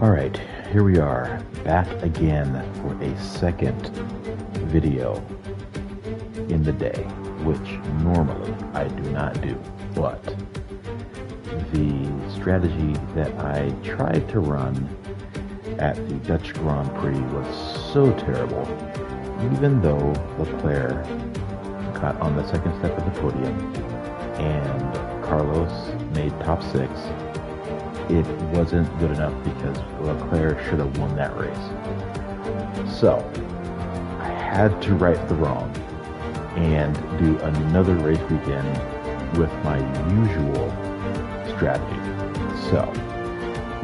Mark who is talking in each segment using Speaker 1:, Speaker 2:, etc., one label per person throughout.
Speaker 1: Alright, here we are, back again for a second video in the day, which normally I do not do, but the strategy that I tried to run at the Dutch Grand Prix was so terrible. Even though Leclerc got on the second step of the podium and Carlos made top 6, it wasn't good enough because Leclerc should have won that race. So I had to right the wrong and do another race weekend with my usual strategy. So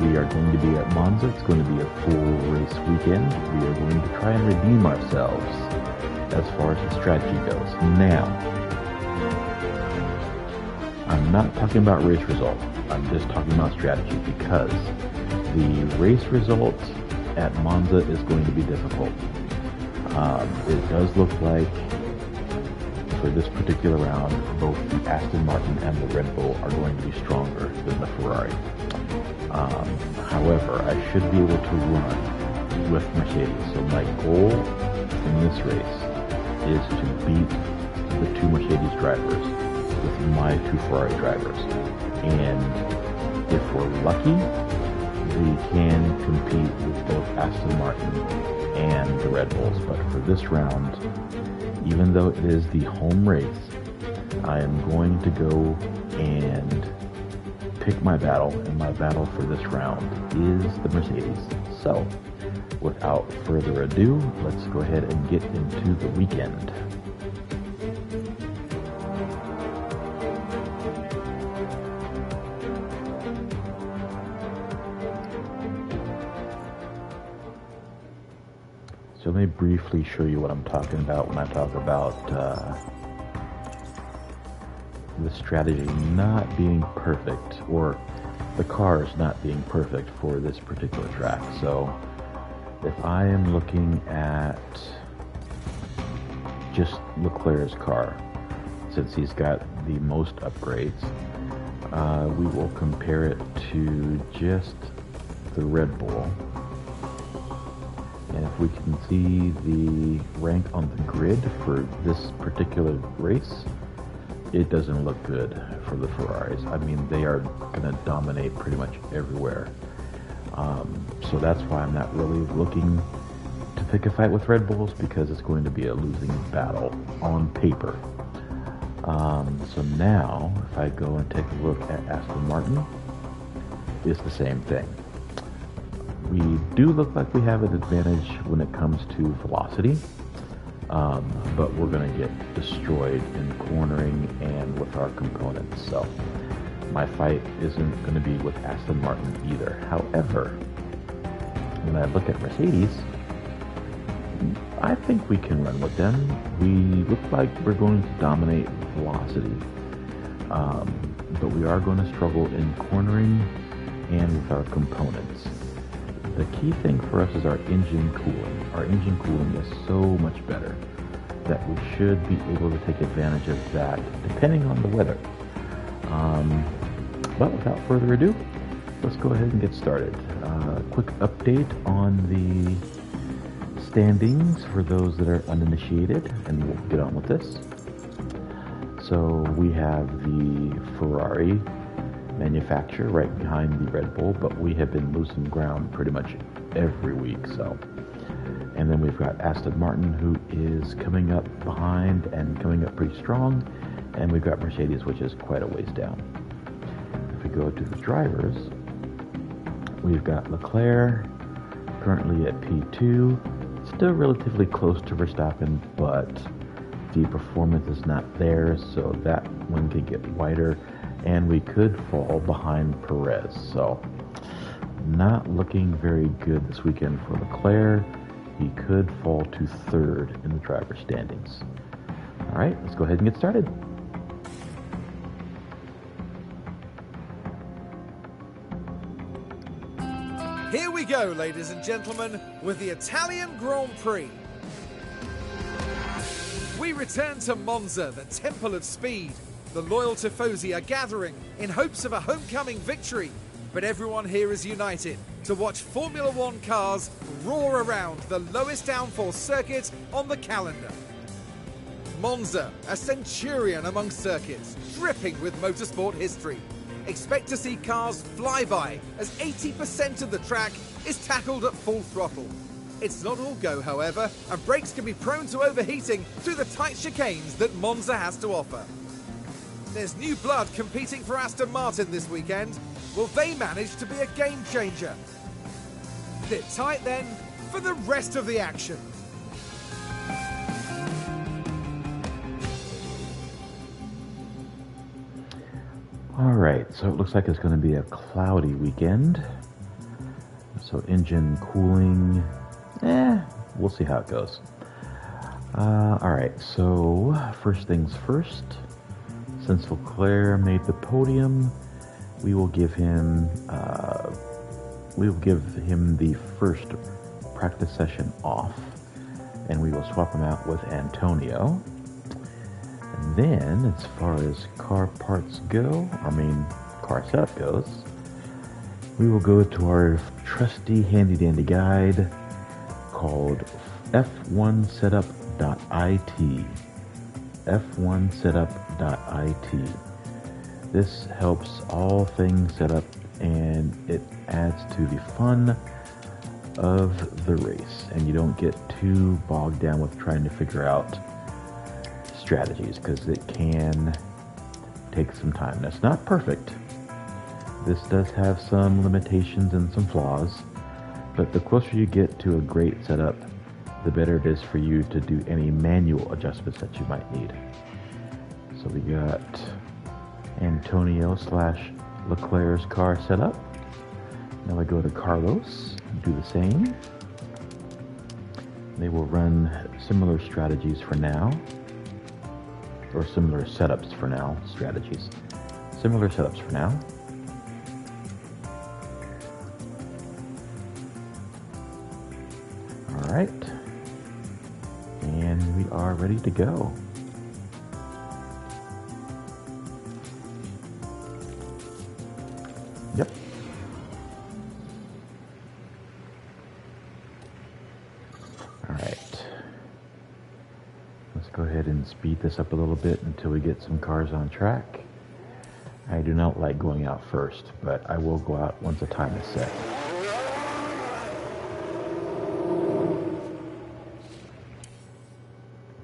Speaker 1: we are going to be at Monza. It's going to be a full race weekend. We are going to try and redeem ourselves as far as the strategy goes. Now, I'm not talking about race results. I'm just talking about strategy because the race results at Monza is going to be difficult. It does look like for this particular round, both the Aston Martin and the Red Bull are going to be stronger than the Ferrari. However, I should be able to run with Mercedes. So my goal in this race is to beat the 2 Mercedes drivers with my 2 Ferrari drivers. And if we're lucky, we can compete with both Aston Martin and the Red Bulls. But for this round, even though it is the home race, I am going to go and pick my battle, and my battle for this round is the Mercedes. So, without further ado, let's go ahead and get into the weekend. So let me briefly show you what I'm talking about when I talk about the strategy not being perfect, or the cars not being perfect for this particular track. So if I am looking at just Leclerc's car, since he's got the most upgrades, we will compare it to just the Red Bull. And if we can see the rank on the grid for this particular race, it doesn't look good for the Ferraris. I mean, they are going to dominate pretty much everywhere. So that's why I'm not really looking to pick a fight with Red Bulls, because it's going to be a losing battle on paper. So now, if I go and take a look at Aston Martin, it's the same thing. We do look like we have an advantage when it comes to velocity, but we're going to get destroyed in cornering and with our components. So my fight isn't going to be with Aston Martin either. However, when I look at Mercedes, I think we can run with them. We look like we're going to dominate velocity, but we are going to struggle in cornering and with our components. The key thing for us is our engine cooling. Our engine cooling is so much better that we should be able to take advantage of that depending on the weather. But without further ado, let's go ahead and get started. Quick update on the standings for those that are uninitiated, and we'll get on with this. So we have the Ferrari manufacturer right behind the Red Bull, but we have been losing ground pretty much every week. So, and then we've got Aston Martin, who is coming up behind and coming up pretty strong, and we've got Mercedes, which is quite a ways down. If we go to the drivers, we've got Leclerc currently at P2, still relatively close to Verstappen, but the performance is not there, so that one could get wider, and we could fall behind Perez. So not looking very good this weekend for Leclerc. He could fall to 3rd in the driver's standings. All right, let's go ahead and get started.
Speaker 2: Here we go, ladies and gentlemen, with the Italian Grand Prix. We return to Monza, the temple of speed. The loyal tifosi are gathering in hopes of a homecoming victory. but everyone here is united to watch Formula One cars roar around the lowest downforce circuit on the calendar. Monza, a centurion among circuits, dripping with motorsport history. Expect to see cars fly by as 80% of the track is tackled at full throttle. It's not all go, however, and brakes can be prone to overheating through the tight chicanes that Monza has to offer. There's new blood competing for Aston Martin this weekend. Will they manage to be a game changer? Sit tight then for the rest of the action.
Speaker 1: All right, so it looks like it's going to be a cloudy weekend. So engine cooling, we'll see how it goes. All right, so first things first. Since Leclerc made the podium, we will give him the first practice session off, and we will swap him out with Antonio. And then, as far as car parts go, car setup goes, we will go to our trusty handy-dandy guide called f1setup.it. f1setup.it. This helps all things setup, and it adds to the fun of the race, and you don't get too bogged down with trying to figure out strategies, because it can take some time. That's not perfect. This does have some limitations and some flaws, but the closer you get to a great setup, the better it is for you to do any manual adjustments that you might need. So we got Antonio / Leclerc's car setup. Now I go to Carlos and do the same. They will run similar strategies for now. Or similar setups for now. Strategies. Similar setups for now. Alright. And we are ready to go. Yep. Alright. Let's go ahead and speed this up a little bit until we get some cars on track. I do not like going out first, but I will go out once the time is set.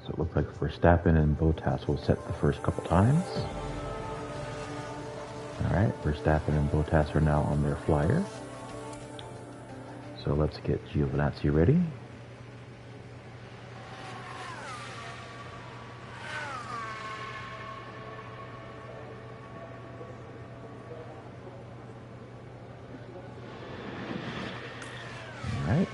Speaker 1: So it looks like Verstappen and Bottas will set the first couple times. Alright, Verstappen and Bottas are now on their flyer. So let's get Giovinazzi ready. Alright.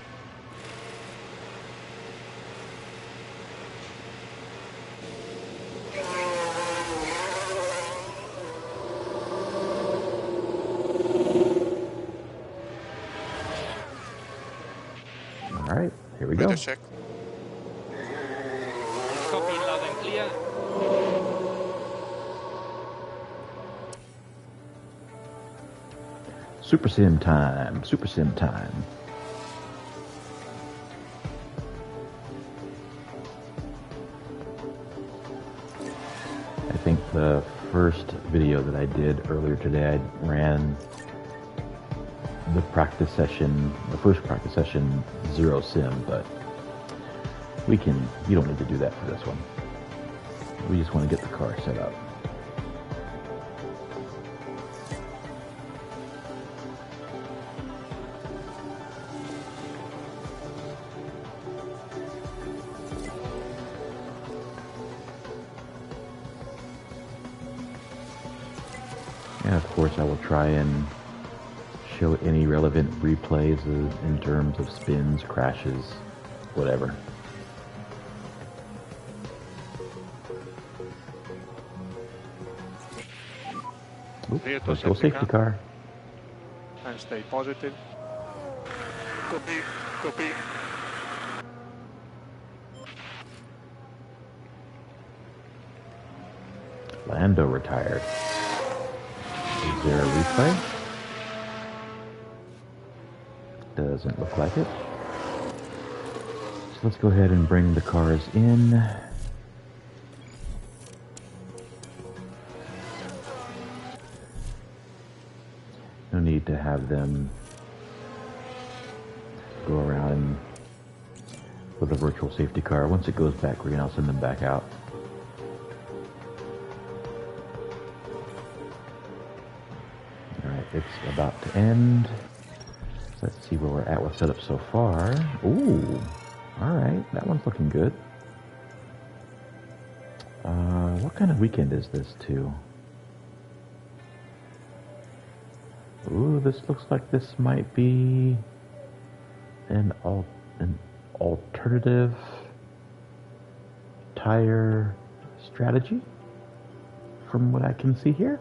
Speaker 1: Alright, here we go.
Speaker 3: Check.
Speaker 4: Copy loud and clear.
Speaker 1: Super Sim time. Super Sim time. I think the first video that I did earlier today, I ran the practice session, the first practice session, 0 sim, but you don't need to do that for this one. We just want to get the car set up. And of course I will try and show any relevant replays in terms of spins, crashes, whatever. Oops, let's go safety car.
Speaker 3: And stay positive. Copy, copy.
Speaker 1: Lando retired. Is there a replay? Doesn't look like it. So let's go ahead and bring the cars in. No need to have them go around with a virtual safety car. Once it goes back green, I'll send them back out. Alright, it's about to end. Let's see where we're at with setup so far. Ooh, alright, that one's looking good. What kind of weekend is this too? Ooh, this looks like this might be an alternative tire strategy from what I can see here.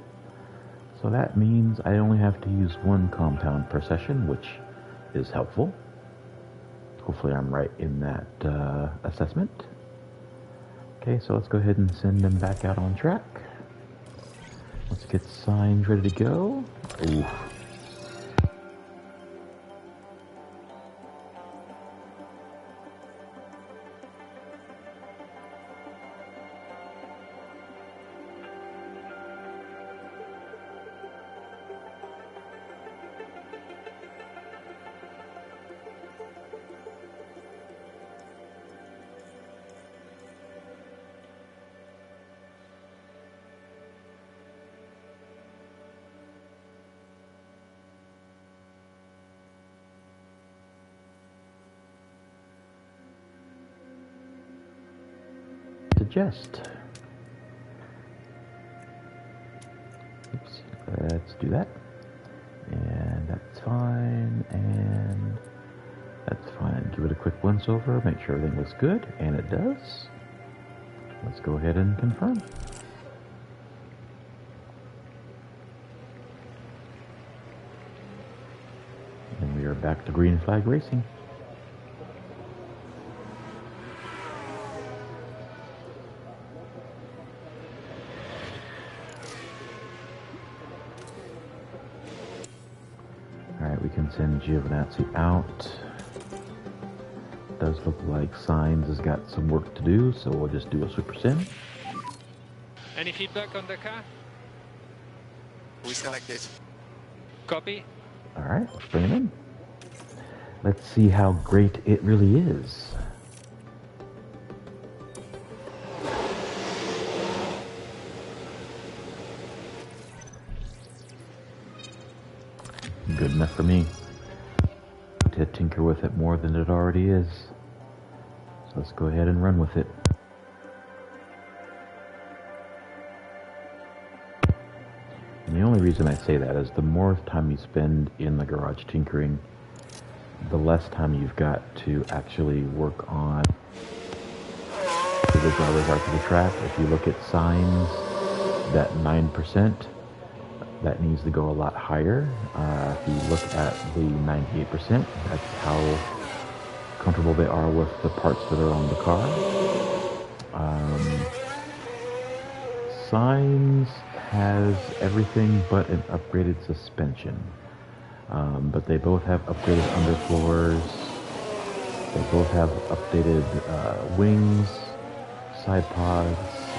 Speaker 1: So that means I only have to use one compound per session, which is helpful. Hopefully I'm right in that assessment. Okay, so let's go ahead and send them back out on track. Let's get signs ready to go. Ooh. Suggest. Oops, let's do that. And that's fine, and that's fine. Give it a quick once over, make sure everything looks good, and it does. Let's go ahead and confirm. And we are back to green flag racing. Alright, we can send Giovinazzi out. Does look like Signs has got some work to do, so we'll just do a super sim.
Speaker 4: Any feedback on the car?
Speaker 5: We selected.
Speaker 4: Copy.
Speaker 1: Alright, let's bring him in. Let's see how great it really is. Good enough for me to tinker with it more than it already is. So let's go ahead and run with it. And the only reason I say that is the more time you spend in the garage tinkering, the less time you've got to actually work on the drivers out to the track. If you look at Signs, that 9%, that needs to go a lot higher. If you look at the 98%, that's how comfortable they are with the parts that are on the car. Signs has everything but an upgraded suspension. But they both have upgraded underfloors. They both have updated wings, side pods,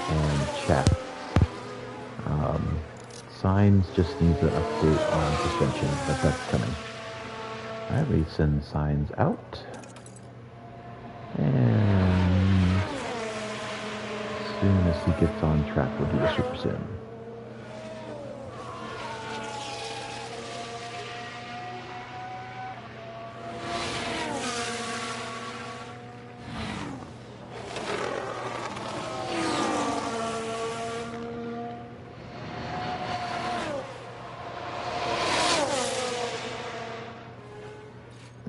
Speaker 1: and shafts. Signs just needs an update on suspension, but that's coming. Alright, we send Signs out. And as soon as he gets on track, we'll do the super sim.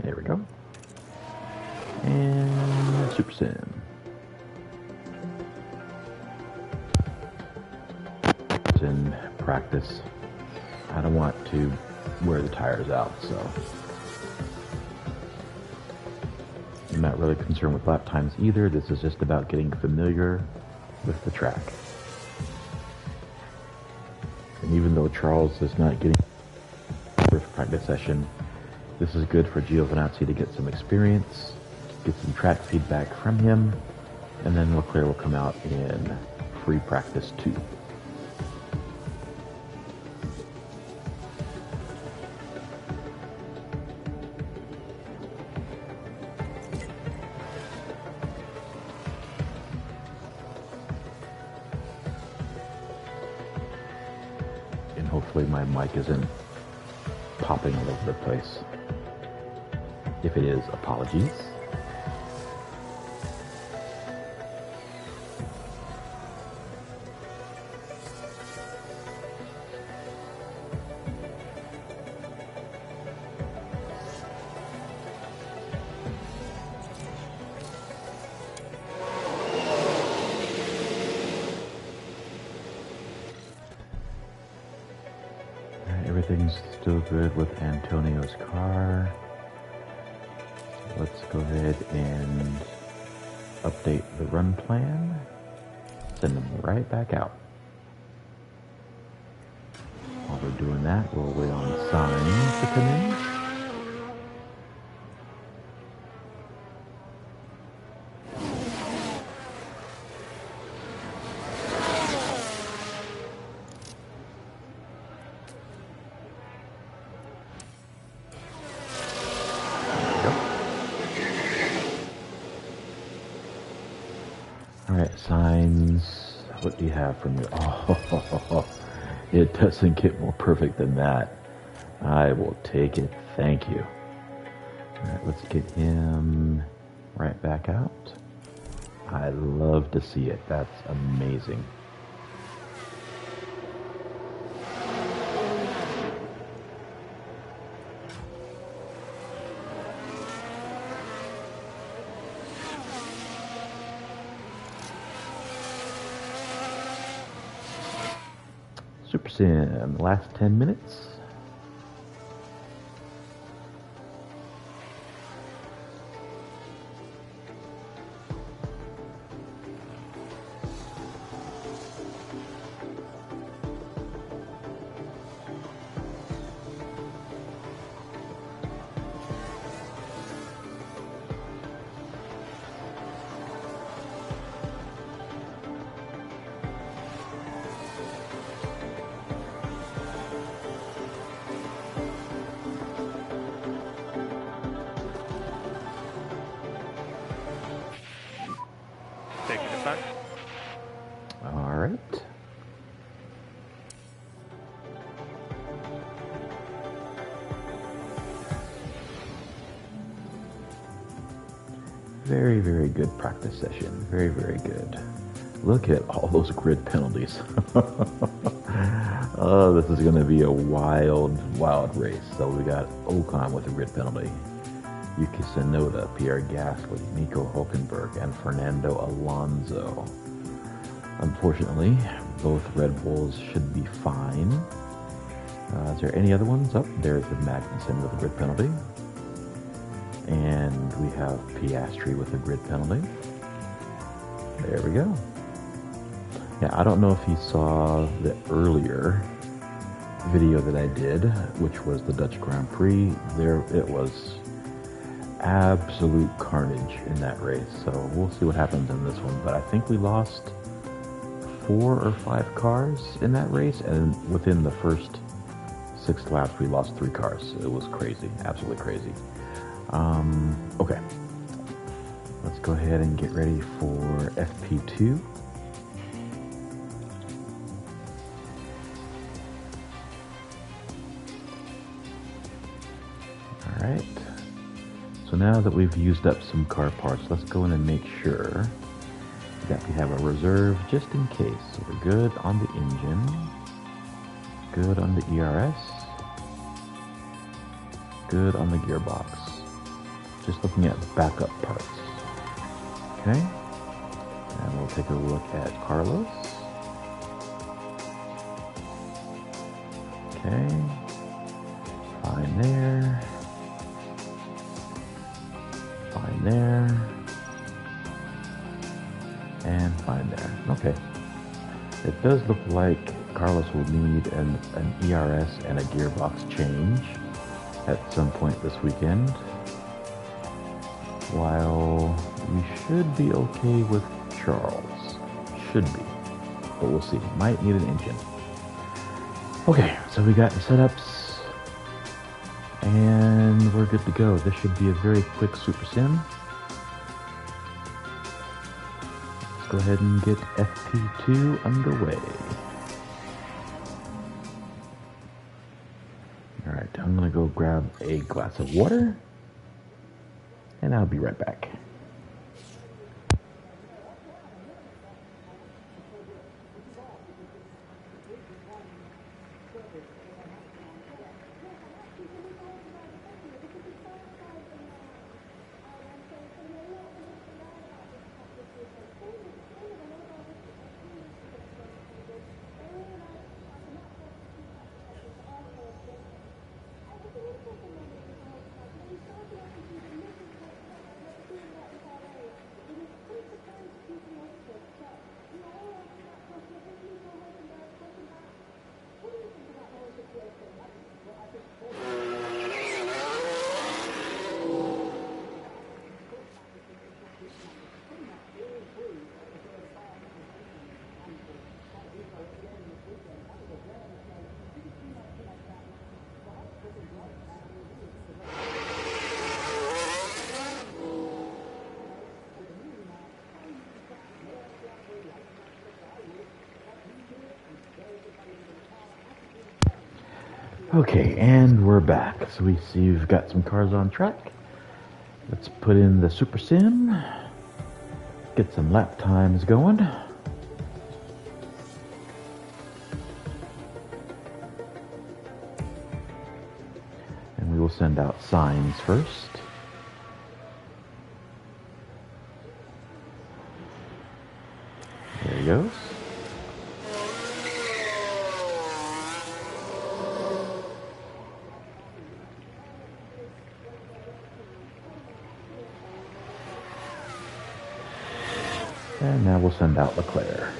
Speaker 1: There we go. And super sim. It's in practice. I don't want to wear the tires out, so I'm not really concerned with lap times either. This is just about getting familiar with the track. And even though Charles is not getting first practice session, This is good for Giovinazzi to get some experience, get some track feedback from him, and then Leclerc will come out in free practice 2. And hopefully my mic isn't popping all over the place. If it is, apologies. Everything's still good with Antonio's car. Let's go ahead and update the run plan. Send them right back out. While we're doing that, we'll wait on signs to come in. Alright, signs. What do you have for me? Oh, it doesn't get more perfect than that. I will take it. Thank you. Alright, let's get him right back out. I love to see it. That's amazing. Super Sim, last 10 minutes.
Speaker 3: Taking it back.
Speaker 1: All right. Very, very good practice session. Very, very good. Look at all those grid penalties. Oh, this is going to be a wild, wild race. So we got Ocon with a grid penalty. Yuki Tsunoda, Pierre Gasly, Nico Hulkenberg, and Fernando Alonso. Unfortunately, both Red Bulls should be fine. Is there any other ones? Oh, there's the Magnussen with a grid penalty. And we have Piastri with a grid penalty. There we go. Yeah, I don't know if you saw the earlier video that I did, which was the Dutch Grand Prix. There it was. Absolute carnage in that race. So we'll see what happens in this one. But I think we lost 4 or 5 cars in that race, and within the first 6 laps we lost 3 cars. It was crazy, absolutely crazy. Okay, let's go ahead and get ready for FP2. All right. So now that we've used up some car parts, let's go in and make sure that we have a reserve just in case. So we're good on the engine, good on the ERS, good on the gearbox. Just looking at backup parts. Okay, and we'll take a look at Carlos. Okay, fine there. Fine there, and fine there. Okay. It does look like Carlos will need an ERS and a gearbox change. at some point this weekend. While we should be okay with Charles. Should be. But we'll see. Might need an engine. Okay, so we got the setups. And we're good to go. This should be a very quick Super Sim. Let's go ahead and get FP2 underway. Alright, I'm going to go grab a glass of water. And I'll be right back. Okay, and we're back. So we see we've got some cars on track. Let's put in the Super Sim. Get some lap times going. And we will send out signs first. There he goes. And now we'll send out Leclerc.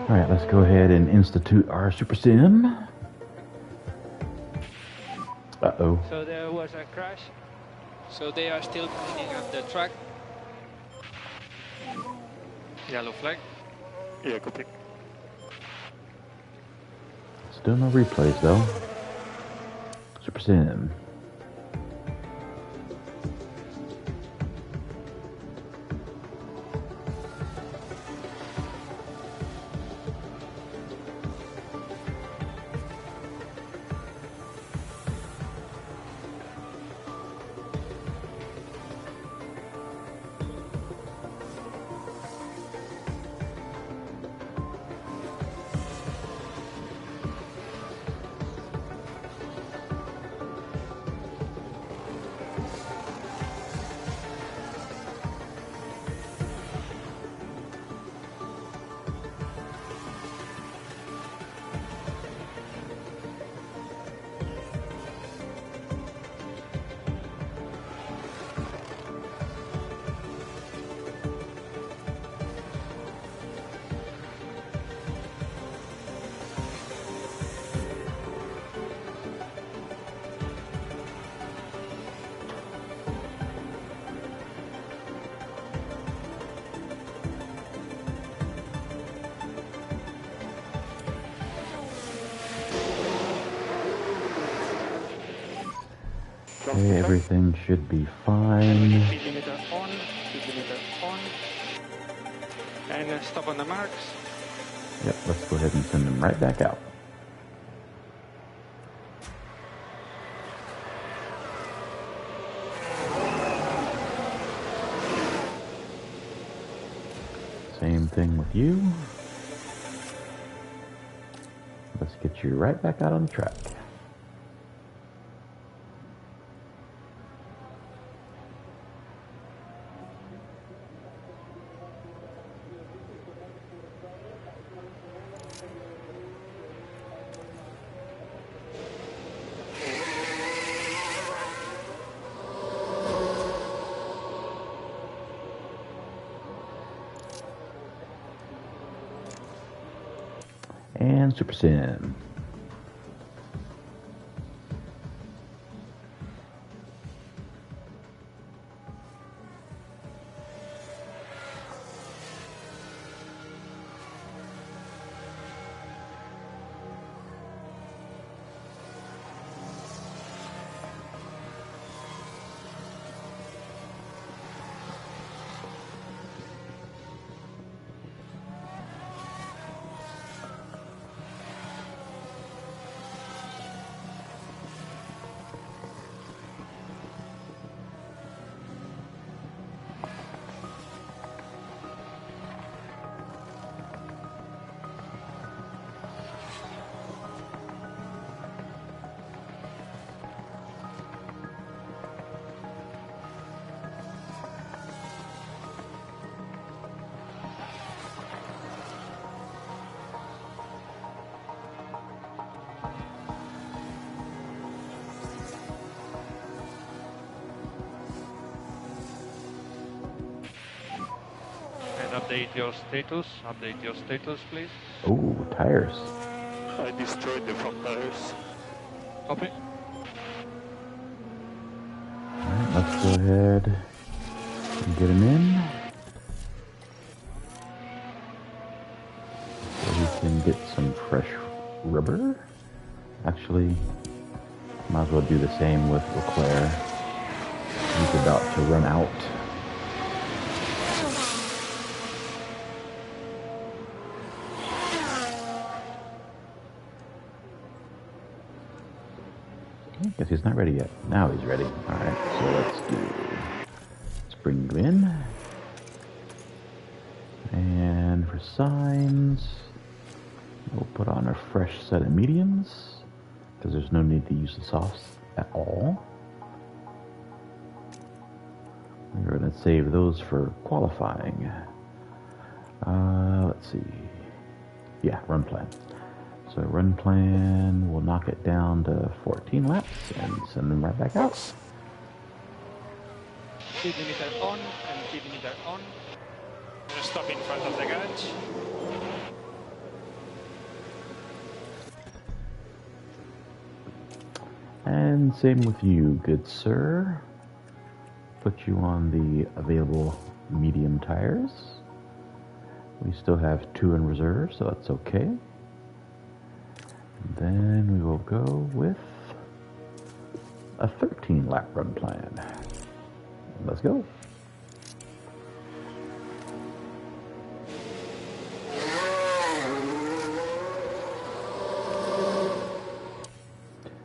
Speaker 1: Alright, let's go ahead and institute our Super Sim. Uh-oh.
Speaker 4: So there was a crash. So they are still cleaning up the track. Yellow flag.
Speaker 3: Yeah, copy.
Speaker 1: Still no replays though. Super Sim. Okay, everything should be fine.
Speaker 3: Speed limiter on, speed limiter on. And stop on the marks.
Speaker 1: Yep, let's go ahead and send them right back out. Same thing with you. Let's get you right back out on the track. And Super Sim.
Speaker 3: Update your status, please.
Speaker 1: Oh, tires.
Speaker 3: I destroyed the front tires. Copy.
Speaker 1: Alright, let's go ahead and get them in. So we can get some fresh rubber. Actually, might as well do the same with Leclerc. He's about to run out. Guess he's not ready yet. Now he's ready. Alright, so let's bring him in. And for signs, we'll put on a fresh set of mediums, because there's no need to use the softs at all. We're going to save those for qualifying. Let's see. Yeah, run plan. So run plan, we'll knock it down to 14 laps and send them right back out.
Speaker 3: Speed limiter on and speed limiter on. Stop in front of the garage.
Speaker 1: And same with you, good sir. Put you on the available medium tires. We still have 2 in reserve, so that's okay. Then we will go with a 13 lap run plan. Let's go.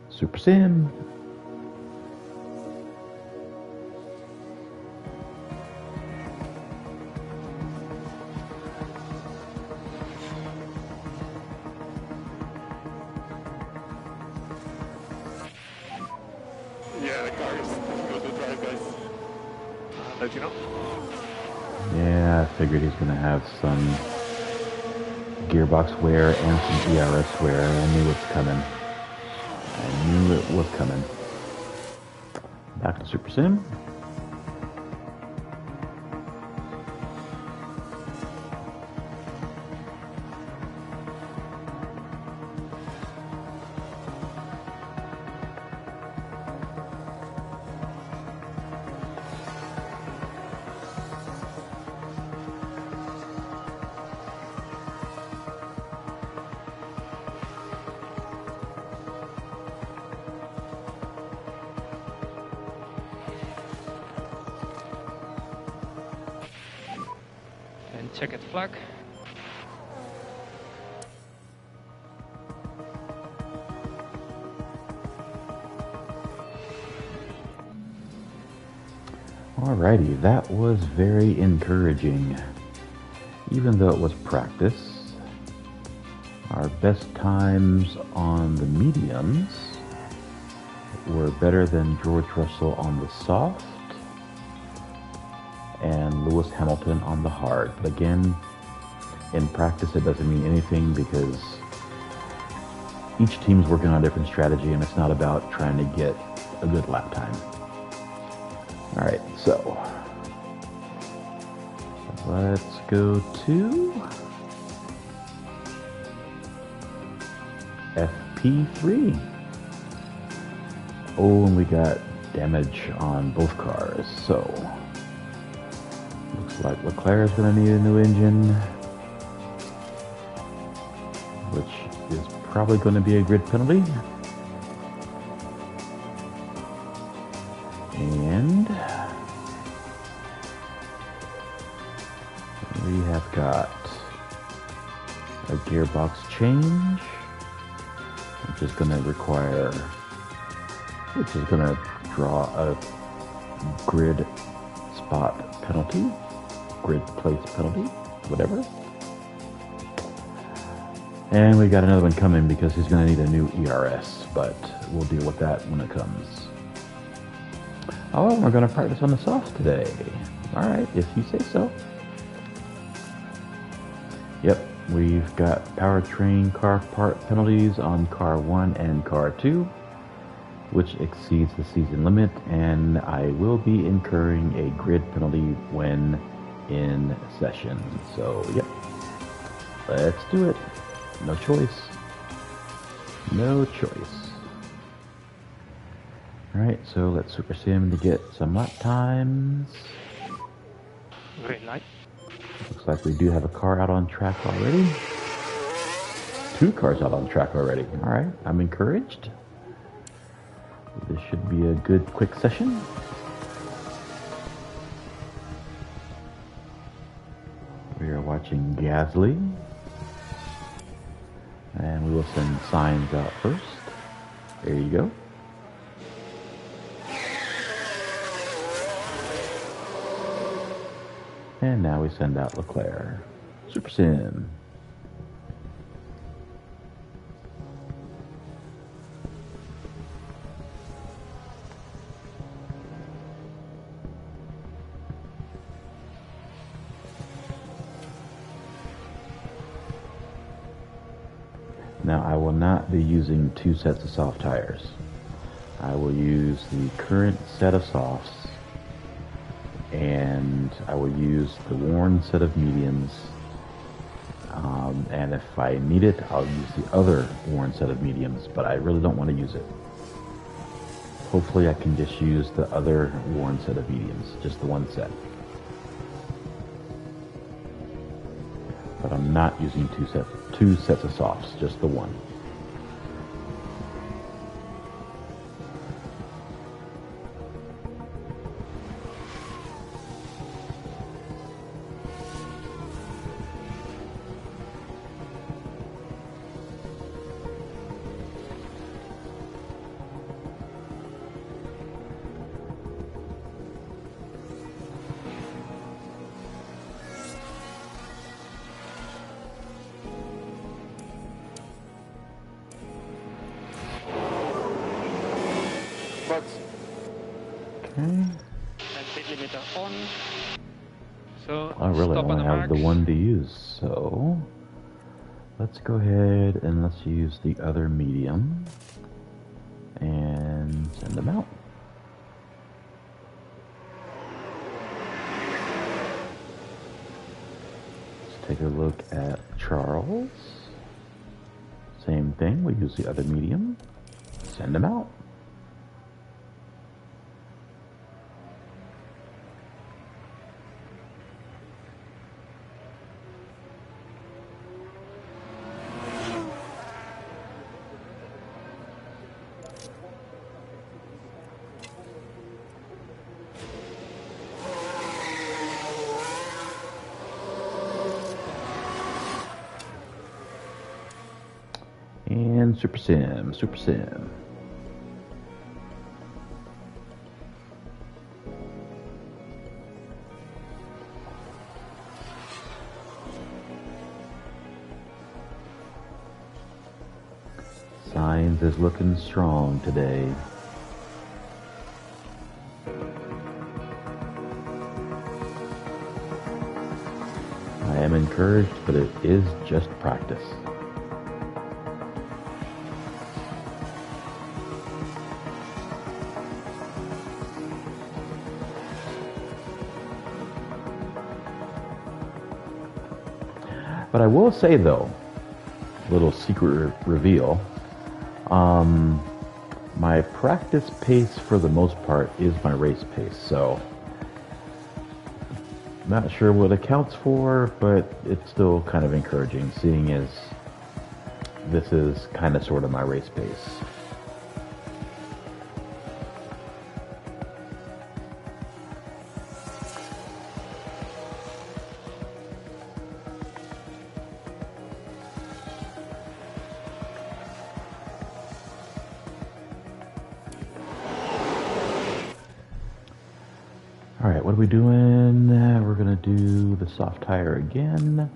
Speaker 1: Super Sim.
Speaker 3: Yeah, the car is good to drive, guys. Let you know.
Speaker 1: Yeah, I figured he's going to have some gearbox wear and some ERS wear. I knew it's coming. I knew it was coming. Back to Super Sim.
Speaker 3: checkered flag.
Speaker 1: Alrighty, that was very encouraging. Even though it was practice, our best times on the mediums were better than George Russell on the soft and Lewis Hamilton on the hard. But again, in practice it doesn't mean anything because each team's working on a different strategy and it's not about trying to get a good lap time. Alright, so let's go to FP3. Oh, and we got damage on both cars, so looks like Leclerc is going to need a new engine, which is probably going to be a grid penalty. And we have got a gearbox change, which is going to draw a grid spot penalty, grid place penalty, whatever. And we got another one coming because he's going to need a new ERS, but we'll deal with that when it comes. Oh, we're going to practice on the softs today. All right, if you say so. Yep, we've got powertrain car part penalties on car 1 and car 2, which exceeds the season limit, and I will be incurring a grid penalty when in session. So, yep, let's do it. No choice. No choice. Alright, so let's super sim to get some lap times.
Speaker 3: Green light.
Speaker 1: Looks like we do have a car out on track already. 2 cars out on track already. Alright, I'm encouraged. This should be a good quick session. We are watching Gasly. And we will send signs out first. There you go. And now we send out Leclerc. Super Sim. Now I will not be using 2 sets of soft tires. I will use the current set of softs, and I will use the worn set of mediums, and if I need it, I'll use the other worn set of mediums, but I really don't want to use it. Hopefully I can just use the other worn set of mediums, just the one set. But I'm not using two sets of softs, just the one. Okay.
Speaker 3: And speed limiter on. So
Speaker 1: I really
Speaker 3: stop on
Speaker 1: only
Speaker 3: the
Speaker 1: have the
Speaker 3: marks.
Speaker 1: one to use, so let's go ahead and let's use the other medium and send them out. Let's take a look at Charles. Same thing, we use the other medium, send them out. Super Sim, Super Sim. Signs is looking strong today. I am encouraged, but it is just practice. But I will say though, little secret reveal, my practice pace for the most part is my race pace, so not sure what it counts for, but it's still kind of encouraging, seeing as this is kind of sort of my race pace. Alright, what are we doing? We're going to do the soft tire again.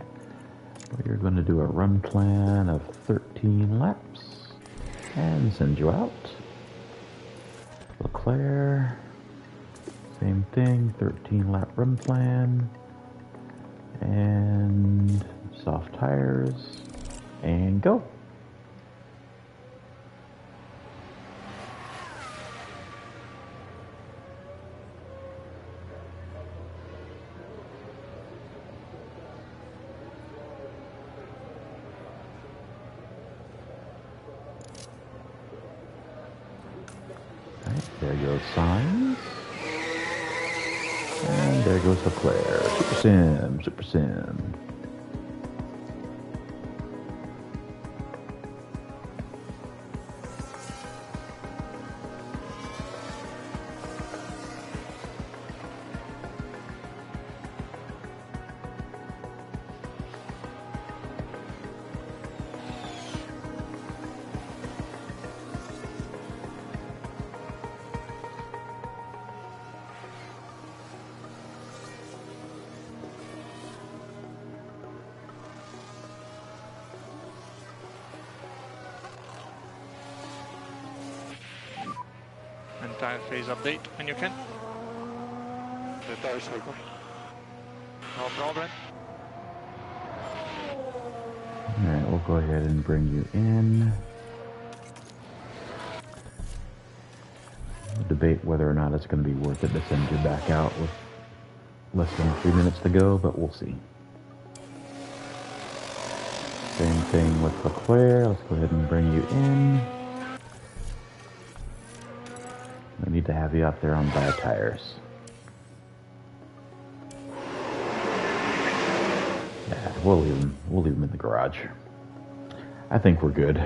Speaker 1: We're going to do a run plan of 13 laps and send you out. Leclerc, same thing, 13 lap run plan and soft tires and go. There goes Signs. And there goes Leclerc. Super Sim, Super Sim.
Speaker 3: And tire phase update when you can.
Speaker 5: The tires are good.
Speaker 3: No problem.
Speaker 1: Alright, we'll go ahead and bring you in. We'll debate whether or not it's going to be worth it to send you back out with less than 3 minutes to go, but we'll see. Same thing with Leclerc. Let's go ahead and bring you in. We need to have you out there on dry tires. Yeah, we'll leave them. We'll leave them in the garage. I think we're good.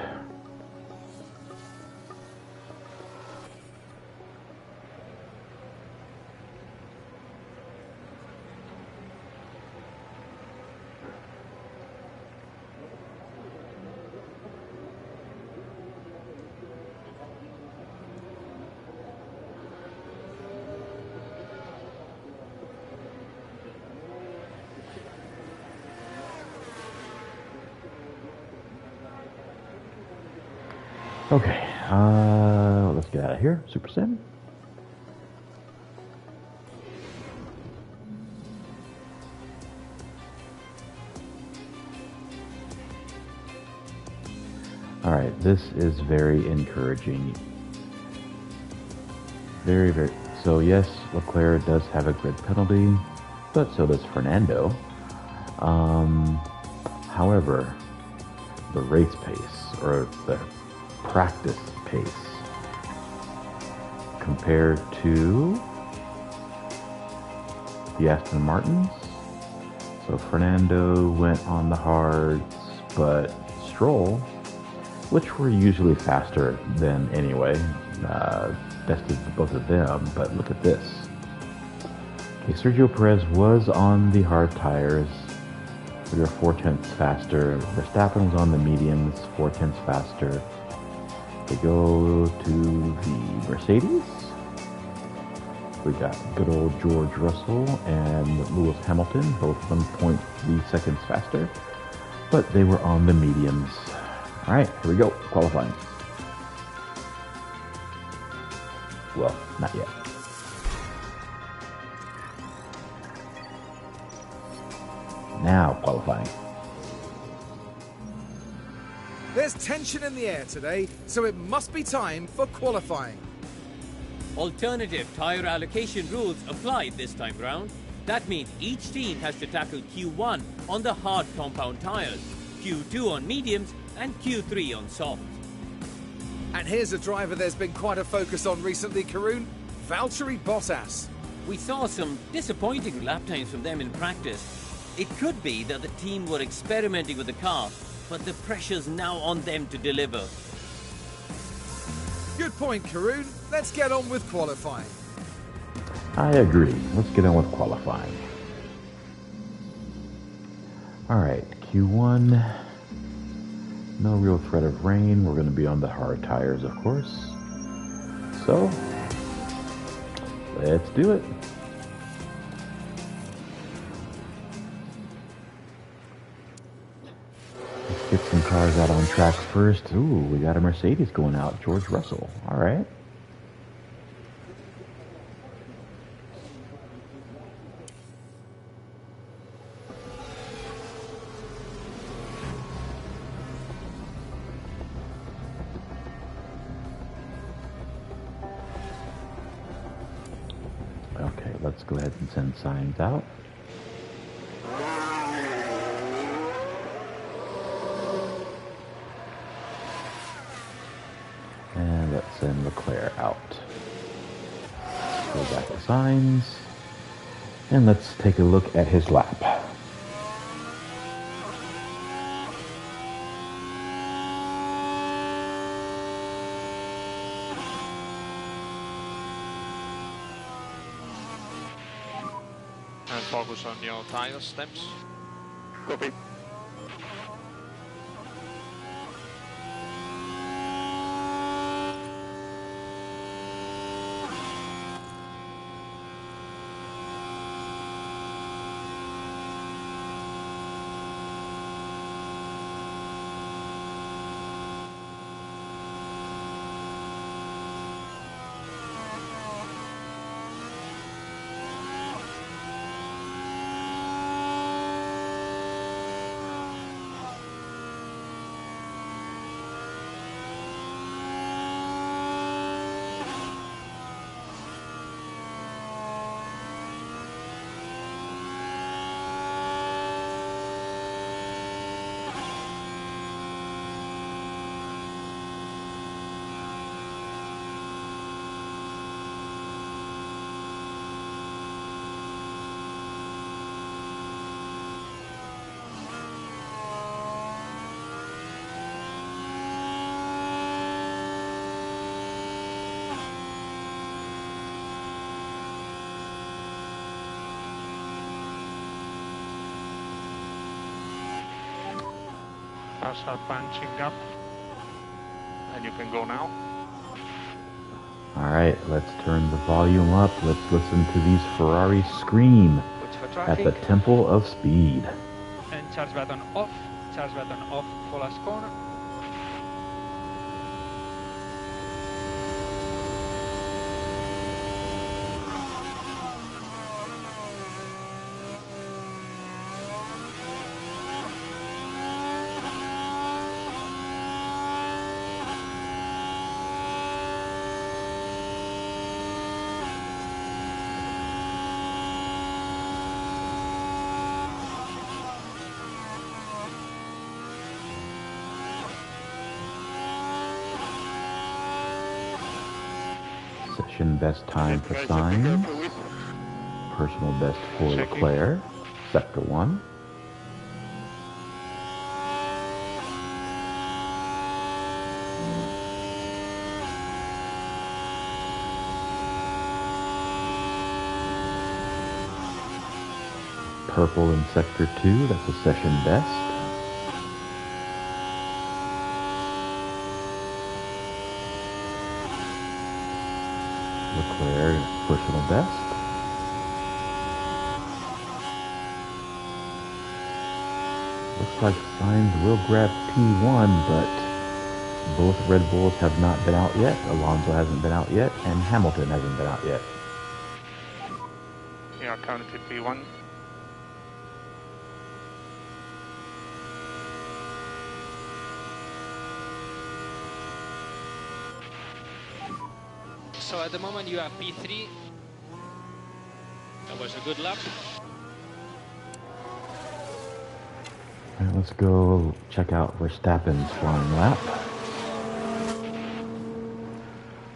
Speaker 1: Okay, let's get out of here. Super Sim. All right, this is very encouraging. Very, very. So yes, Leclerc does have a grid penalty, but so does Fernando. However, the race pace, or the practice pace, compared to the Aston Martins. So Fernando went on the hards, but Stroll, which were usually faster than anyway, bested both of them. But look at this. Okay, Sergio Perez was on the hard tires. We were 4/10 faster. Verstappen was on the mediums, 4/10 faster. We go to the Mercedes. We got good old George Russell and Lewis Hamilton, both 1.3 seconds faster, but they were on the mediums. All right, here we go, qualifying. Well, not yet. Now qualifying.
Speaker 2: There's tension in the air today, so it must be time for qualifying.
Speaker 6: Alternative tyre allocation rules applied this time round. That means each team has to tackle Q1 on the hard compound tyres, Q2 on mediums, and Q3 on soft.
Speaker 2: And here's a driver there's been quite a focus on recently, Karun, Valtteri Bottas.
Speaker 6: We saw some disappointing lap times from them in practice. It could be that the team were experimenting with the car, but the pressure's now on them to deliver.
Speaker 2: Good point, Karun. Let's get on with qualifying.
Speaker 1: I agree. Let's get on with qualifying. All right, Q1. No real threat of rain. We're going to be on the hard tires, of course. So, let's do it. Let's get some cars out on track first. Ooh, we got a Mercedes going out. George Russell. All right. Okay, let's go ahead and send signs out. And let's send Leclerc out. Let's go back to signs. And let's take a look at his lap.
Speaker 5: And focus on your tire stems. Copy. Cars are punching up. And you can go now.
Speaker 1: All right, let's turn the volume up. Let's listen to these Ferraris scream at the Temple of Speed.
Speaker 3: And charge button off for last corner.
Speaker 1: Session best time for Sainz. Personal best for Leclerc. Sector 1. Purple in Sector 2. That's a session best. Leclerc, personal best. Looks like Sainz will grab P1, but both Red Bulls have not been out yet. Alonso hasn't been out yet, and Hamilton hasn't been out yet.
Speaker 5: Yeah, counted P1.
Speaker 4: So at the moment you have P3. That was a good lap.
Speaker 1: All right, let's go check out Verstappen's flying lap.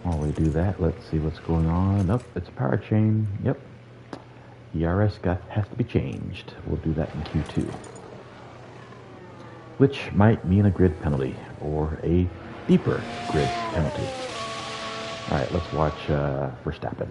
Speaker 1: While we do that, let's see what's going on. Oh, it's a power chain. Yep. ERS has to be changed. We'll do that in Q2. Which might mean a grid penalty or a deeper grid penalty. All right, let's watch Verstappen.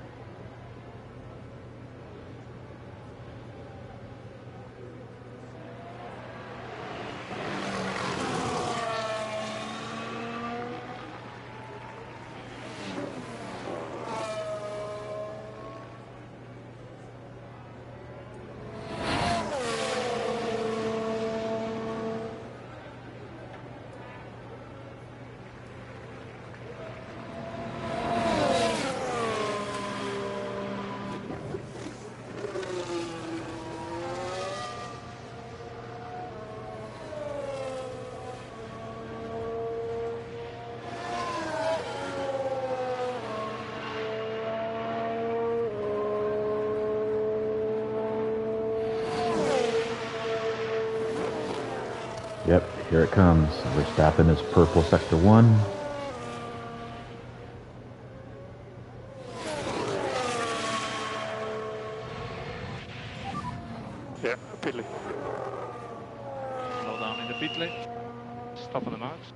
Speaker 1: Yep, here it comes. Verstappen is purple sector 1.
Speaker 5: Yeah, pit lane. Slow down in the pit lane. Stop on the marks.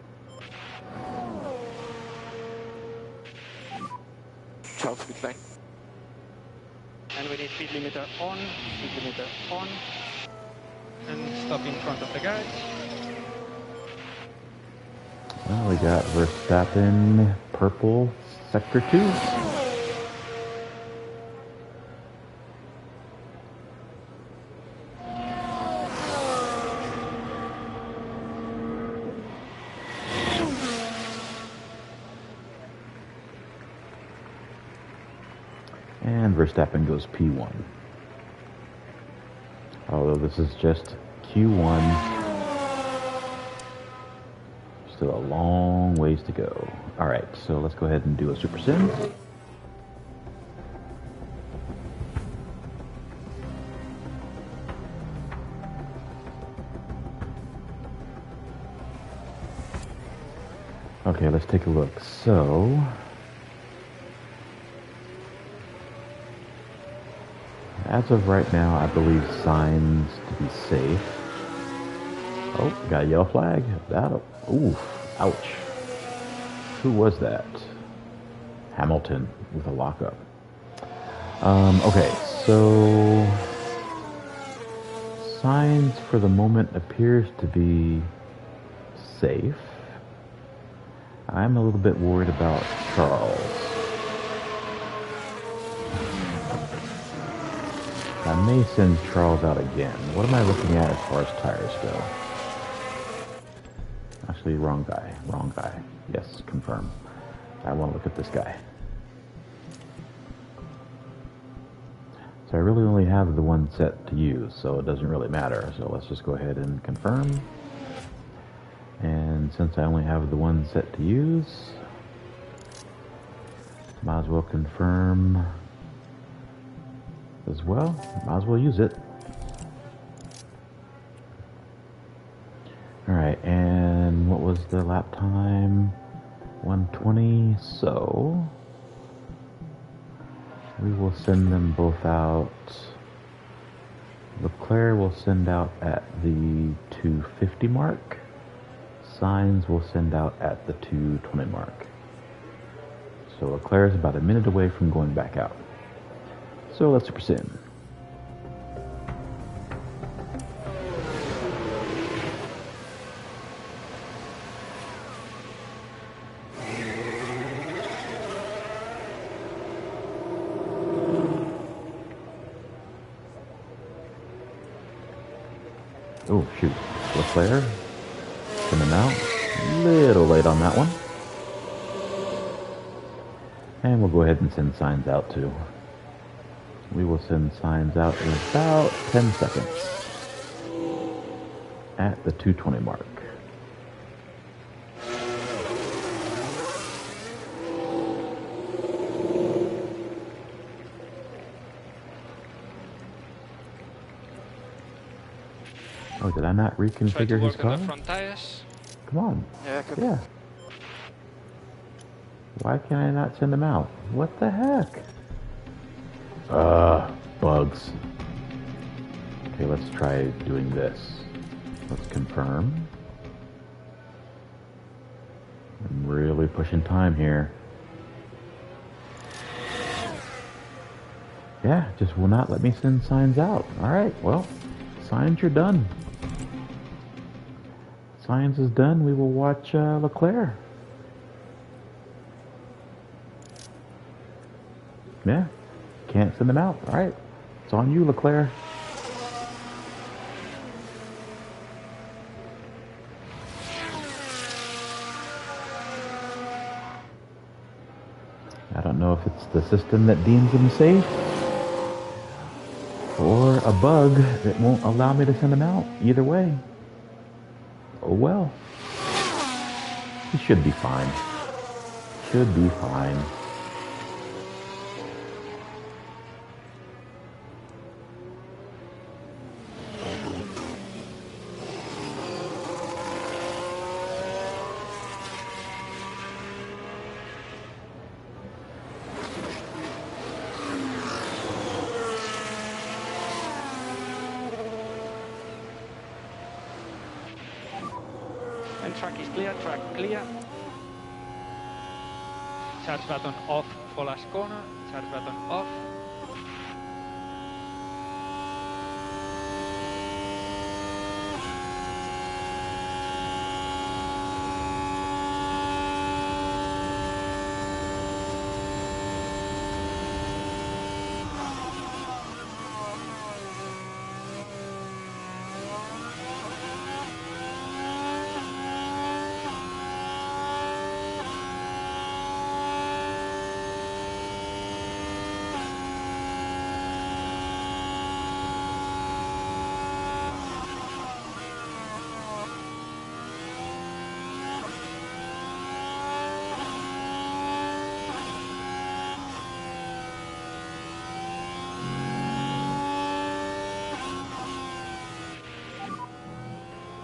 Speaker 3: Charles pit lane. And we need speed limiter on, and stop in front of the guys.
Speaker 1: Well, we got Verstappen, purple, sector 2. And Verstappen goes P1. Although this is just Q1. Still a long ways to go. All right, so let's go ahead and do a super sim. Okay, let's take a look. So, as of right now, I believe Sainz to be safe. Oh, got a yellow flag. Ooh, ouch. Who was that? Hamilton with a lockup. Okay, so Sainz for the moment appears to be safe. I'm a little bit worried about Charles. I may send Charles out again. What am I looking at as far as tires go? Actually, wrong guy. Yes, confirm. I want to look at this guy. So I really only have the one set to use, so it doesn't really matter. So let's just go ahead and confirm. And since I only have the one set to use, might as well confirm as well. Might as well use it. Alright, and what was the lap time? 1:20, so we will send them both out. Leclerc will send out at the 2:50 mark. Sainz will send out at the 2:20 mark. So Leclerc is about a minute away from going back out. So let's super sim. Oh, shoot. Leclerc. Coming out. A little late on that one. And we'll go ahead and send signs out too. We will send signs out in about 10 seconds. At the 220 mark. Oh, did I not
Speaker 3: Try to
Speaker 1: reconfigure his
Speaker 3: work on
Speaker 1: car?
Speaker 3: the front tires.
Speaker 1: Come on.
Speaker 5: Yeah, good.
Speaker 1: Yeah. Why can I not send him out? What the heck? Bugs. Okay, let's try doing this. Let's confirm. I'm really pushing time here. Yeah, just will not let me send signs out. Alright, well, signs are done. Signs is done. We will watch Leclerc. Yeah, can't send them out. Alright, it's on you, Leclerc. I don't know if it's the system that deems them safe or a bug that won't allow me to send them out. Either way. Oh well. He should be fine. Should be fine.
Speaker 3: And track is clear, track clear. Charge button off for last corner, charge button off.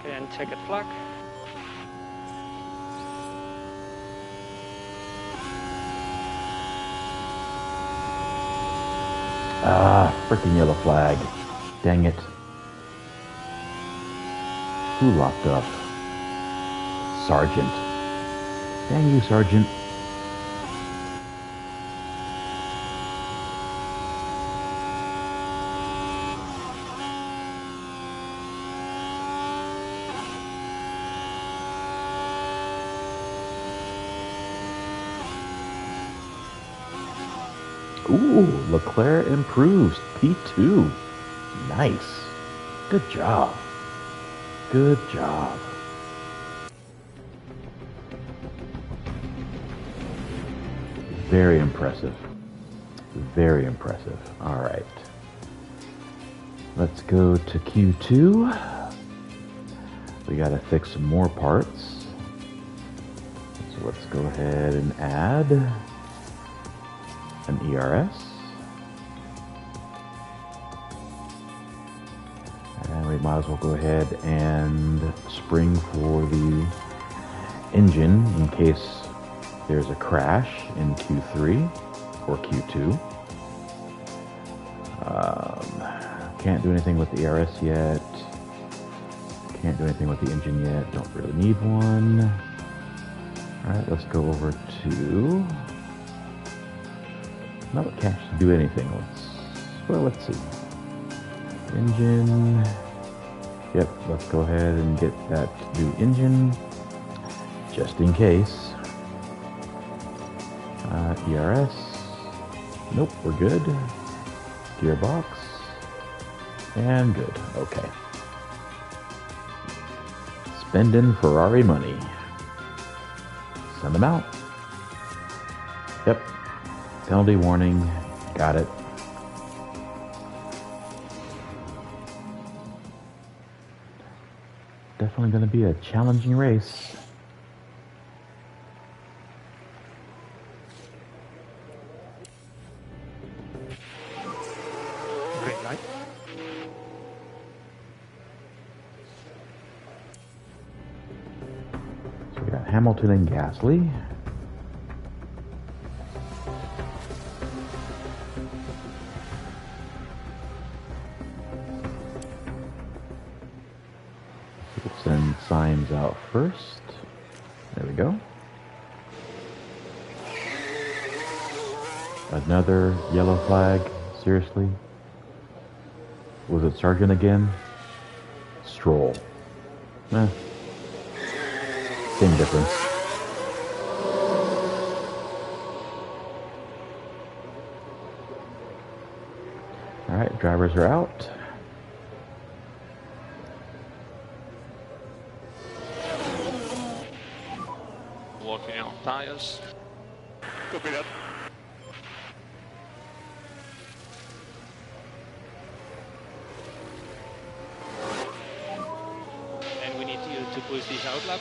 Speaker 3: Okay, and checkered flag.
Speaker 1: Ah, freaking yellow flag. Dang it. Who locked up? Sergeant. Dang you, Sergeant. Ooh, Leclerc improves. P2. Nice. Good job. Good job. Very impressive. Very impressive. All right. Let's go to Q2. We got to fix some more parts. So let's go ahead and add an ERS. And we might as well go ahead and spring for the engine in case there's a crash in Q3 or Q2. Can't do anything with the ERS yet. Can't do anything with the engine yet. Don't really need one. Alright, let's go over to... No, it can't do anything. Let's see. Engine. Yep, let's go ahead and get that new engine just in case. ERS. Nope, we're good. Gearbox. And good. Okay. Spending Ferrari money. Send them out. Yep. Penalty warning. Got it. Definitely going to be a challenging race.
Speaker 5: Green light.
Speaker 1: So we got Hamilton and Gasly. Let's send signs out first. There we go. Another yellow flag. Seriously? Was it Sargent again? Stroll. Eh. Same difference. Alright, drivers are out.
Speaker 5: Working on tires. Copy that.
Speaker 4: And we need you to push this out lap.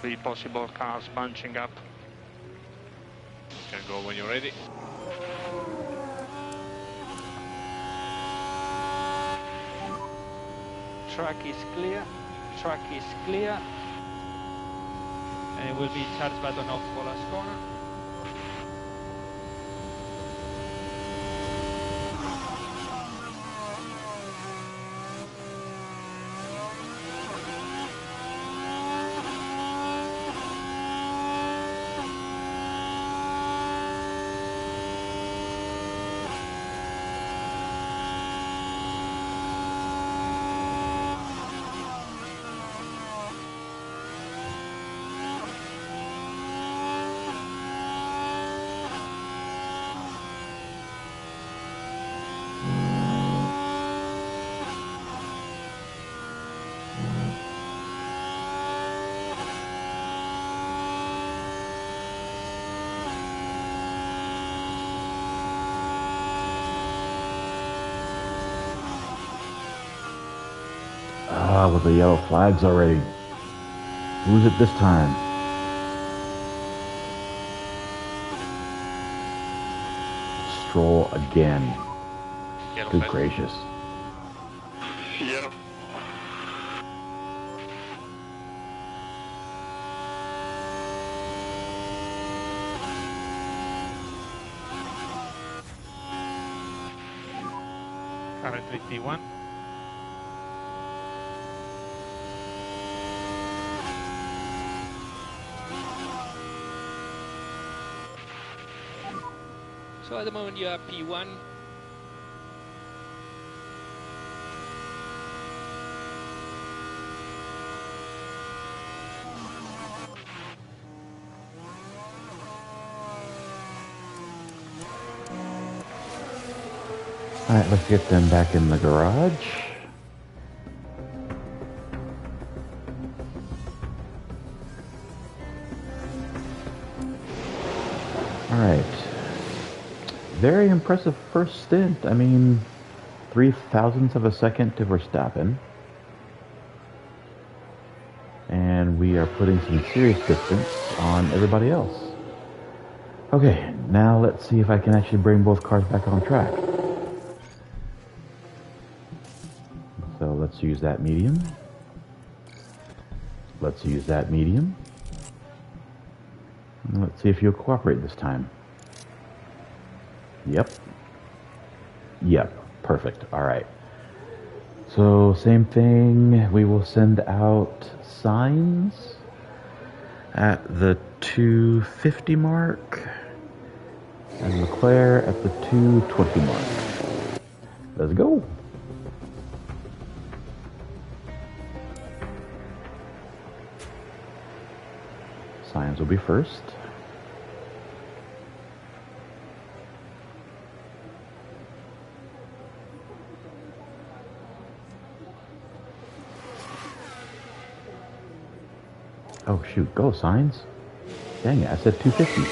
Speaker 3: The possible cars bunching up.
Speaker 5: You can go when you're ready.
Speaker 3: Track is clear. Track is clear.
Speaker 4: And it will be charge button off for last corner.
Speaker 1: Ah, with the yellow flags already. Who's it this time? Stroll again.
Speaker 5: Yellow
Speaker 1: Good
Speaker 5: flag.
Speaker 1: gracious.
Speaker 5: Yellow.
Speaker 3: Currently P1.
Speaker 4: So at the moment you are P1.
Speaker 1: Alright, let's get them back in the garage. Alright. very impressive first stint. I mean, 0.03 of a second to Verstappen. And we are putting some serious distance on everybody else. Okay, now let's see if I can actually bring both cars back on track. So let's use that medium. Let's use that medium. Let's see if you'll cooperate this time. Yep. Yep. Perfect. All right. So same thing. We will send out signs at the 250 mark and Leclerc at the 220 mark. Let's go. Signs will be first. Oh shoot, go signs. Dang it, I said 250.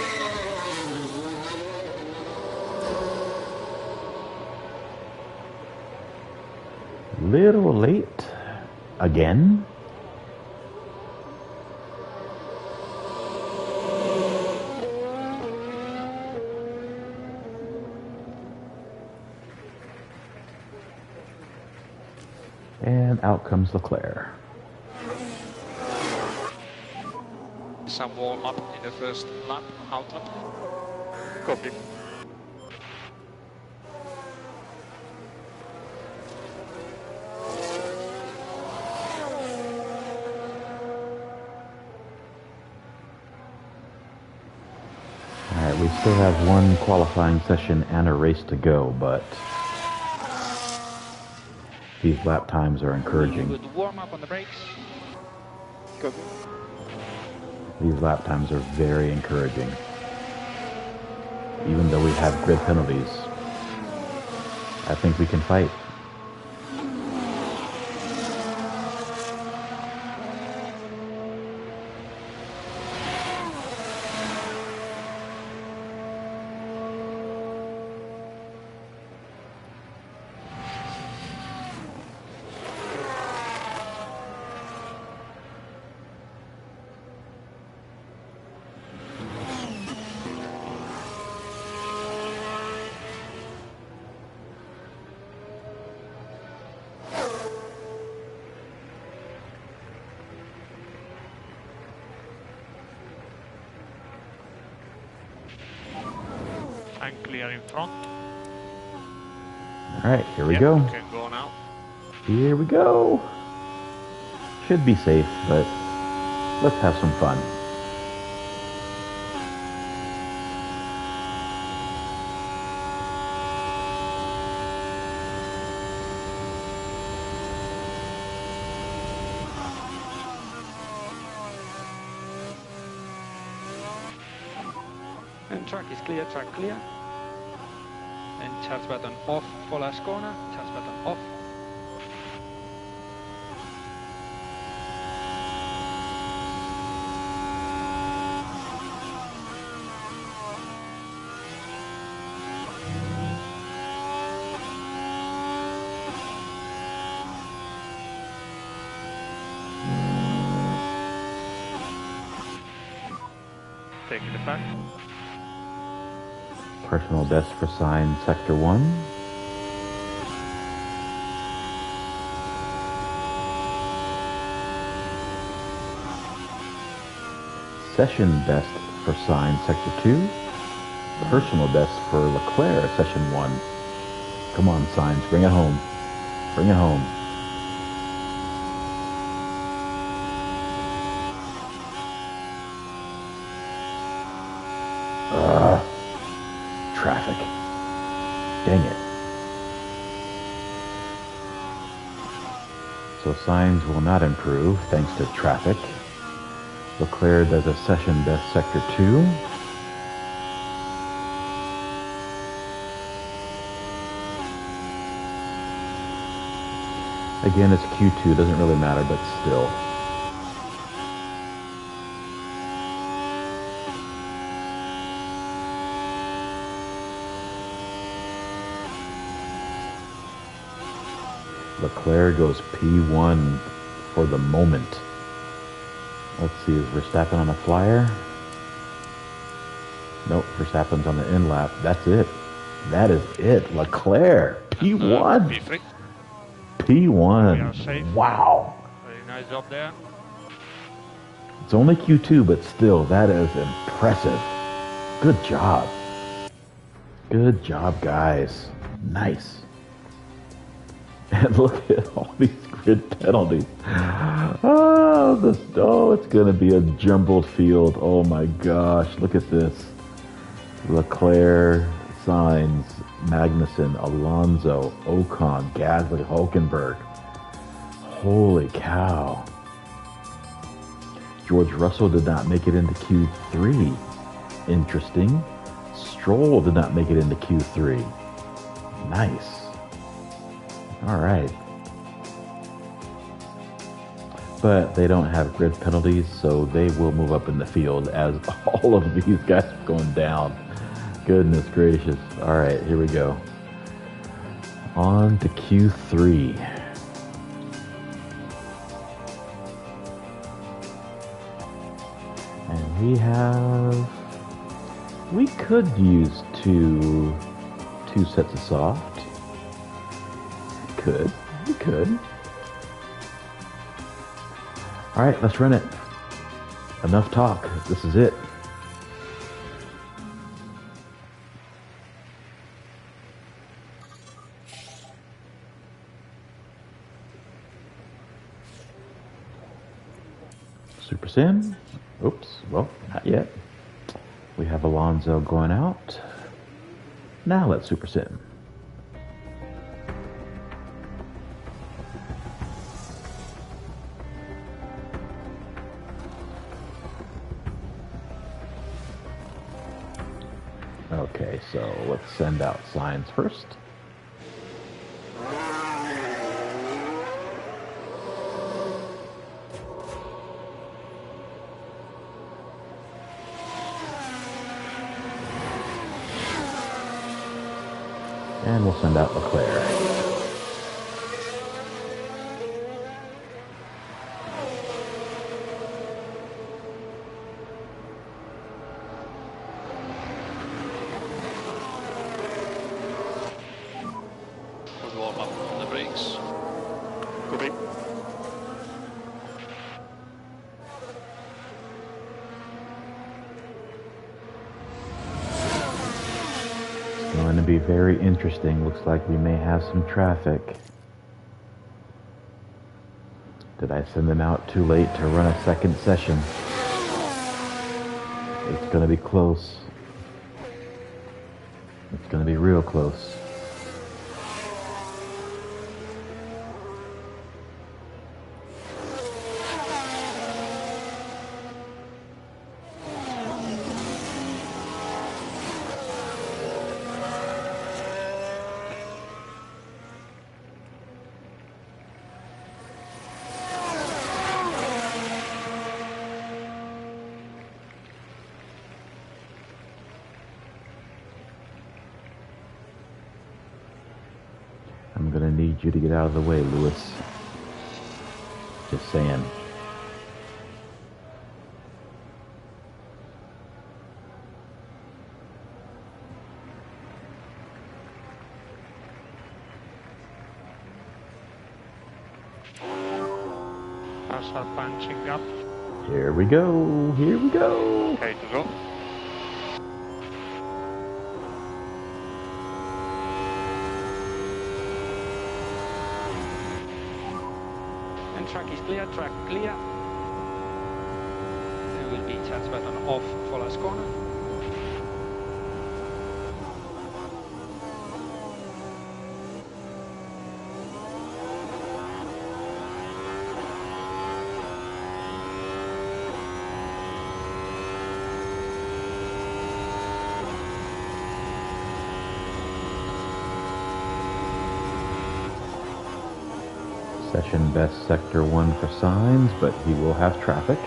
Speaker 1: Little late. Again? And out comes Leclerc.
Speaker 3: Some warm up in the first lap, outlet. Copy.
Speaker 1: Alright, we still have one qualifying session and a race to go, but these lap times are encouraging.
Speaker 3: Good warm up on the brakes. Copy.
Speaker 1: These lap times are very encouraging. Even though we have grid penalties, I think we can fight.
Speaker 5: I'm clear in front.
Speaker 1: Alright, here we go.
Speaker 5: Can go now.
Speaker 1: Here we go. Should be safe, but let's have some fun.
Speaker 3: And track is clear, track clear. And charge button off for last corner, charge button off.
Speaker 5: Take the back.
Speaker 1: Personal best for sign sector 1. Session best for sign sector 2. Personal best for Leclerc session 1. Come on, signs, bring it home. Bring it home. Traffic. Dang it. So signs will not improve thanks to traffic. Leclerc does a session best sector 2. Again, it's Q2, doesn't really matter, but still. Leclerc goes P1 for the moment. Let's see, is Verstappen on a flyer? Nope, Verstappen's on the in lap. That's it. That is it. Leclerc, P1.
Speaker 5: P3.
Speaker 1: P1.
Speaker 5: We are safe.
Speaker 1: Wow.
Speaker 5: Very nice job there.
Speaker 1: It's only Q2, but still, that is impressive. Good job. Good job, guys. Nice. And look at all these grid penalties. Oh, it's going to be a jumbled field. Oh my gosh, look at this. Leclerc, Sainz, Magnussen, Alonso, Ocon, Gasly, Hulkenberg. Holy cow. George Russell did not make it into Q3. Interesting. Stroll did not make it into Q3. Nice. All right. But they don't have grid penalties, so they will move up in the field as all of these guys are going down. Goodness gracious. All right, here we go. On to Q3. And we could use two sets of soft. We could. All right, let's run it. Enough talk. This is it. Super Sim. Oops. Well, not yet. We have Alonso going out. Now let's Super Sim. Okay, so let's send out signs first. And we'll send out Leclerc.
Speaker 5: Good warm up on the brakes.
Speaker 3: Copy.
Speaker 1: Going to be very interesting. Looks like we may have some traffic. Did I send them out too late to run a second session? It's going to be close. It's going to be real close. I'm going to need you to get out of the way, Lewis. Just saying.
Speaker 5: Cars are punching up.
Speaker 1: Here we go. Here we go.
Speaker 5: Okay to go.
Speaker 3: And track is clear, track clear. There will be chance button off for last corner.
Speaker 1: Session best sector 1 for signs, but he will have traffic.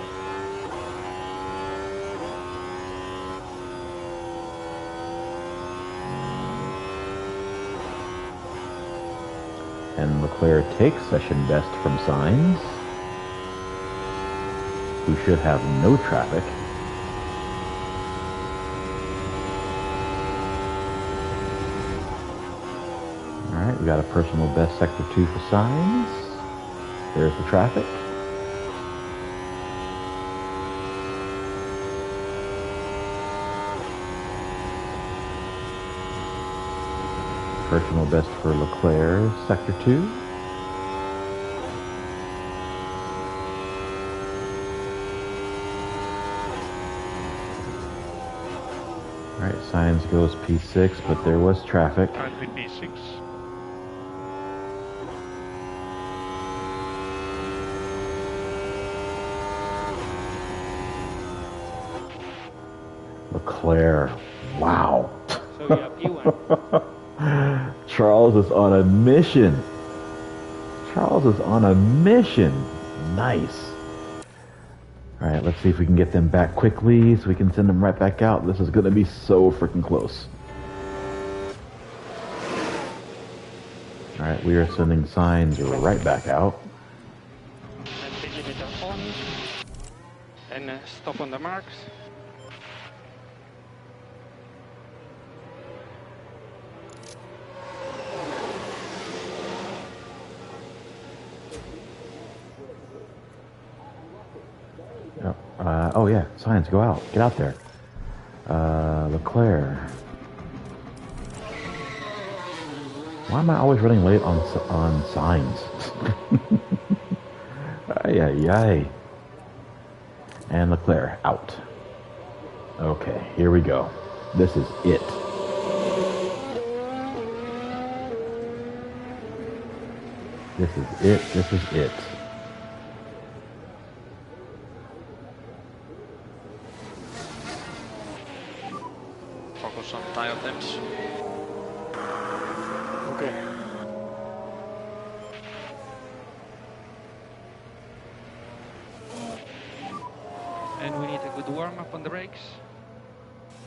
Speaker 1: And Leclerc takes session best from Sainz, who should have no traffic. Alright, we got a personal best sector 2 for Sainz. There's the traffic. Personal best for Leclerc, sector 2. Alright, Sainz goes P6, but there was traffic.
Speaker 5: I'll be P6.
Speaker 1: Leclerc, wow.
Speaker 3: So we have P1.
Speaker 1: Charles is on a mission. Charles is on a mission. Nice. All right, let's see if we can get them back quickly so we can send them right back out. This is going to be so freaking close. All right, we are sending Sainz right back out.
Speaker 3: And speed limiter on. And stop on the marks.
Speaker 1: Oh yeah, Sainz, go out. Get out there. Leclerc. Why am I always running late on Sainz? Ay, ay, ay. And Leclerc out. Okay, here we go. This is it. This is it. This is it.
Speaker 5: Focus on tire temps.
Speaker 3: Okay. And we need a good warm up on the brakes.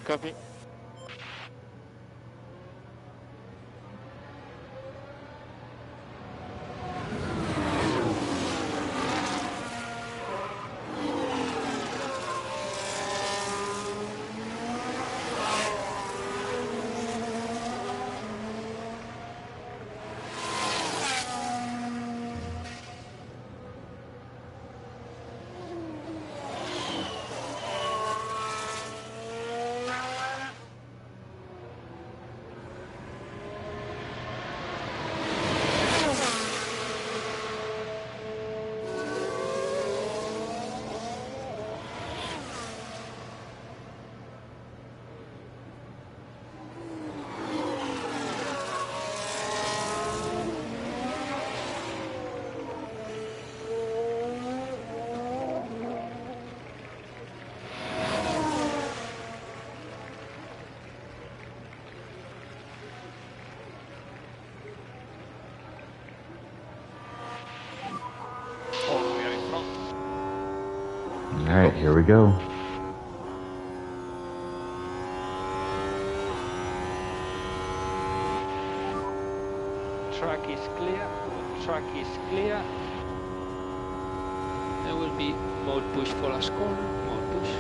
Speaker 3: Copy.
Speaker 1: Alright, here we go.
Speaker 3: Track is clear. Track is clear.
Speaker 4: There will be mode push for last corner, mode push.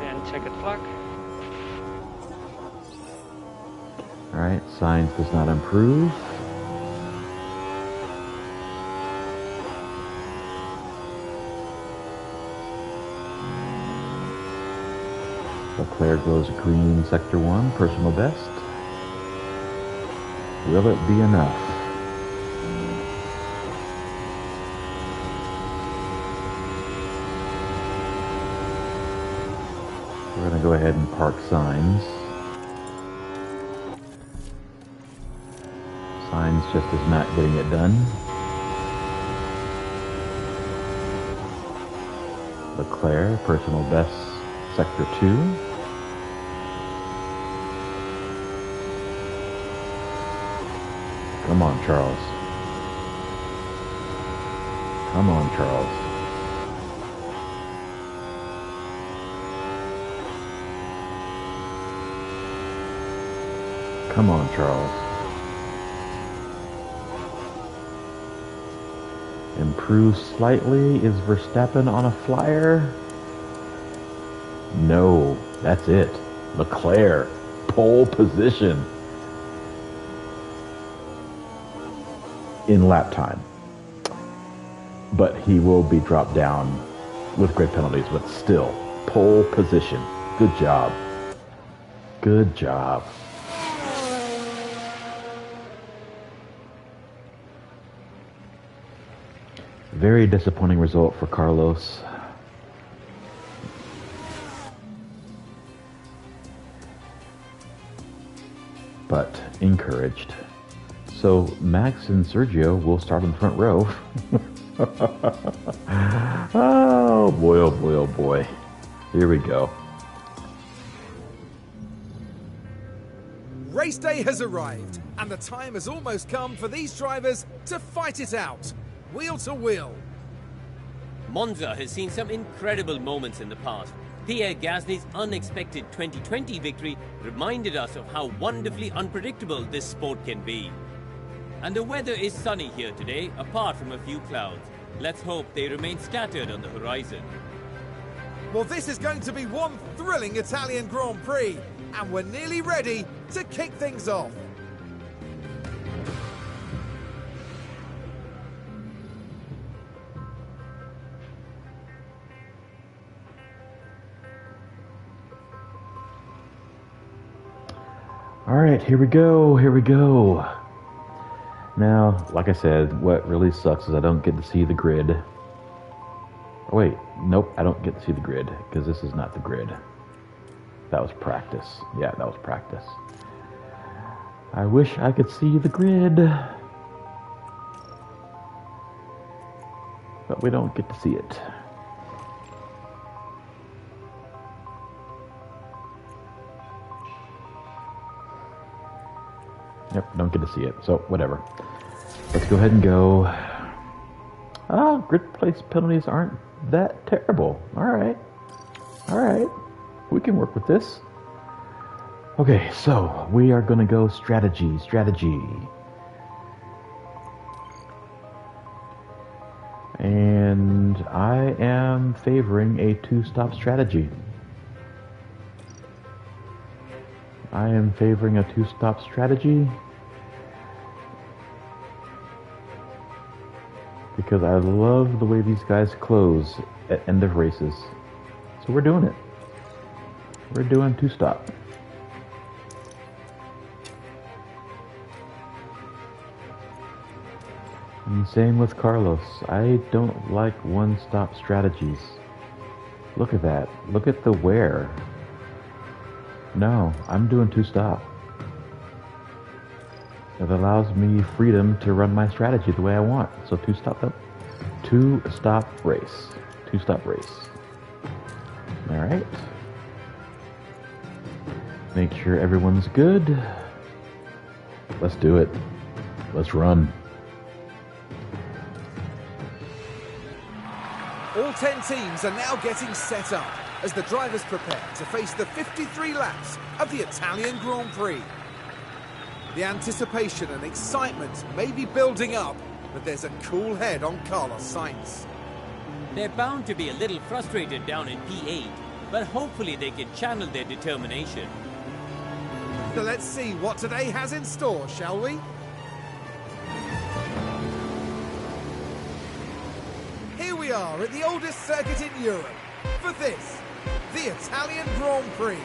Speaker 3: And checkered flag.
Speaker 1: Alright, Sainz does not improve. Leclerc goes green, sector 1, personal best. Will it be enough? We're going to go ahead and park Sainz. Sainz just is not getting it done. Leclerc, personal best, sector 2. on, Charles. Come on, Charles. Come on, Charles. Improve slightly. Is Verstappen on a flyer? No, that's it. Leclerc, pole position in lap time. But he will be dropped down with grid penalties, but still, pole position. Good job. Good job. Very disappointing result for Carlos. But encouraged. So Max and Sergio will start in the front row. Oh boy, oh boy, oh boy. Here we go.
Speaker 2: Race day has arrived, and the time has almost come for these drivers to fight it out, wheel to wheel.
Speaker 6: Monza has seen some incredible moments in the past. Pierre Gasly's unexpected 2020 victory reminded us of how wonderfully unpredictable this sport can be. And the weather is sunny here today, apart from a few clouds. Let's hope they remain scattered on the horizon.
Speaker 2: Well, this is going to be one thrilling Italian Grand Prix, and we're nearly ready to kick things off.
Speaker 1: All right, here we go. Here we go. Now, like I said, what really sucks is I don't get to see the grid. Oh, wait, nope, I don't get to see the grid because this is not the grid. That was practice. Yeah, that was practice. I wish I could see the grid. But we don't get to see it. Yep, don't get to see it, so whatever. Let's go ahead and go. Ah, grid place penalties aren't that terrible. Alright. Alright. We can work with this. Okay, so we are going to go strategy. And I am favoring a two-stop strategy. I am favoring a two-stop strategy because I love the way these guys close at end of races. So we're doing it. We're doing two-stop. And same with Carlos. I don't like one-stop strategies. Look at that. Look at the wear. No, I'm doing two-stop. It allows me freedom to run my strategy the way I want. So two-stop race. Two-stop race. All right. Make sure everyone's good. Let's do it. Let's run.
Speaker 2: All 10 teams are now getting set up as the drivers prepare to face the 53 laps of the Italian Grand Prix. The anticipation and excitement may be building up, but there's a cool head on Carlos Sainz.
Speaker 6: They're bound to be a little frustrated down in P8, but hopefully they can channel their determination.
Speaker 2: So let's see what today has in store, shall we? Here we are at the oldest circuit in Europe for this, the Italian Grand Prix.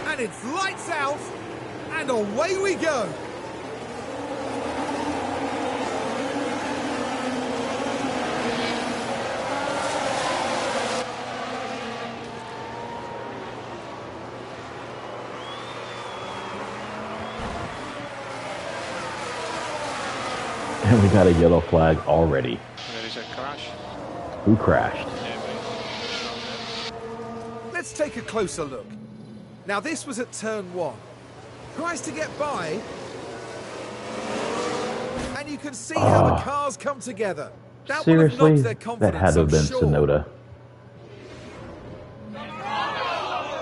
Speaker 2: And it's lights out, and away we go.
Speaker 1: And we got a yellow flag already.
Speaker 3: There is a crash.
Speaker 1: Who crashed?
Speaker 2: Let's take a closer look. Now this was at turn 1. Tries to get by, you can see how the cars come together. That will have
Speaker 1: Seriously?
Speaker 2: knocked their
Speaker 1: That
Speaker 2: confidence,
Speaker 1: had to have
Speaker 2: I'm
Speaker 1: been
Speaker 2: sure.
Speaker 1: Tsunoda.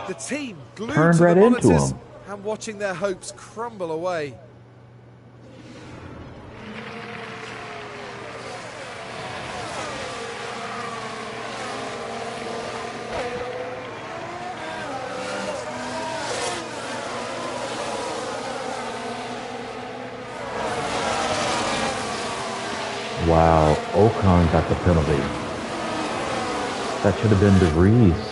Speaker 2: The team glued
Speaker 1: Turned
Speaker 2: to
Speaker 1: right
Speaker 2: the
Speaker 1: into
Speaker 2: monitors
Speaker 1: him.
Speaker 2: and watching their hopes crumble away.
Speaker 1: Wow, Ocon got the penalty. That should have been DeVries.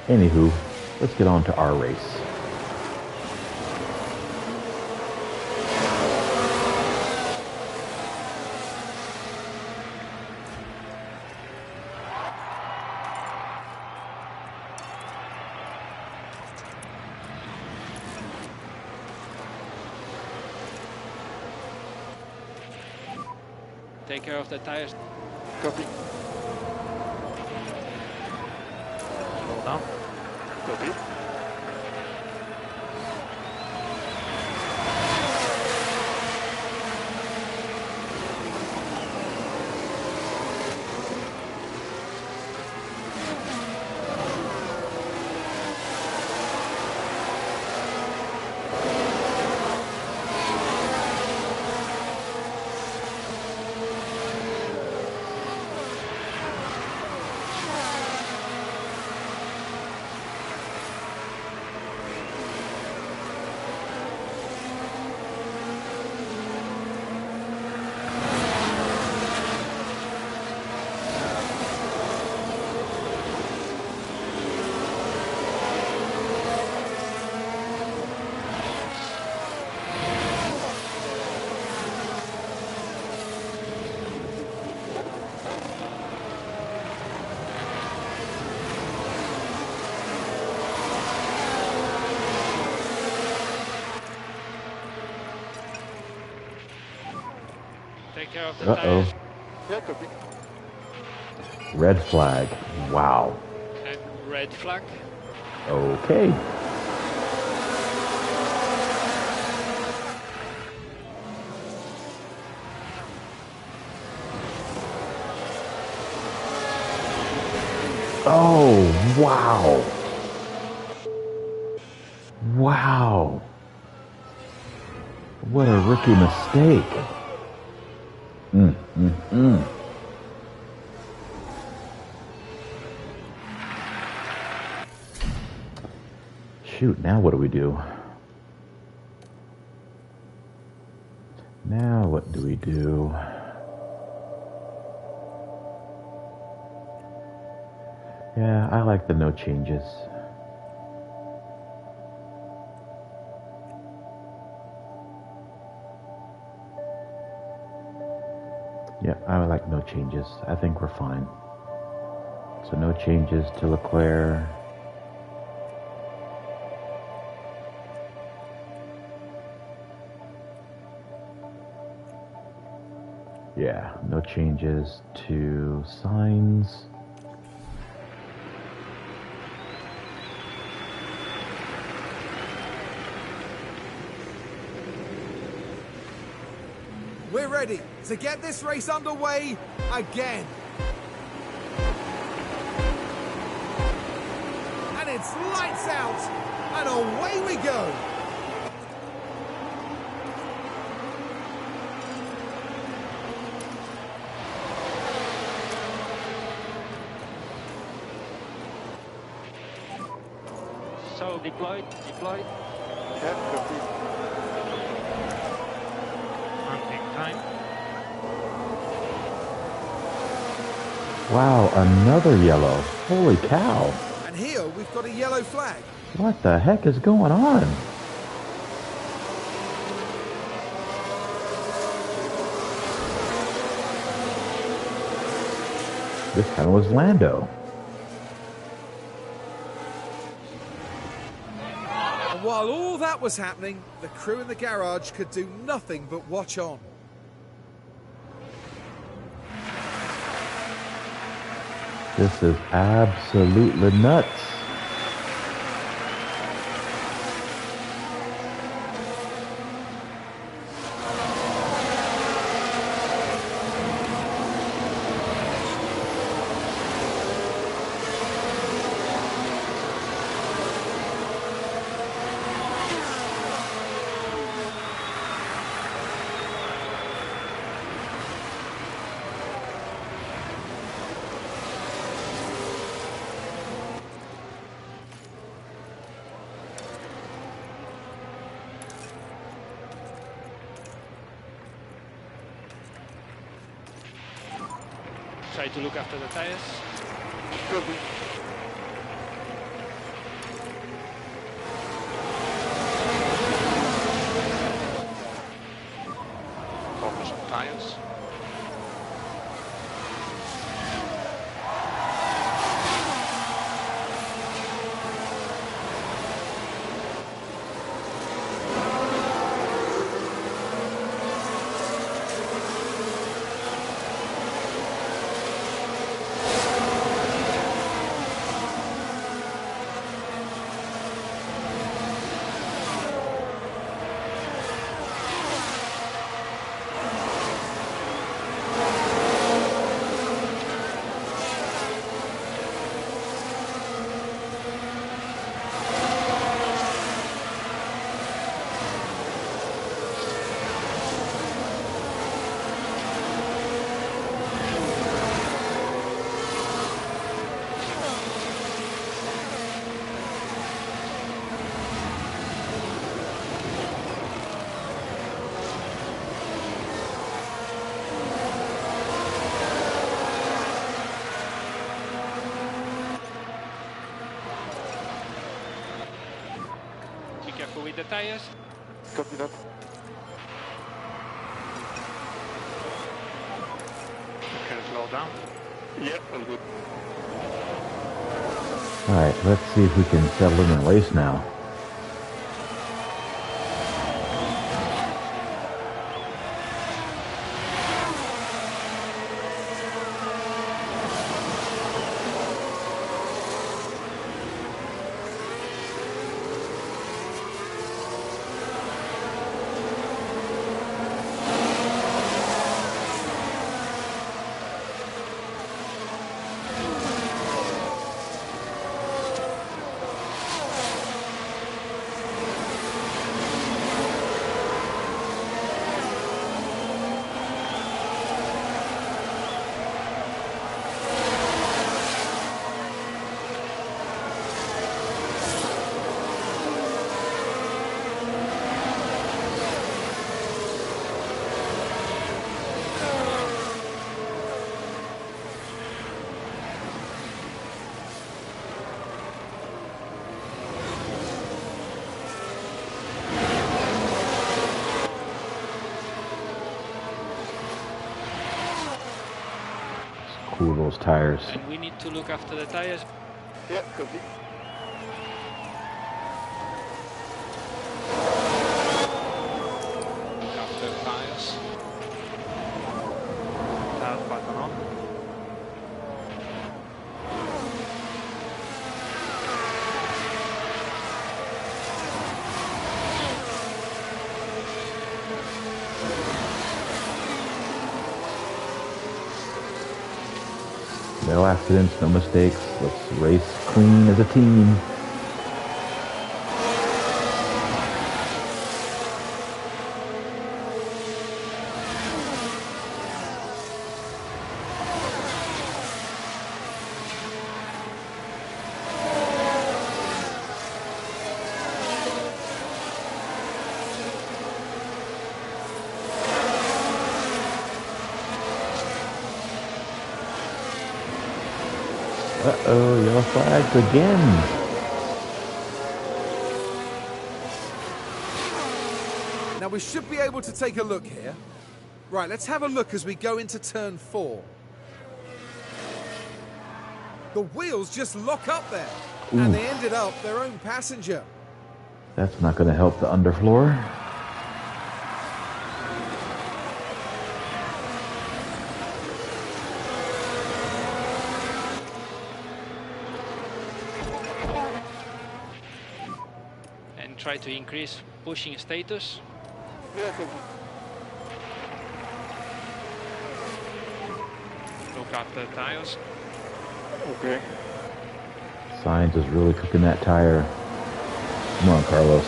Speaker 1: Anywho, let's get on to our race.
Speaker 4: Take care of the tires.
Speaker 3: Copy.
Speaker 5: Slow down.
Speaker 3: Copy.
Speaker 4: Take care of the
Speaker 1: Uh-oh.
Speaker 4: tires.
Speaker 3: Yeah, copy.
Speaker 1: Red flag. Wow.
Speaker 4: And red flag.
Speaker 1: Okay. Oh, wow. Wow. What a rookie mistake. Shoot, now what do we do? Now what do we do? Yeah, I like the no changes. Yeah, I like no changes. I think we're fine. So no changes to Leclerc. Yeah, no changes to Sainz.
Speaker 2: We're ready to get this race underway again. And it's lights out, and away we go.
Speaker 3: So deployed. Yeah, copy.
Speaker 5: Hunting time.
Speaker 1: Wow, another yellow. Holy cow.
Speaker 2: And here we've got a yellow flag.
Speaker 1: What the heck is going on? This time it was Lando.
Speaker 2: And while all that was happening, the crew in the garage could do nothing but watch on.
Speaker 1: This is absolutely nuts.
Speaker 3: try to look after the tires.
Speaker 7: Copy.
Speaker 5: Focus on tires.
Speaker 3: Be careful with the tires.
Speaker 7: Copy that.
Speaker 5: Can you slow down?
Speaker 7: Yeah, all good.
Speaker 1: Alright, let's see if we can settle in and race now. Cool those tires.
Speaker 3: And we need to look after the tires.
Speaker 7: Yeah, copy.
Speaker 5: Look after the tires. Start button on.
Speaker 1: No accidents, no mistakes. Let's race clean as a team. Uh-oh, yellow flags again.
Speaker 2: Now we should be able to take a look here. Right, let's have a look as we go into turn 4. The wheels just lock up there. And they ended up their own passenger.
Speaker 1: That's not going to help the underfloor.
Speaker 3: And try to increase pushing status.
Speaker 7: Yeah, copy.
Speaker 5: Look after the tires.
Speaker 7: Okay.
Speaker 1: Sainz is really cooking that tire. Come on, Carlos.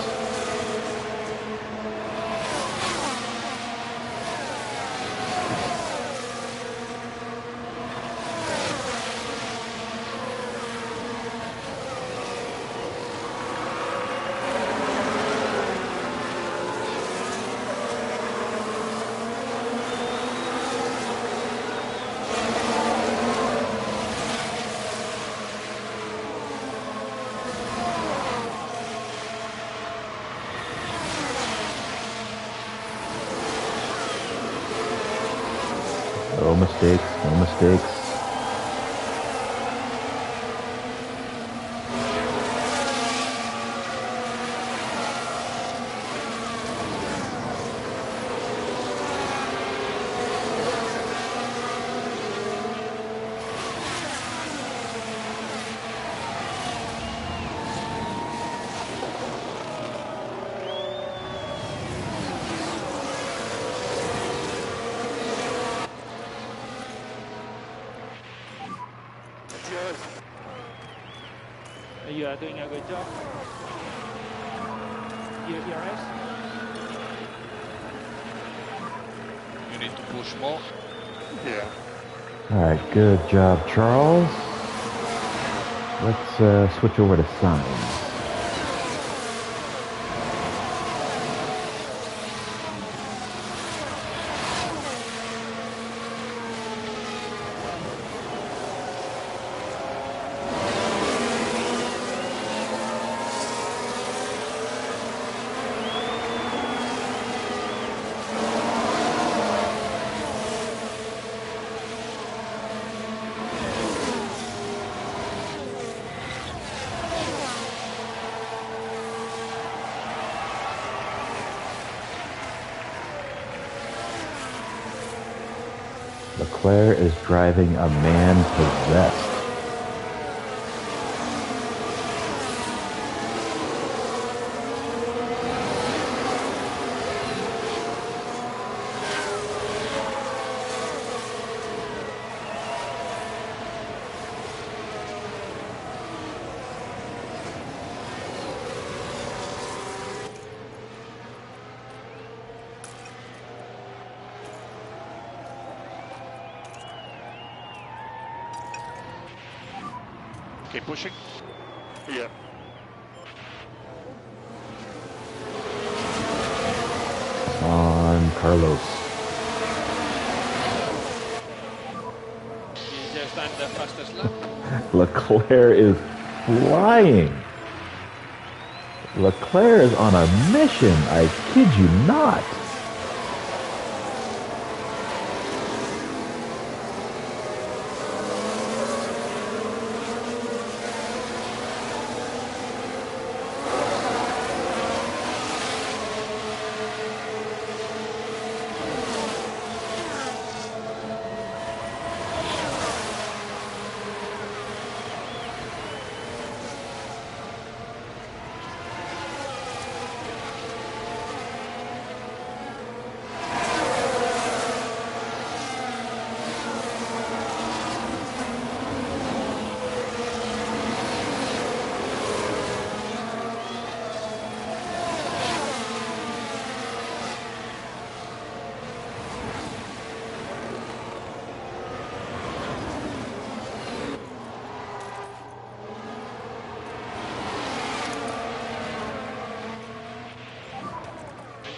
Speaker 1: No mistakes, no mistakes.
Speaker 3: You are doing a good job. ERS.
Speaker 5: You need to push more.
Speaker 7: Yeah.
Speaker 1: All right, good job, Charles. Let's switch over to signs. Leclerc is driving a man possessed.
Speaker 5: Keep pushing.
Speaker 7: Yeah.
Speaker 1: On Carlos.
Speaker 4: He's just done the fastest lap.
Speaker 1: Leclerc is flying. Leclerc is on a mission. I kid you not.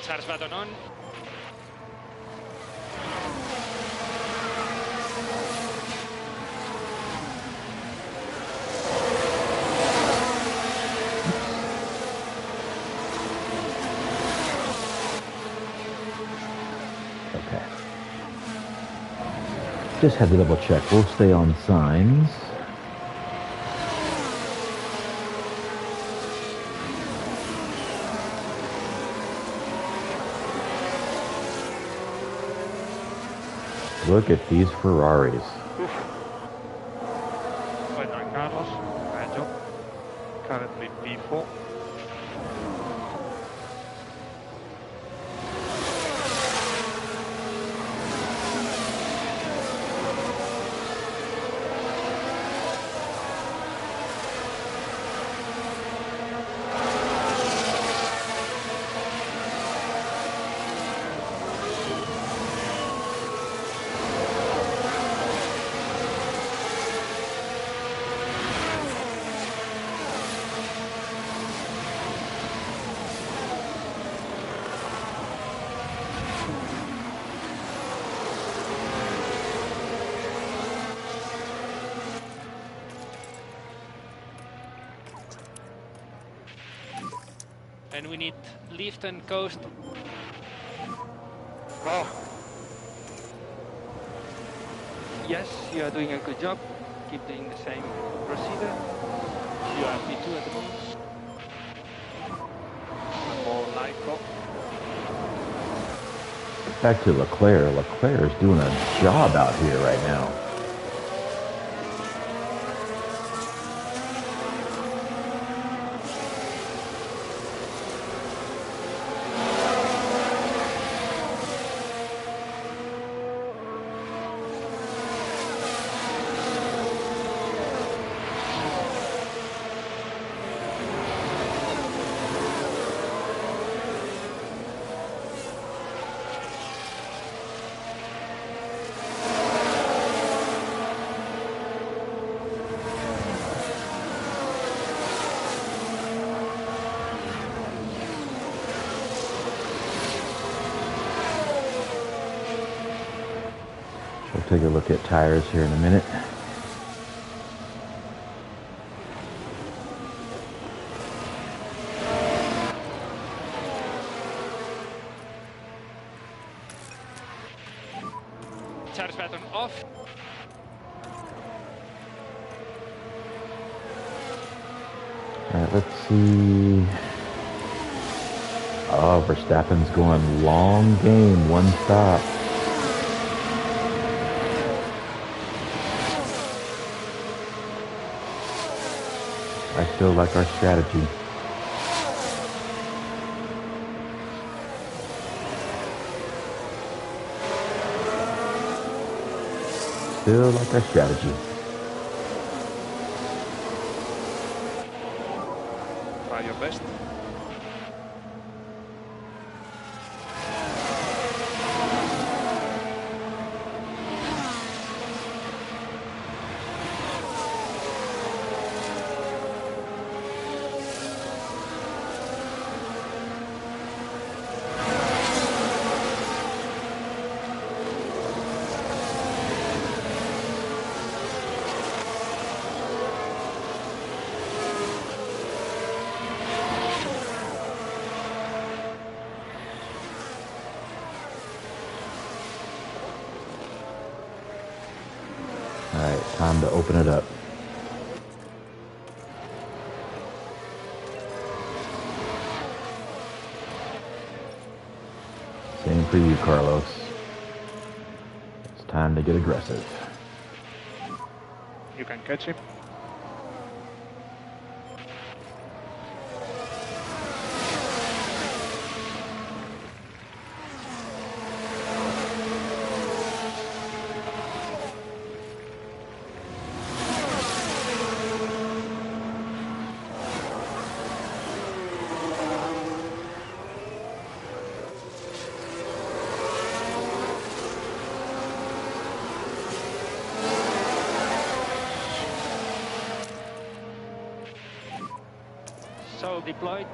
Speaker 4: Charles Baton on.
Speaker 1: Okay. Just had to double check. We'll stay on signs. Look at these Ferraris.
Speaker 5: Well done, Carlos. Bad job. Currently P4.
Speaker 4: And we need lift and coast.
Speaker 7: Oh.
Speaker 3: Yes, you are doing a good job. Keep doing the same procedure. You are P2 at the moment.
Speaker 5: One more light call.
Speaker 1: Back to Leclerc. Leclerc is doing a job out here right now. We'll take a look at tires here in a minute.
Speaker 3: Tires pattern off.
Speaker 1: All right, let's see. Oh, Verstappen's going long game, one stop. I still like our strategy. Still like our strategy.
Speaker 5: Try your best.
Speaker 1: All right, time to open it up. Same for you, Carlos. It's time to get aggressive.
Speaker 5: You can catch him.
Speaker 3: So deployed.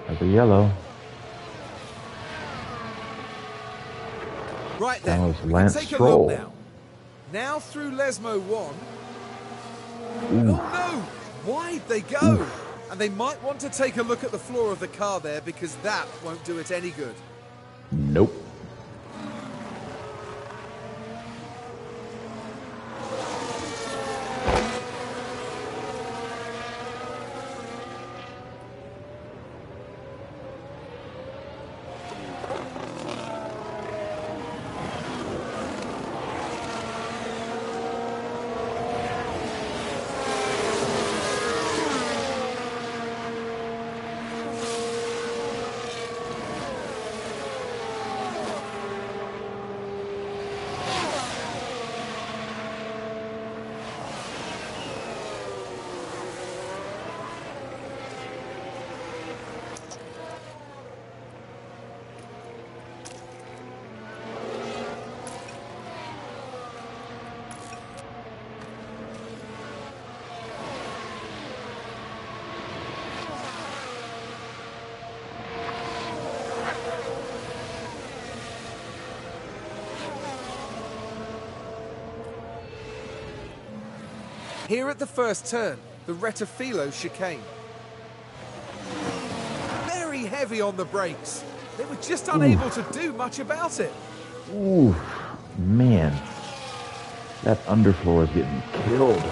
Speaker 1: There's a yellow.
Speaker 2: Right
Speaker 1: That
Speaker 2: then,
Speaker 1: was
Speaker 2: we can
Speaker 1: Lance
Speaker 2: take a
Speaker 1: Stroll.
Speaker 2: look now. Now through Lesmo 1.
Speaker 1: Oof.
Speaker 2: Oh no! Wide they go! And they might want to take a look at the floor of the car there because that won't do it any good.
Speaker 1: Nope.
Speaker 2: Here at the first turn, the Retafilo chicane. Very heavy on the brakes. They were just unable to do much about it.
Speaker 1: Ooh, man. That underfloor is getting killed.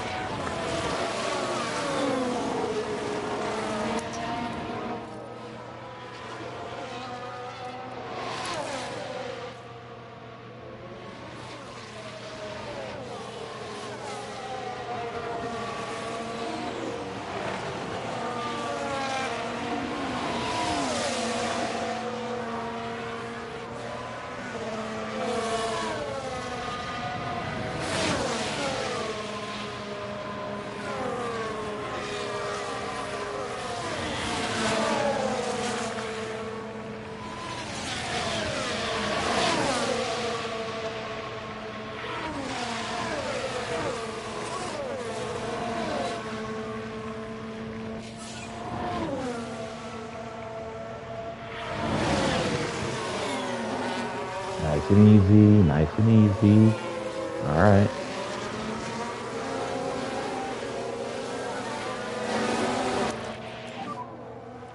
Speaker 1: Nice and easy, nice and easy. All right.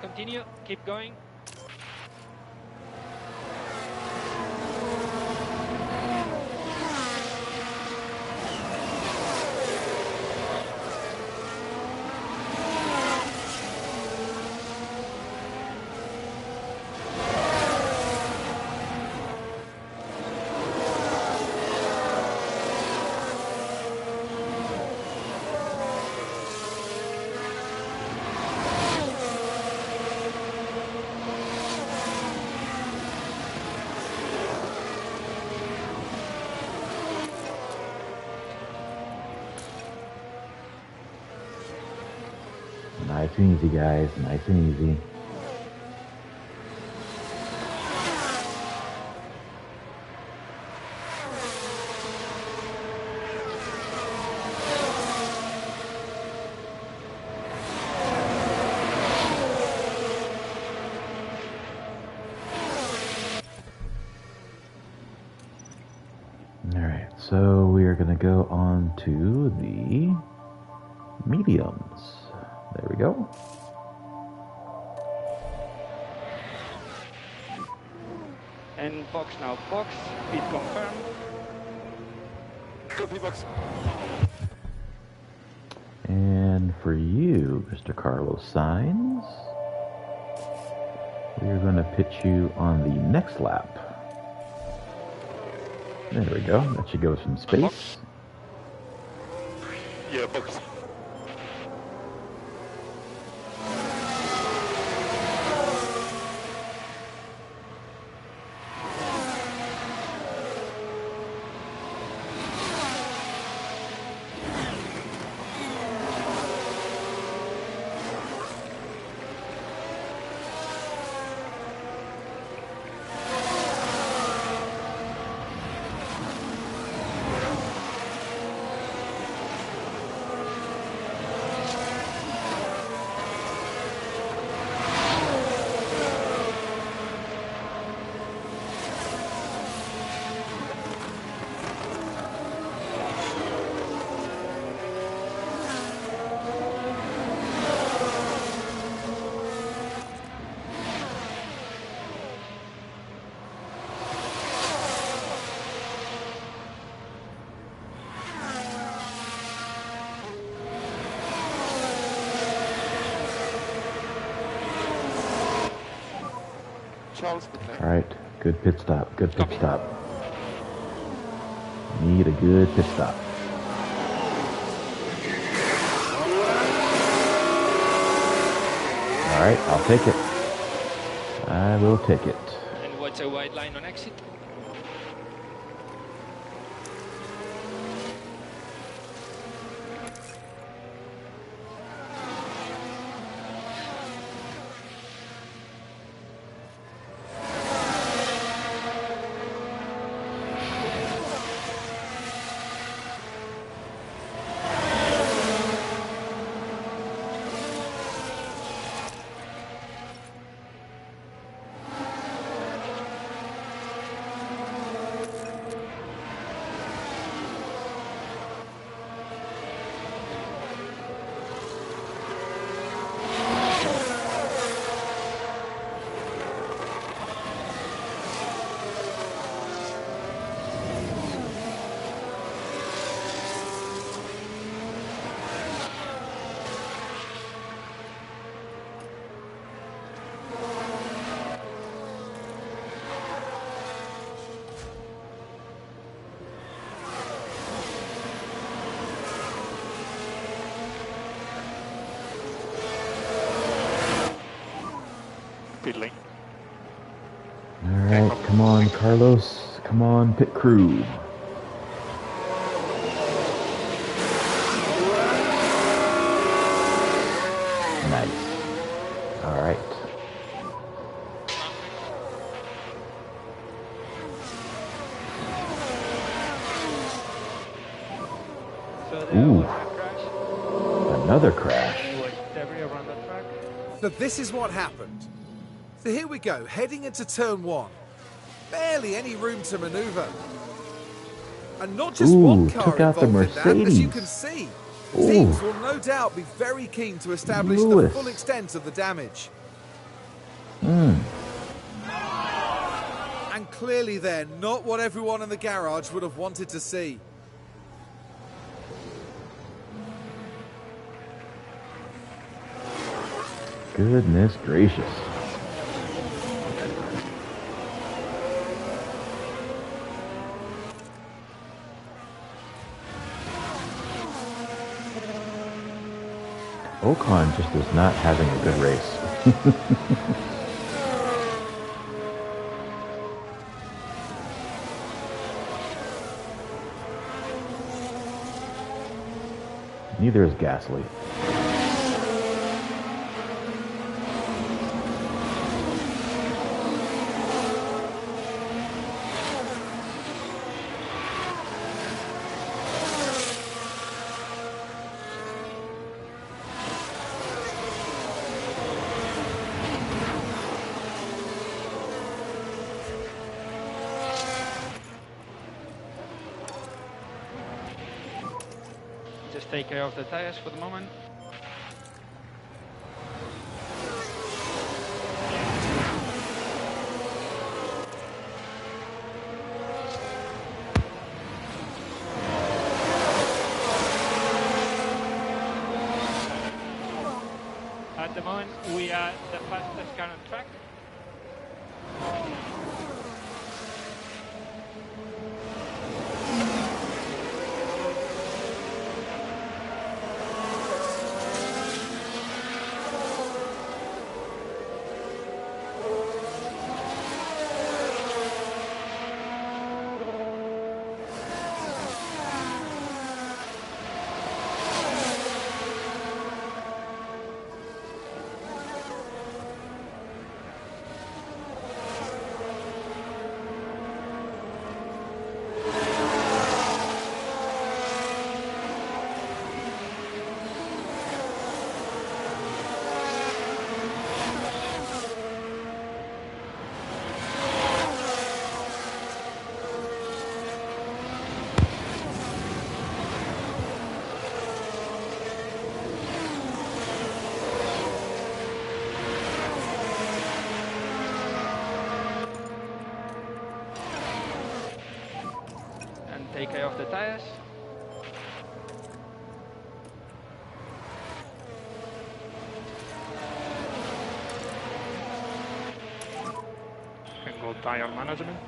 Speaker 4: Continue, keep going.
Speaker 1: Nice and easy, guys. Nice and easy. All right, so we are going to go on to the mediums. There we go.
Speaker 3: And box now, box, speed confirmed.
Speaker 7: Copy box.
Speaker 1: And for you, Mr. Carlos Sainz, we are going to pitch you on the next lap. There we go. That should give us some space.
Speaker 7: Yeah, box. Charles,
Speaker 1: All right, good pit stop. Good pit stop. Need a good pit stop. All right, I'll take it. I will take it.
Speaker 4: And what's a wide line on exit?
Speaker 7: Pit lane.
Speaker 1: All right, come on, Carlos. Come on, pit crew. Nice. All right.
Speaker 3: So there
Speaker 1: Ooh.
Speaker 3: was a crash.
Speaker 1: Another crash.
Speaker 3: There was debris around the track.
Speaker 2: So this is what happened. So here we go, heading into turn one. Barely any room to manoeuvre. And not just one car
Speaker 1: took out the
Speaker 2: involved in that, as you
Speaker 1: Mercedes.
Speaker 2: can see.
Speaker 1: Ooh.
Speaker 2: Teams will no doubt be very keen to establish
Speaker 1: Lewis.
Speaker 2: the full extent of the damage.
Speaker 1: Mm.
Speaker 2: And clearly then, not what everyone in the garage would have wanted to see.
Speaker 1: Goodness gracious. Ocon just is not having a good race. Neither is Gasly.
Speaker 3: Just take care of the tires for the moment. At the moment, we are the fastest car on track. Take care of the tires.
Speaker 7: Single tire management.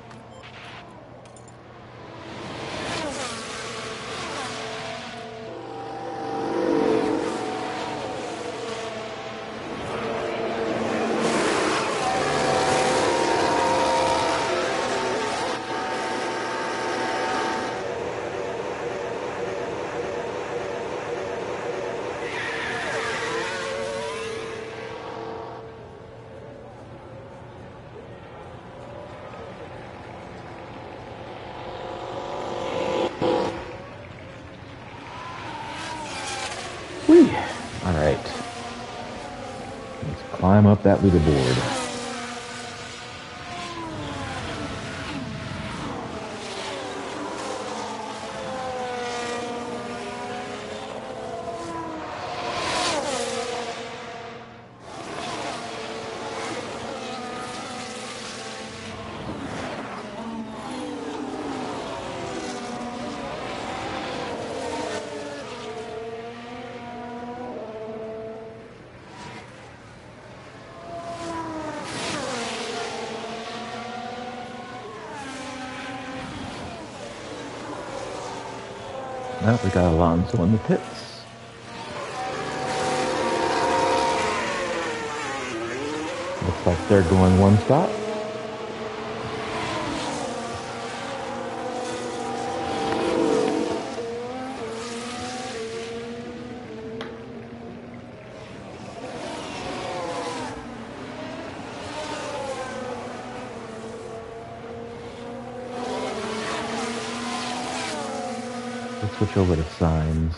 Speaker 1: Whee. All right. Let's climb up that leaderboard. Well, we got Alonso in the pits. Looks like they're going one stop. Let's switch over to signs.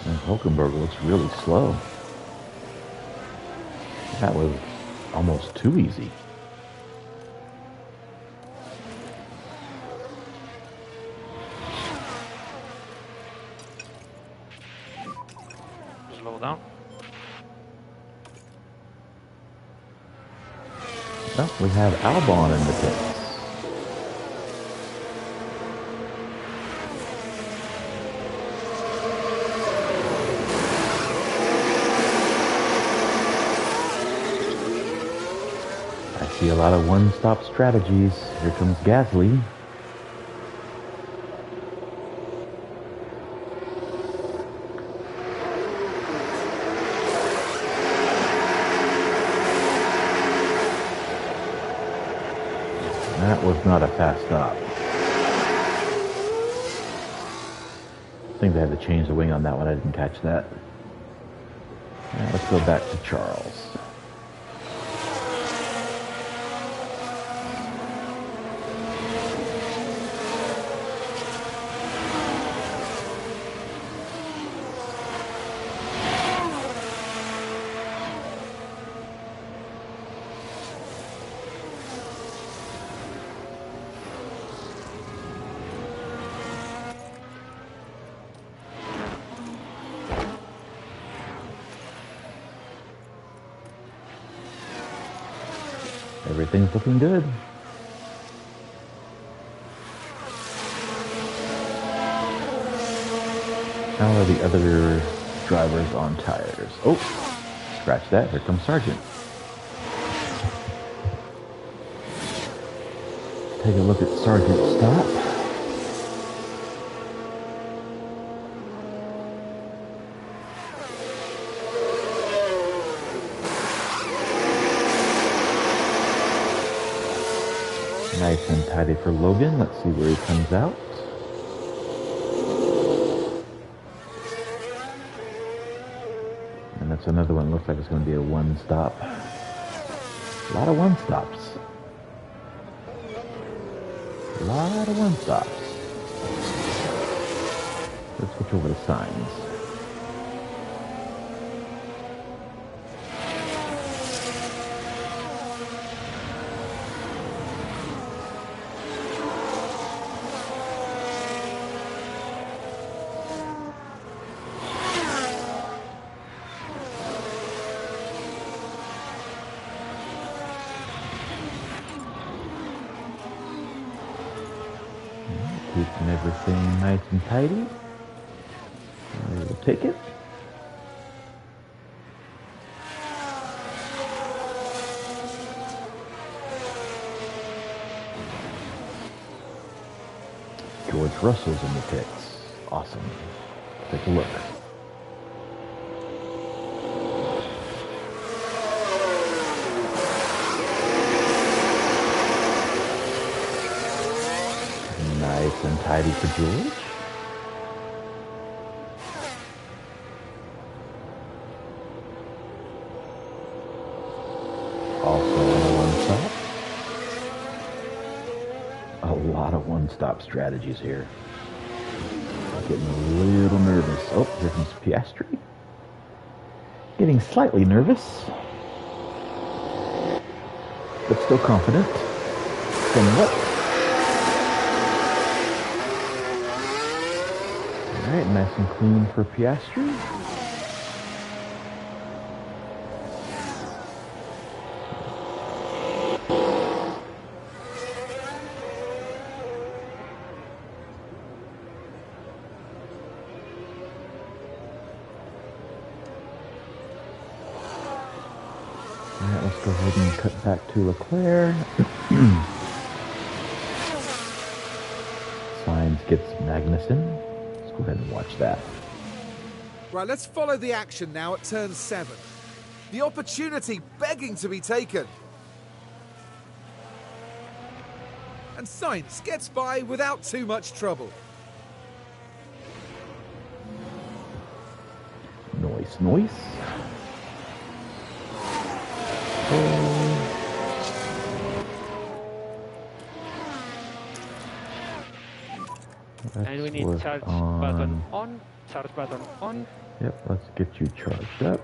Speaker 1: And Hulkenberg looks really slow. That was almost too easy.
Speaker 5: Slow down.
Speaker 1: Well, we have Albon in the pits. I see a lot of one-stop strategies. Here comes Gasly. That was not a fast stop. I think they had to change the wing on that one. I didn't catch that. Now let's go back to Charles. Everything's looking good. How are the other drivers on tires? Oh, scratch that. Here comes Sargent. Take a look at Sargent's stop. Nice and tidy for Logan. Let's see where he comes out. And that's another one. Looks like it's going to be a one-stop. A lot of one-stops. A lot of one-stops. Let's switch over to signs. Keeping everything nice and tidy. We'll take it. George Russell's in the pits. Awesome. Take a look. Nice and tidy for George. Also on a one-stop. A lot of one-stop strategies here. I'm getting a little nervous. Oh, here comes Piastri. Getting slightly nervous. But still confident. Somewhat. Alright, nice and clean for Piastri. Alright, let's go ahead and cut back to Leclerc. Sainz gets Magnussen. Let's go ahead and watch that.
Speaker 2: Right, let's follow the action now at turn 7. The opportunity begging to be taken. And Sainz gets by without too much trouble.
Speaker 1: Noise.
Speaker 3: And we need charge button on. Charge button on.
Speaker 1: Yep, let's get you charged up.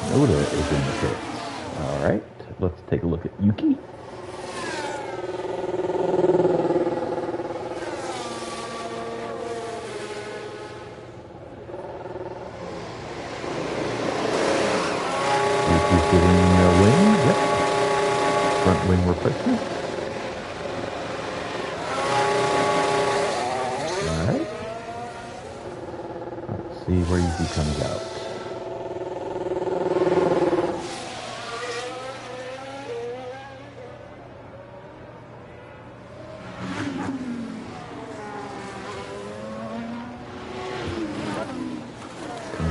Speaker 1: Noda is in the pits. Alright, let's take a look at Yuki. Yuki's getting a wing, yep. Front wing replacement. Alright. Let's see where Yuki comes out.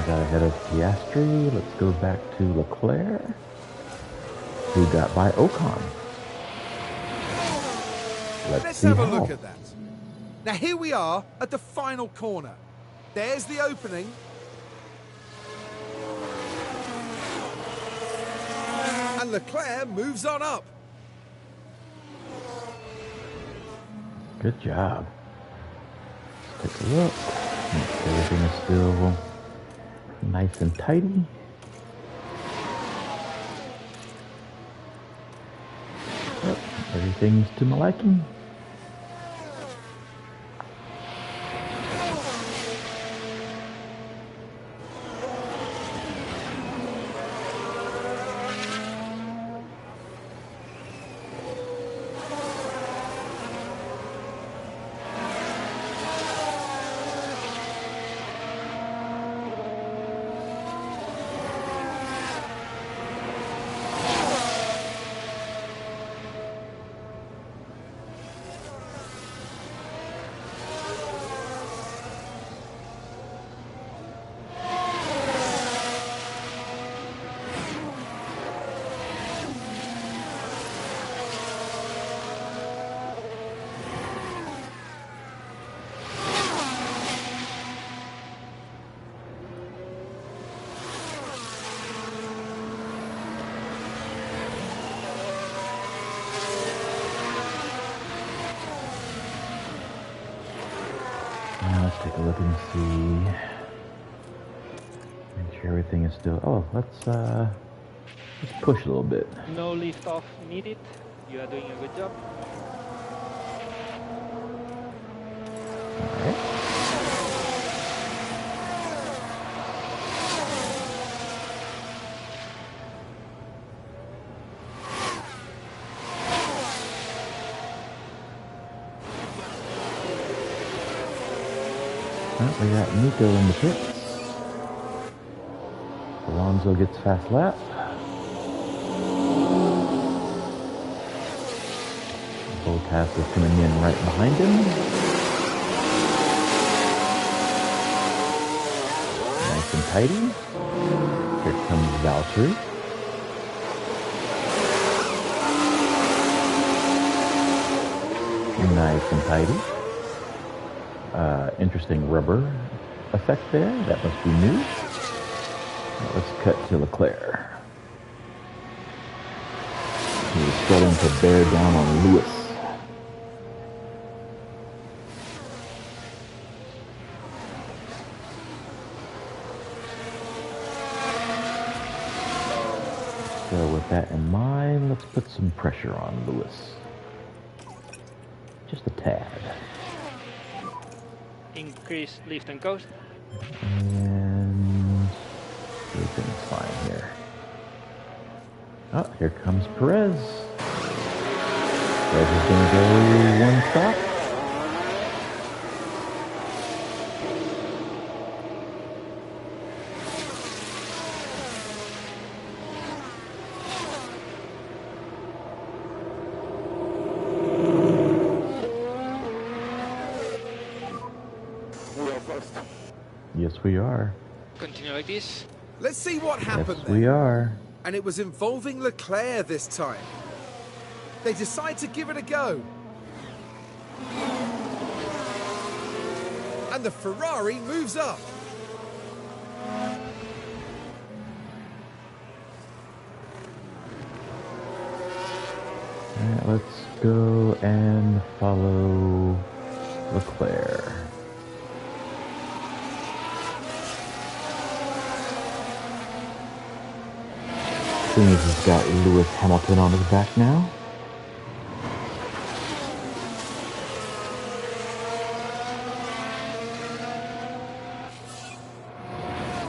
Speaker 1: Got ahead of Piastri. Let's go back to Leclerc, who got by Ocon.
Speaker 2: Let's have a look at that. Now here we are at the final corner. There's the opening. And Leclerc moves on up.
Speaker 1: Good job. Let's take a look. Everything is still nice and tidy. Yep, everything's to my liking. Now let's take a look and see. Make sure everything is still. Oh, let's push a little bit.
Speaker 3: No lift off needed. You are doing a good job.
Speaker 1: Alright. We got Nico in the pits. Alonso gets fast lap. Bottas is coming in right behind him. Nice and tidy. Here comes Valtteri. Nice and tidy. Interesting rubber effect there. That must be new. Now let's cut to Leclerc. He's starting to bear down on Lewis. So with that in mind, let's put some pressure on Lewis. Just a tad.
Speaker 3: Increase lift and coast.
Speaker 1: And everything's fine here. Oh, here comes Perez. Perez is going to go one stop. Yes, we are.
Speaker 4: Continue like this.
Speaker 2: Let's see what happened
Speaker 1: Yes,
Speaker 2: there.
Speaker 1: we are.
Speaker 2: And it was involving Leclerc this time. They decide to give it a go. And the Ferrari moves up.
Speaker 1: Alright, let's go and follow Leclerc. Seeing as he's got Lewis Hamilton on his back now.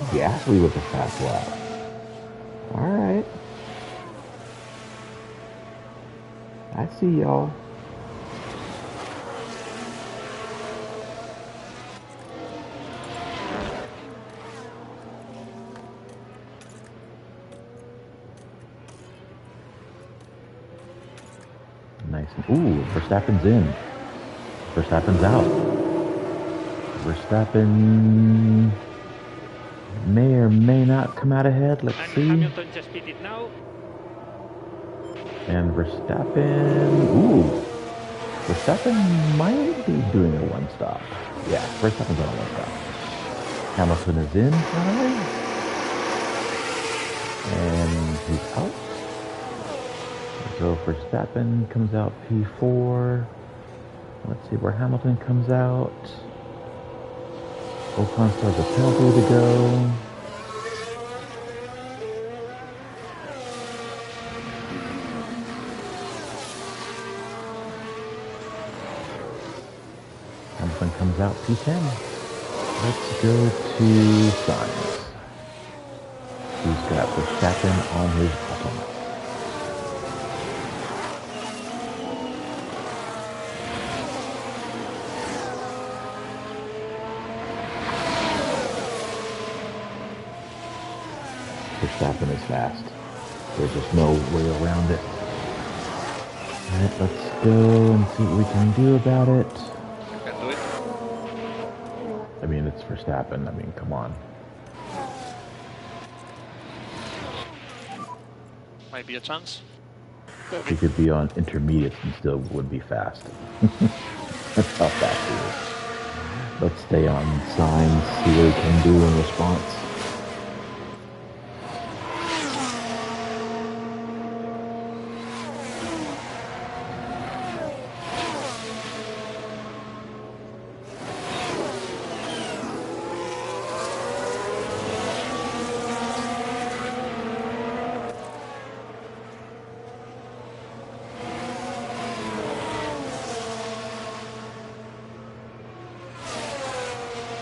Speaker 1: Gasly with a fast lap. Alright. I see y'all. Nice. Ooh, Verstappen's in. Verstappen's out. Verstappen may or may not come out ahead. Let's see.
Speaker 3: Hamilton just pitted now.
Speaker 1: And Verstappen, ooh, Verstappen might be doing a one-stop. Yeah, Verstappen's on a one-stop. Hamilton is in finally. And he's out. So Verstappen comes out P4. Let's see where Hamilton comes out. Ocon still has a penalty to go. Hamilton comes out P10. Let's go to Sainz. He's got Verstappen on his bottom. Verstappen is fast. There's just no way around it. Alright, let's go and see what we can do about it.
Speaker 5: Can do it.
Speaker 1: I mean, it's Verstappen. I mean, come on.
Speaker 5: Might be a chance.
Speaker 1: He could be on intermediates and still would be fast. That's how fast he is. Let's stay on signs, see what he can do in response.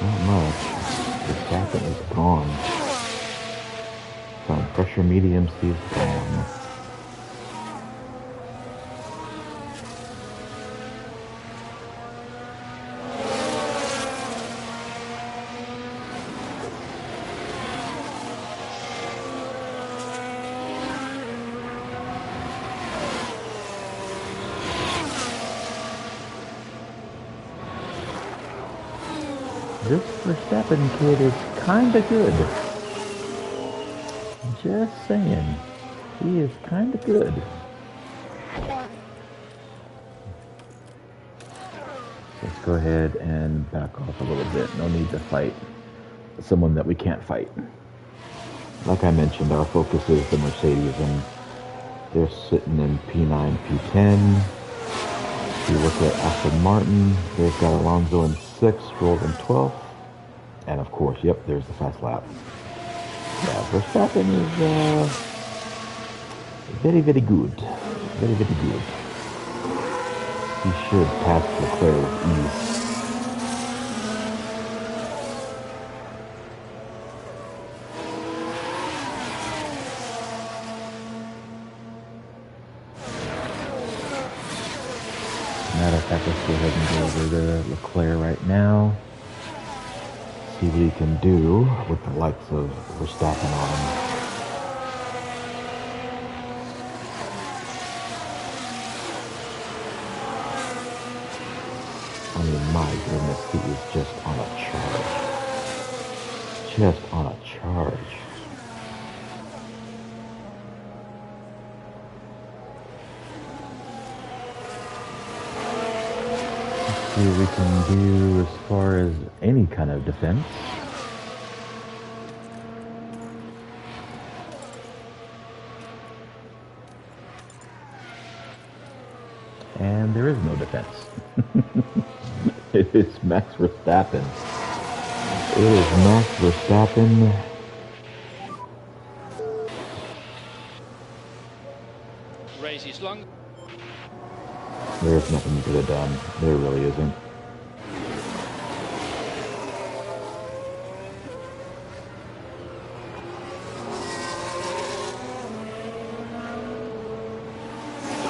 Speaker 1: Not much. Verstappen is gone. From pressure mediums, he's gone. This Verstappen kid is kinda good. Just saying. He is kinda good. Let's go ahead and back off a little bit. No need to fight someone that we can't fight. Like I mentioned, our focus is the Mercedes, and they're sitting in P9, P10. If you look at Aston Martin, they've got Alonso in 6th, Stroll in 12th. And of course, yep, there's the fast lap. Yeah, Verstappen is very, very good. Very, very good. He should pass Leclerc with ease. Matter of fact, let's go ahead and go over to Leclerc right now. See what he can do with the likes of Verstappen on him. I mean, my goodness, he is just on a charge. just on a charge. Let's see what we can do as far as any kind of defense. And there is no defense. It is Max Verstappen. It is Max Verstappen.
Speaker 4: Race is long.
Speaker 1: There's nothing you could have done. There really isn't.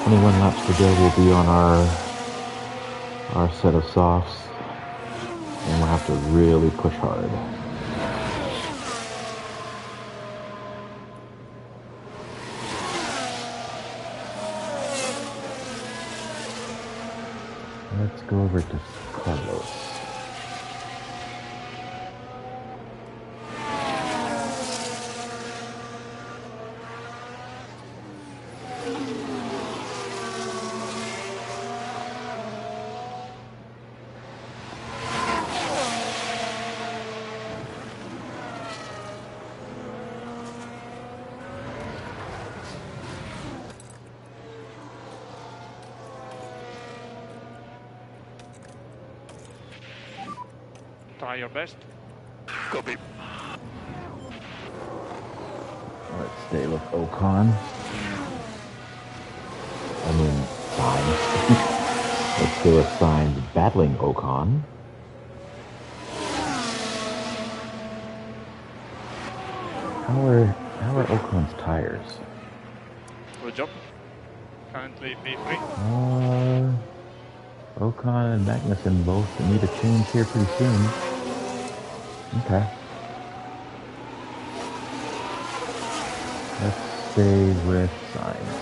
Speaker 1: "21 laps to go." We'll be on our set of softs, and we'll have to really push hard. Let's go over to Carlos.
Speaker 5: Try your best.
Speaker 7: Copy.
Speaker 1: Let's stay with Ocon. I mean, Sainz. Let's go with Sainz battling Ocon. How are Ocon's tires?
Speaker 5: Good job. Currently P3.
Speaker 1: Ocon and Magnussen both need a change here pretty soon. Okay. Let's stay with Sainz.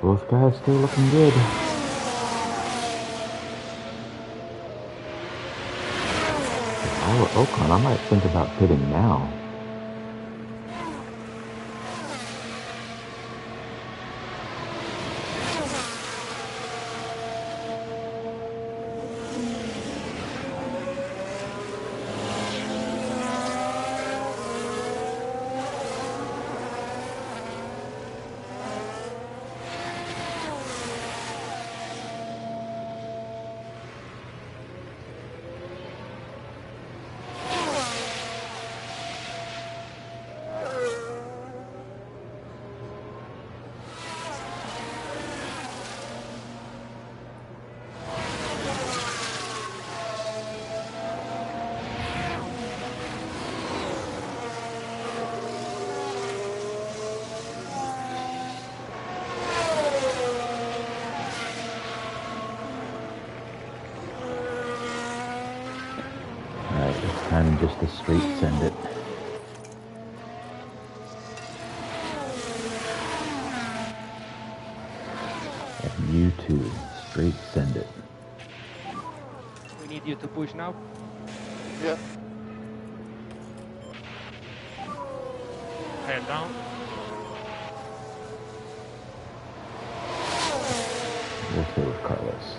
Speaker 1: Both guys still looking good. If I were Ocon, I might think about pitting now. Time just to straight send it. And you too, straight send it.
Speaker 3: We need you to push now.
Speaker 7: Yeah.
Speaker 5: Head down.
Speaker 1: We'll stay with Carlos.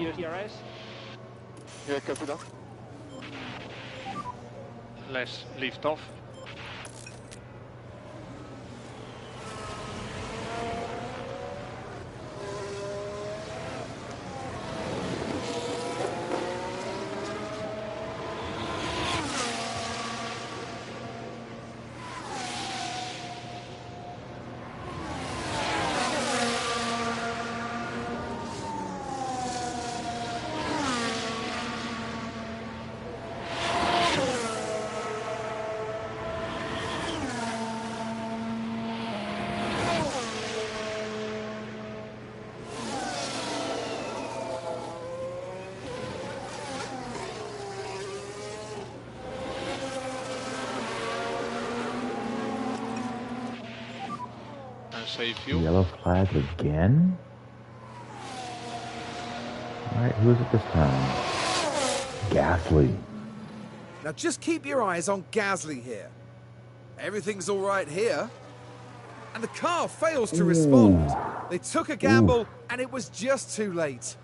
Speaker 3: use ERS.
Speaker 7: Yeah, copy that.
Speaker 5: Less lift off. And save fuel.
Speaker 1: Yellow flag again? Alright, who is it this time? Gasly.
Speaker 2: Now just keep your eyes on Gasly here. Everything's all right here. And the car fails to respond. They took a gamble and it was just too late.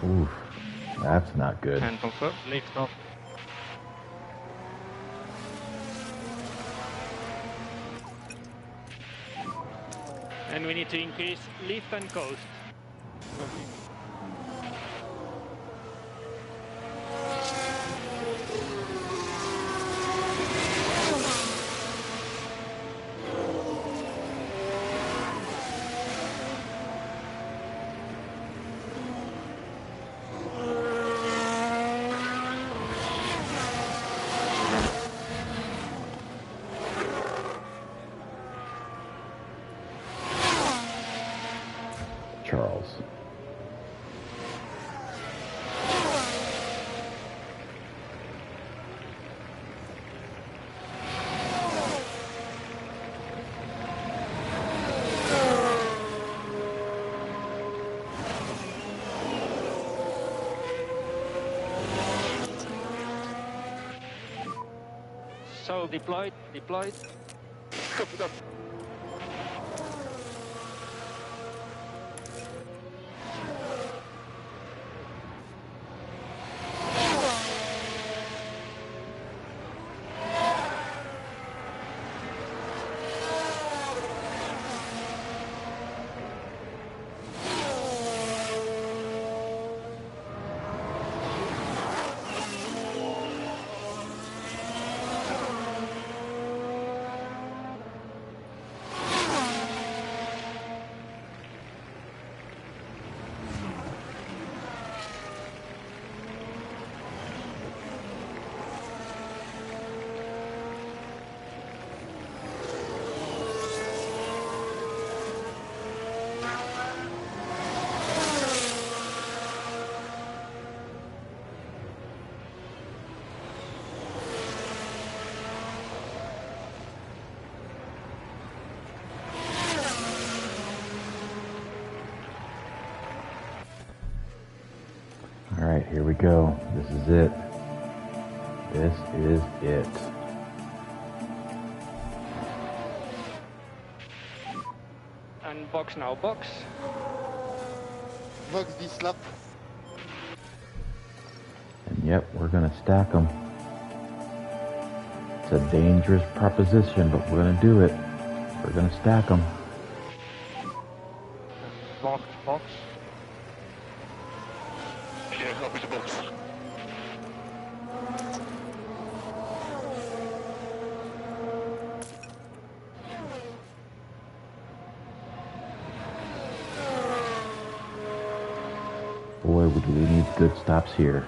Speaker 1: Oof, that's not good.
Speaker 5: And confirm, lift off.
Speaker 3: And we need to increase lift and coast.
Speaker 1: Charles.
Speaker 3: So deployed.
Speaker 7: Copy that.
Speaker 1: Alright, here we go. This is it. This is it.
Speaker 3: And box now, box.
Speaker 7: Box this lap.
Speaker 1: And yep, we're gonna stack them. It's a dangerous proposition, but we're gonna do it. We're gonna stack them.
Speaker 5: Box.
Speaker 7: Yeah, copy the box.
Speaker 1: Boy, we need good stops here.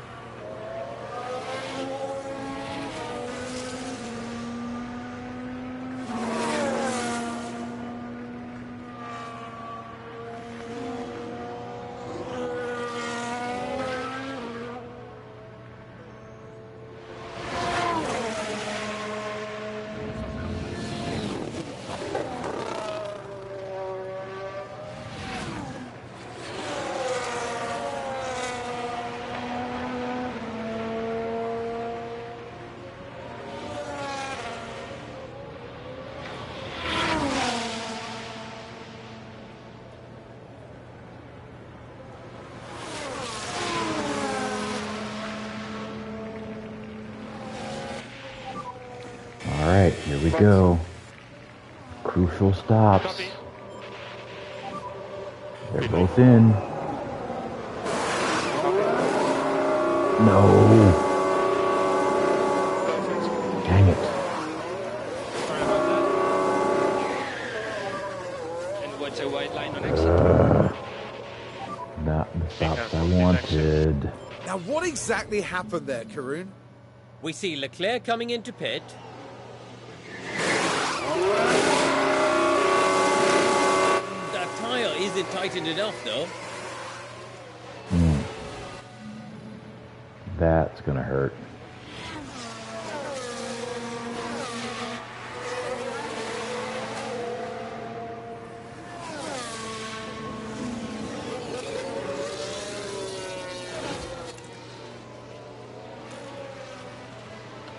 Speaker 1: Here we go. Crucial stops.
Speaker 3: Copy.
Speaker 1: They're both in. No. Dang it.
Speaker 3: Sorry about that.
Speaker 4: And what's a white line on exit?
Speaker 1: Not the stops I wanted.
Speaker 2: Now, what exactly happened there, Karun?
Speaker 6: We see Leclerc coming into pit. That tyre isn't tightened enough though.
Speaker 1: That's gonna hurt.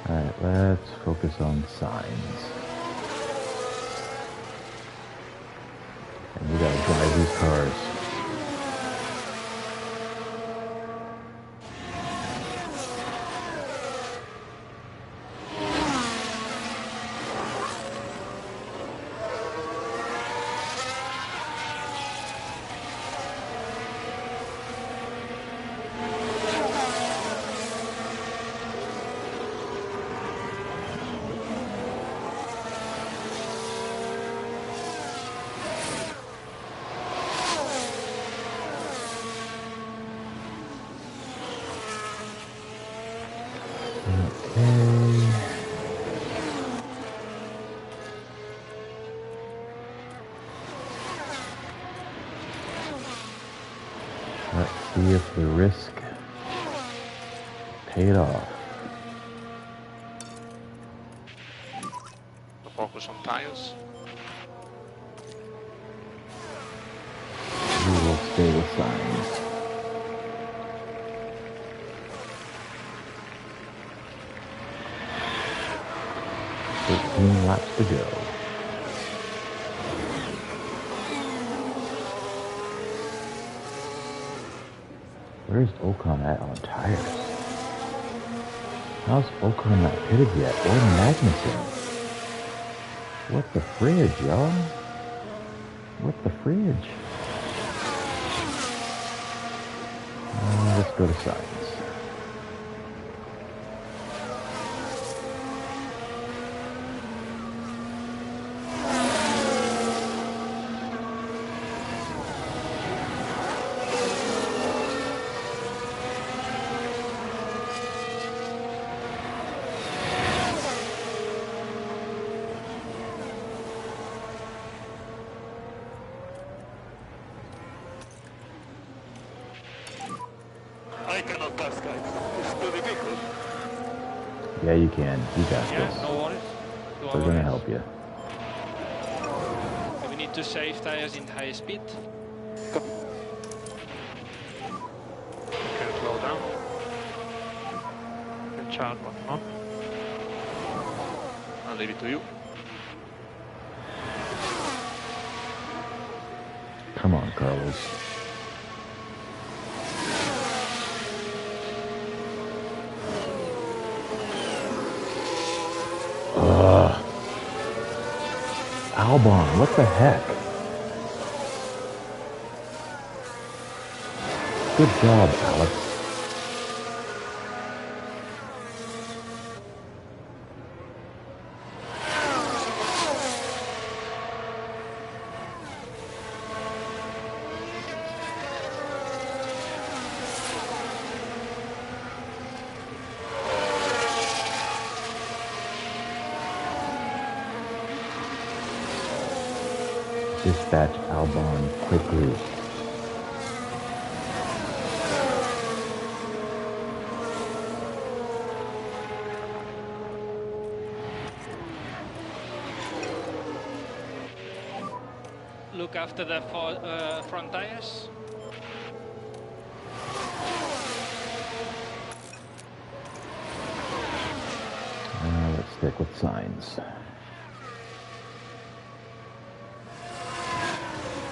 Speaker 1: Alright, let's focus on signs. And we gotta drive these cars. Let's see if the risk paid off.
Speaker 5: Focus on tires.
Speaker 1: We will stay with signs. Laps to go. Where's Ocon at on tires? How's Ocon not pitted yet? Or Magnussen? What the fridge, y'all? What the fridge? Let's go to signs.
Speaker 7: I cannot pass, guys. It's too difficult.
Speaker 1: Yeah, you can. You got
Speaker 4: Yeah,
Speaker 1: this.
Speaker 4: no worries. No
Speaker 1: We're gonna
Speaker 4: worries.
Speaker 1: help you.
Speaker 4: We need to save tires in high speed.
Speaker 3: You can slow down. You can child button on.
Speaker 5: I'll leave it to you.
Speaker 1: Come on, Carlos. Albon, what the heck? Good job, Alex. Dispatch Albon quickly.
Speaker 4: Look after the front tires.
Speaker 1: Let's stick with signs.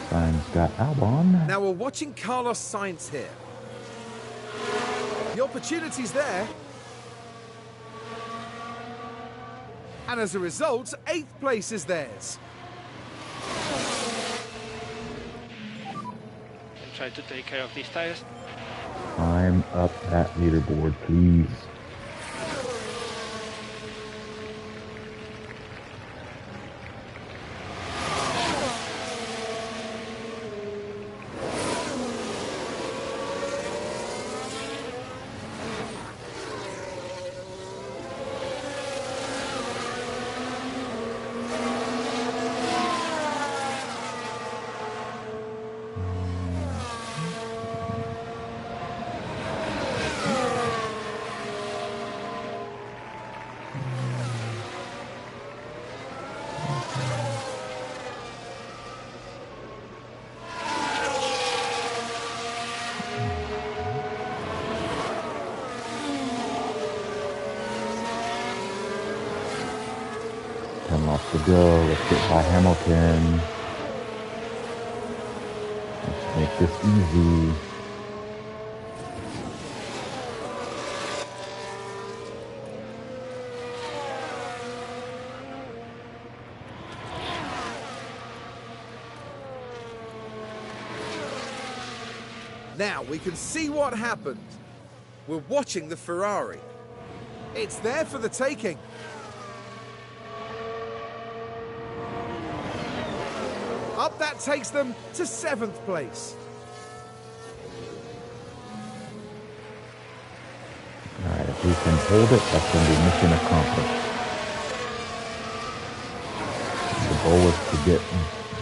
Speaker 1: Signs got Albon.
Speaker 2: Now we're watching Carlos Sainz here. The opportunity's there. And as a result, 8th place is theirs.
Speaker 3: And try to take care of these tires.
Speaker 1: Climb up that leaderboard, please. Laps to go. Let's get by Hamilton. Let's make this easy.
Speaker 2: Now we can see what happened. We're watching the Ferrari. It's there for the taking. Up that takes them to 7th place.
Speaker 1: Alright, if we can hold it, that's going to be mission accomplished. The goal was to get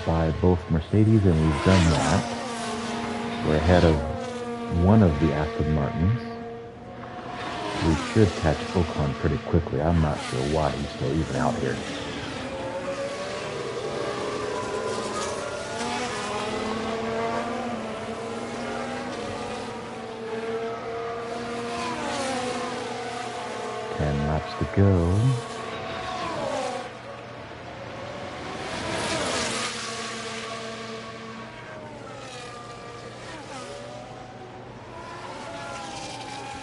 Speaker 1: by both Mercedes, and we've done that. We're ahead of one of the Aston Martins. We should catch Ocon pretty quickly. I'm not sure why he's still even out here. To go.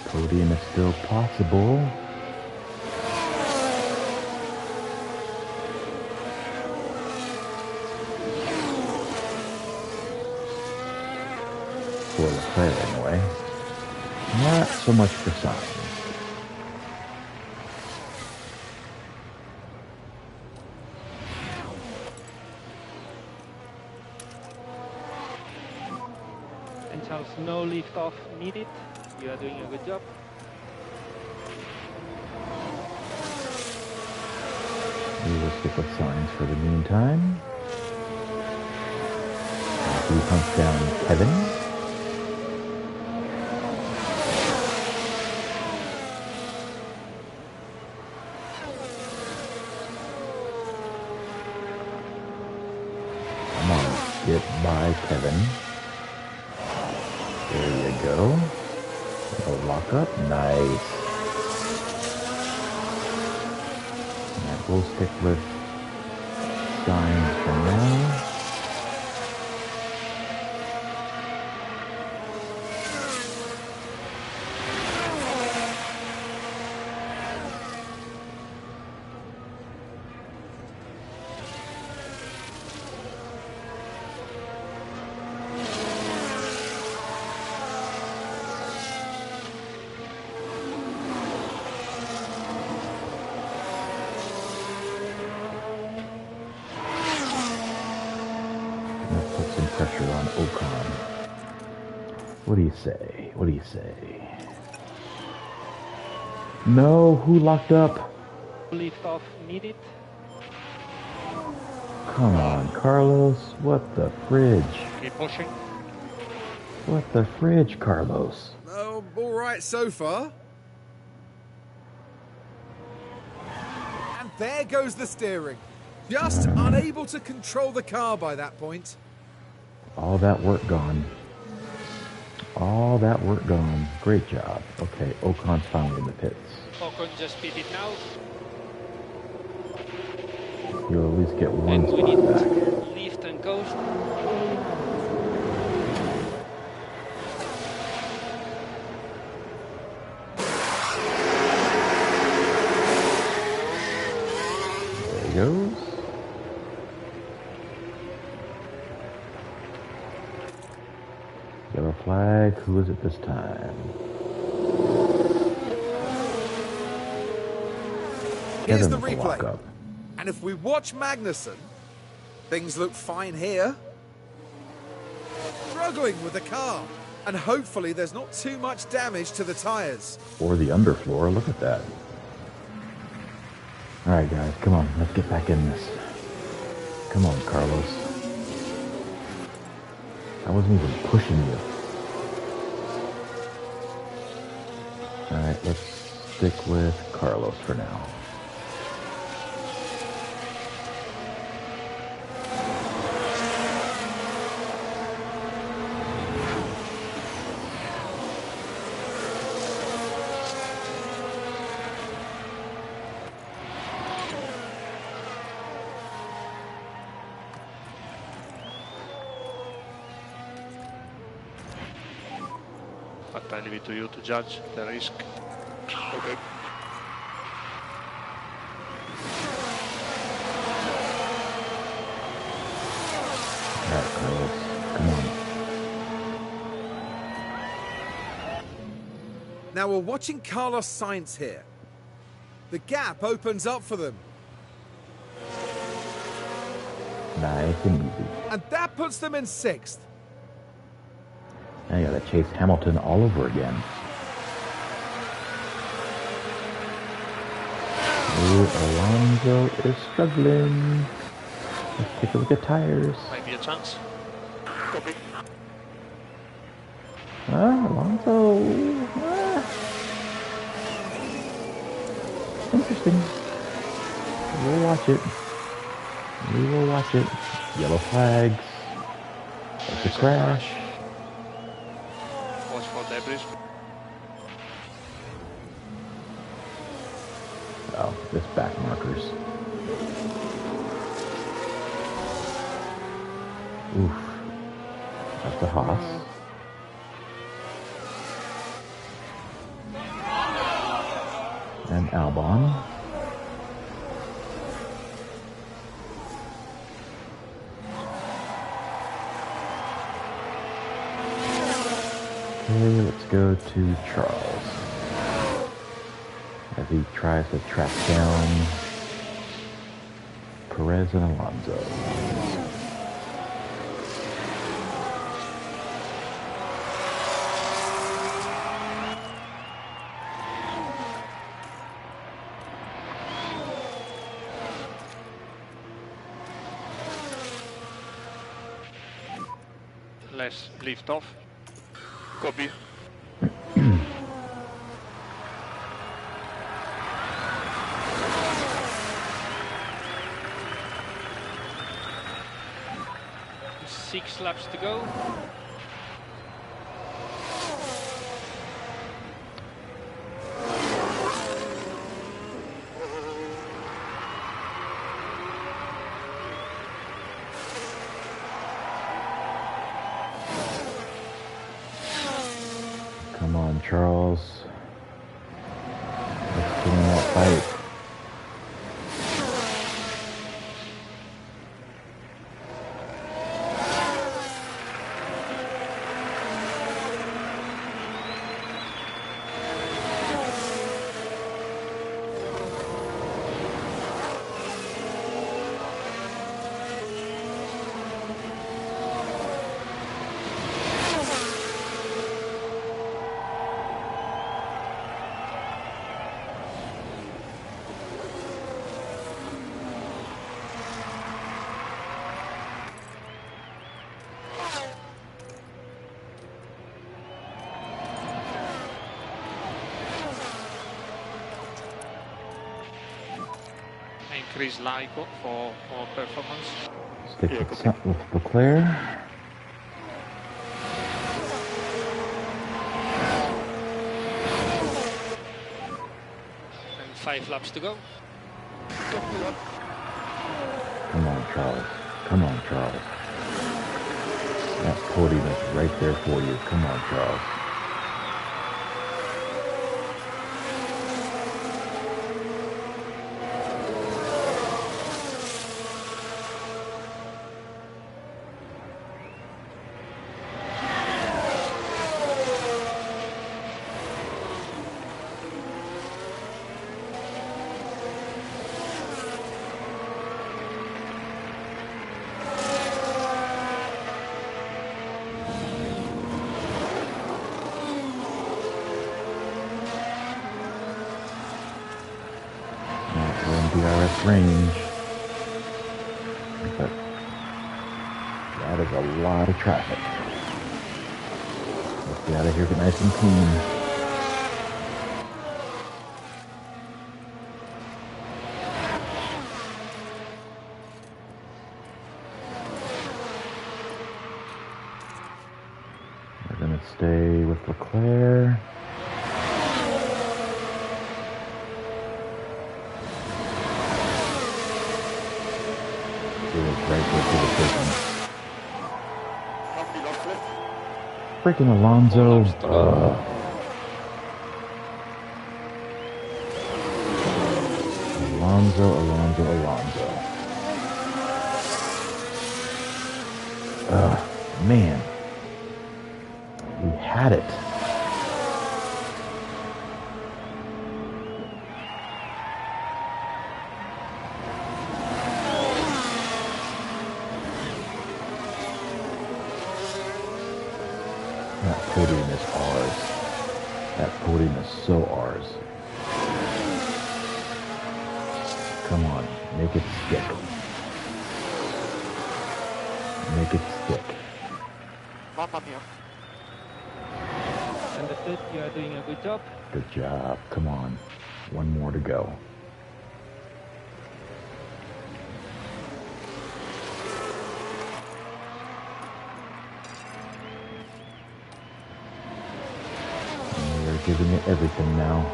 Speaker 1: Podium is still possible. For Leclerc anyway. Not so much for Sainz.
Speaker 3: No lift off needed. You are doing a good job.
Speaker 1: We will stick with Sainz for the meantime. He hunts down Kevin. Come on, get by Kevin. There you go. A lock up. Nice. And we'll stick with Sainz for now. Pressure on Ocon. What do you say? What do you say? No, who locked up?
Speaker 3: Lift off needed.
Speaker 1: Come on, Carlos. What the fridge?
Speaker 3: Keep pushing.
Speaker 1: What the fridge, Carlos?
Speaker 2: Oh, all right so far. And there goes the steering. Just unable to control the car by that point.
Speaker 1: All that work gone. All that work gone. Great job. Okay, Ocon's finally in the pits.
Speaker 4: Ocon just pit it now.
Speaker 1: You'll at least get one
Speaker 4: And we need
Speaker 1: spot back.
Speaker 4: lift and coast.
Speaker 1: Yellow flag. Who is it this time?
Speaker 2: Here's
Speaker 1: Kevin
Speaker 2: the
Speaker 1: with the
Speaker 2: replay.
Speaker 1: lockup.
Speaker 2: And if we watch Magnussen, things look fine here. Struggling with the car. And hopefully there's not too much damage to the tyres.
Speaker 1: Or the underfloor. Look at that. All right, guys. Come on. Let's get back in this. Come on, Carlos. I wasn't even pushing you. All right. Let's stick with Carlos for now.
Speaker 7: But I leave it to you to judge the risk. Okay.
Speaker 1: All right, Carlos. Come on.
Speaker 2: Now we're watching Carlos Sainz here. The gap opens up for them.
Speaker 1: Nice and easy.
Speaker 2: And that puts them in 6th.
Speaker 1: Now you gotta chase Hamilton all over again. Alonso is struggling. Let's take a look at tires.
Speaker 7: Maybe a chance. Copy.
Speaker 1: Alonso. Interesting. We'll watch it. We will watch it. Yellow flags. There's a crash.
Speaker 3: Watch for debris.
Speaker 1: Oh, this back markers. Oof. That's the Haas. And Albon. Okay, let's go to Charles. As he tries to track down Perez and Alonso.
Speaker 3: Let's lift off.
Speaker 7: Copy.
Speaker 4: Six laps to go.
Speaker 1: Come on, Charles. Let's get in that fight.
Speaker 3: Increase LICO for more performance.
Speaker 1: Stick with Leclerc.
Speaker 4: And 5 laps to go.
Speaker 1: Come on, Charles. Come on, Charles. That podium is right there for you. Come on, Charles. range. But that is a lot of traffic. Let's get out of here, get nice and clean. We're going to stay with Leclerc. Freaking Alonso. Alonso. Man. We had it. That podium is ours. That podium is so ours. Come on, make it stick. Make it stick.
Speaker 4: Understood, you are doing a good job.
Speaker 1: Good job. Come on. One more to go. We're giving it everything now.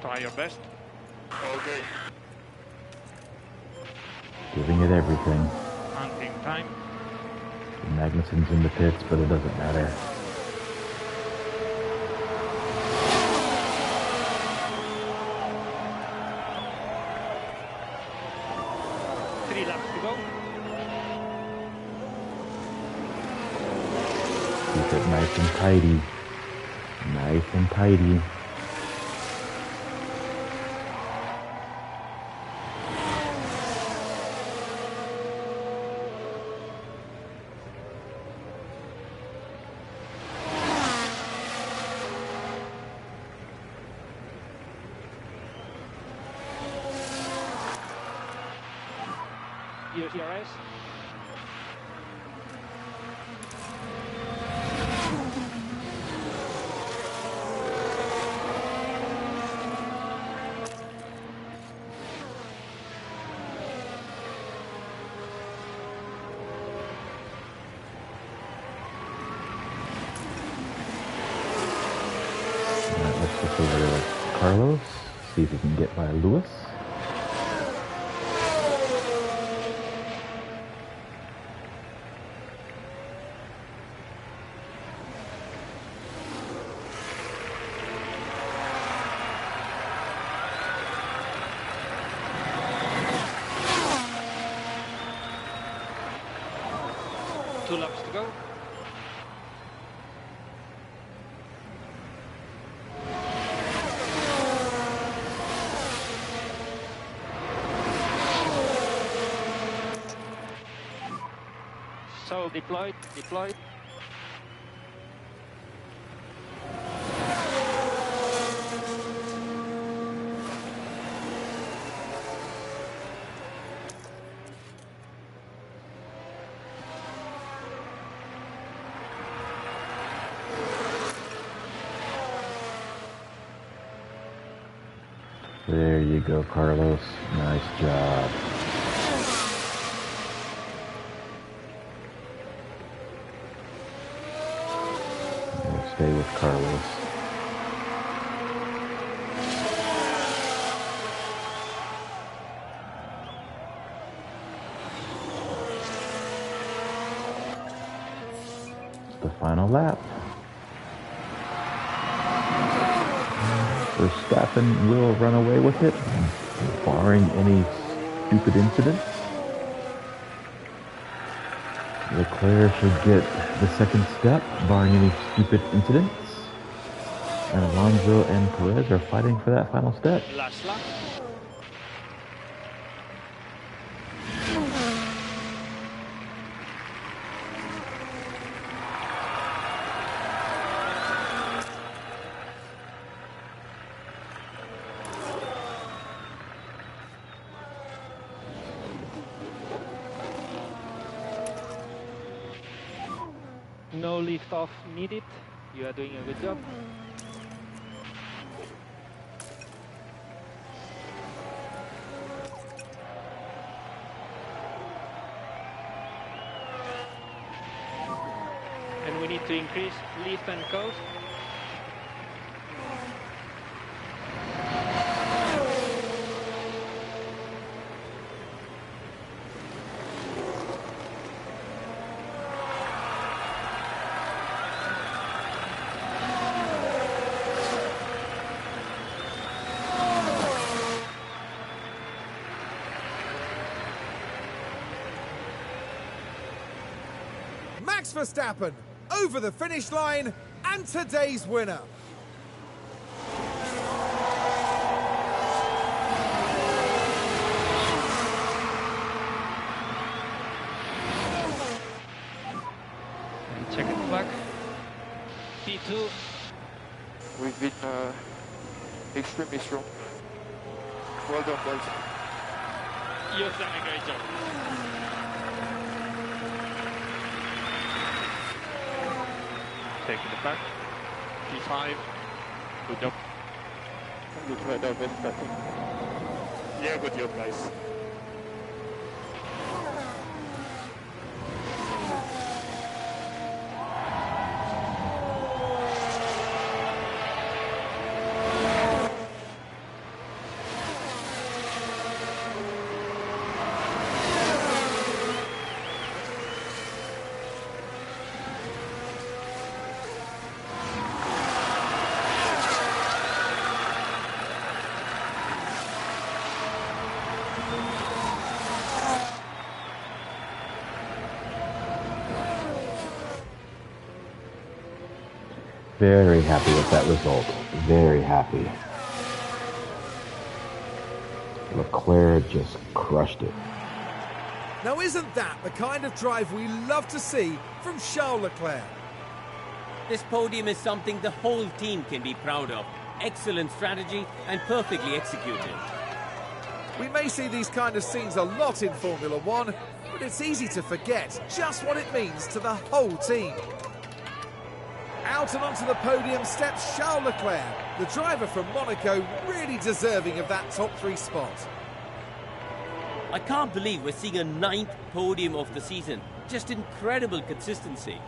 Speaker 7: Try your best. Okay.
Speaker 1: Giving it everything.
Speaker 7: Hunting time.
Speaker 1: Magnussen's in the pits, but it doesn't matter.
Speaker 3: Three laps to go.
Speaker 1: Keep it nice and tidy. Nice and tidy.
Speaker 3: DRS.
Speaker 1: Let's switch over to Carlos. See if he can get by Lewis.
Speaker 3: Two laps to go. So deployed.
Speaker 1: There you go, Carlos. Nice job. We'll stay with Carlos. It's the final lap. Verstappen will run away with it, barring any stupid incidents. Leclerc should get the second step, barring any stupid incidents. And Alonso and Perez are fighting for that final step.
Speaker 3: Last lap. No lift off needed. You are doing a good job. And we need to increase lift and coast.
Speaker 2: Max Verstappen over the finish line and today's winner.
Speaker 3: Check it back. P2.
Speaker 8: We've been extremely strong. Well done, guys.
Speaker 3: You've done a great job.
Speaker 7: Taking it back. P5. Good job.
Speaker 8: Look right now, best batting.
Speaker 7: Yeah, good job, guys.
Speaker 1: Very happy with that result. Very happy. Leclerc just crushed it.
Speaker 2: Now isn't that the kind of drive we love to see from Charles Leclerc?
Speaker 6: This podium is something the whole team can be proud of. Excellent strategy and perfectly executed.
Speaker 2: We may see these kind of scenes a lot in Formula One, but it's easy to forget just what it means to the whole team. Out and onto the podium steps Charles Leclerc, the driver from Monaco, really deserving of that top 3 spot.
Speaker 6: I can't believe we're seeing a 9th podium of the season. Just incredible consistency.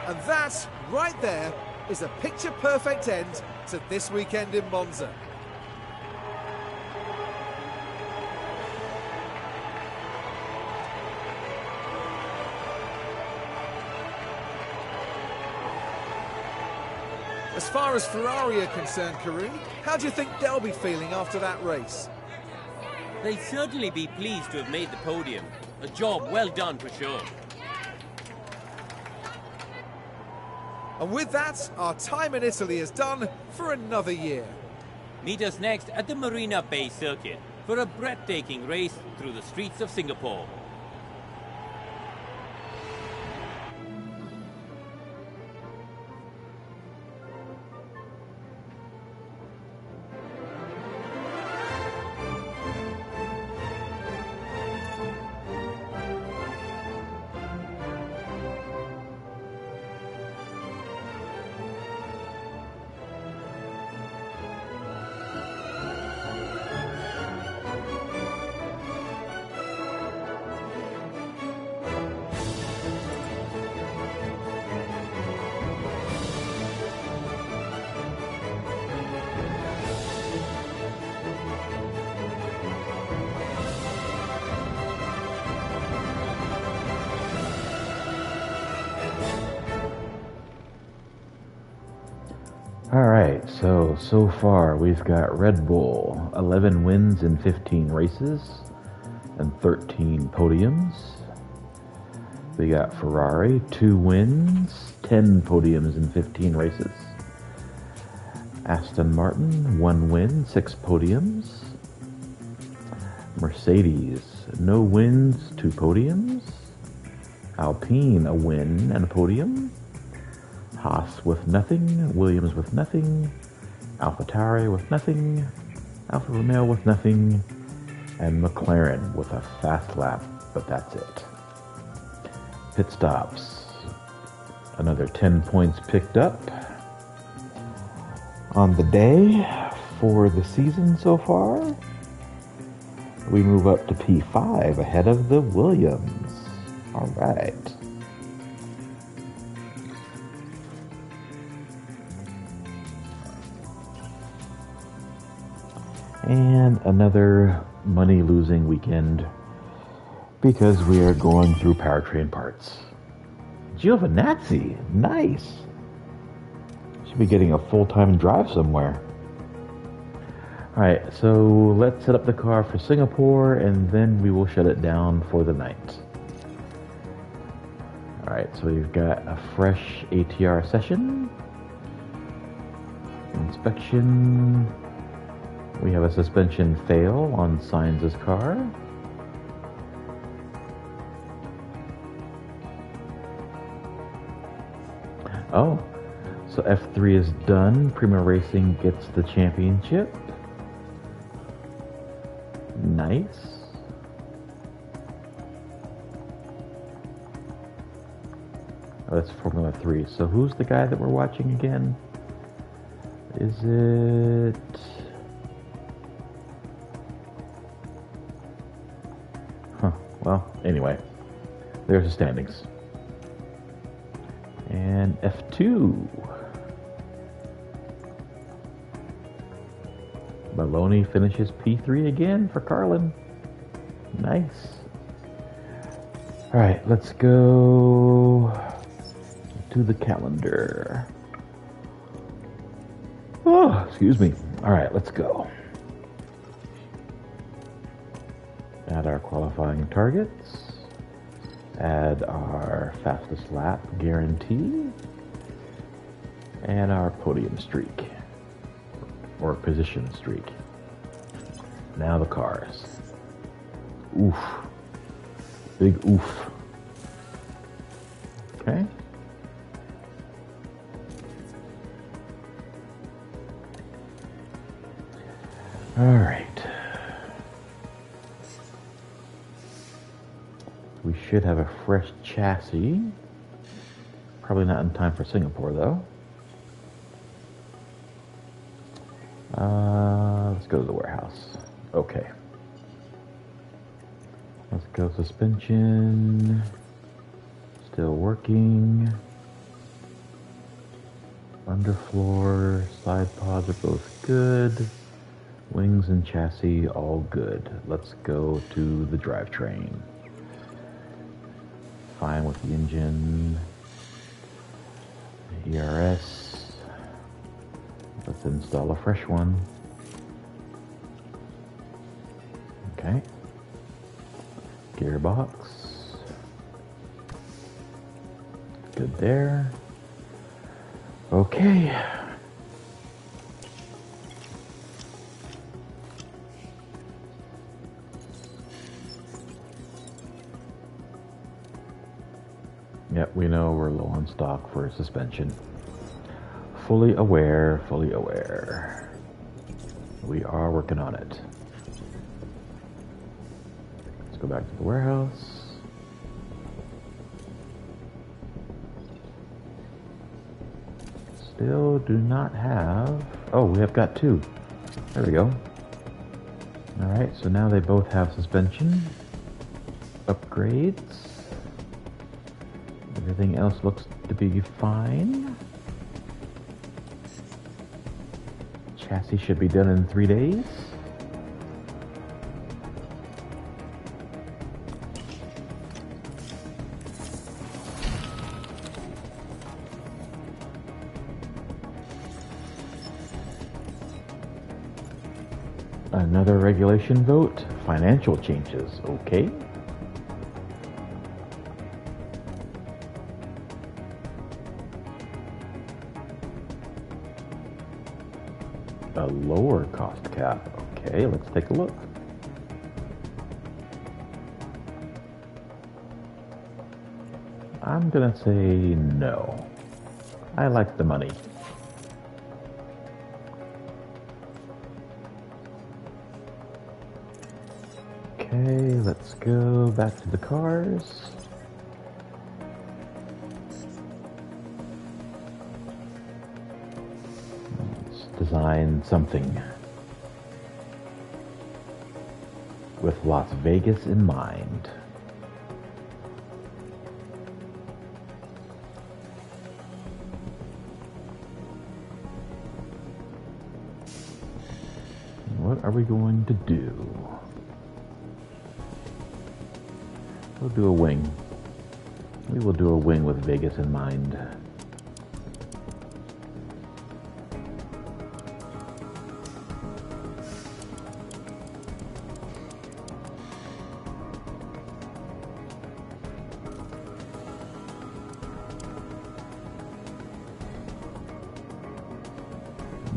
Speaker 2: And that, right there, is a picture-perfect end to this weekend in Monza. As far as Ferrari are concerned, Karun, how do you think they'll be feeling after that race?
Speaker 6: They'll certainly be pleased to have made the podium. A job well done for sure.
Speaker 2: And with that, our time in Italy is done for another year.
Speaker 6: Meet us next at the Marina Bay Circuit for a breathtaking race through the streets of Singapore.
Speaker 1: Alright, so far we've got Red Bull, 11 wins in 15 races and 13 podiums. We got Ferrari, 2 wins, 10 podiums in 15 races. Aston Martin, 1 win, 6 podiums. Mercedes, no wins, 2 podiums. Alpine, a win and a podium. Haas with nothing, Williams with nothing, AlphaTauri with nothing, Alfa Romeo with nothing, and McLaren with a fast lap, but that's it. pit stops. Another 10 points picked up on the day for the season so far. We move up to P5 ahead of the Williams. All right. And another money-losing weekend because we are going through powertrain parts. Giovinazzi, nice. Should be getting a full-time drive somewhere. All right, so let's set up the car for Singapore, and then we will shut it down for the night. All right, so we've got a fresh ATR session. Inspection. We have a suspension fail on Sainz's car. Oh, so F3 is done. Prima Racing gets the championship. Nice. Oh, that's Formula 3. So who's the guy that we're watching again? Is it... Huh. Well, anyway. There's the standings. And F2. Maloney finishes P3 again for Carlin. Nice. All right, let's go to the calendar. Oh, excuse me. All right, let's go. Add our qualifying targets. Add our fastest lap guarantee. And our podium streak. Or position streak. Now the cars. Oof. Big oof. Okay. All right. We should have a fresh chassis. Probably not in time for Singapore, though. Let's go to the warehouse. Okay. Let's go suspension. Still working. Underfloor, side pods are both good. Wings and chassis all good. Let's go to the drivetrain. Fine with the engine. ERS. Let's install a fresh one. Okay. Gearbox. Good there. Okay. Yep, we know we're low on stock for suspension. Fully aware, fully aware. We are working on it. Let's go back to the warehouse. Still do not have... Oh, we have got two. There we go. Alright, so now they both have suspension. Upgrades. Everything else looks to be fine. Chassis should be done in 3 days. Another regulation vote. Financial changes. Okay. A lower cost cap. Okay, let's take a look. I'm gonna say no. I like the money. Okay, let's go back to the cars. design something with Las Vegas in mind. What are we going to do? We'll do a wing. We will do a wing with Vegas in mind.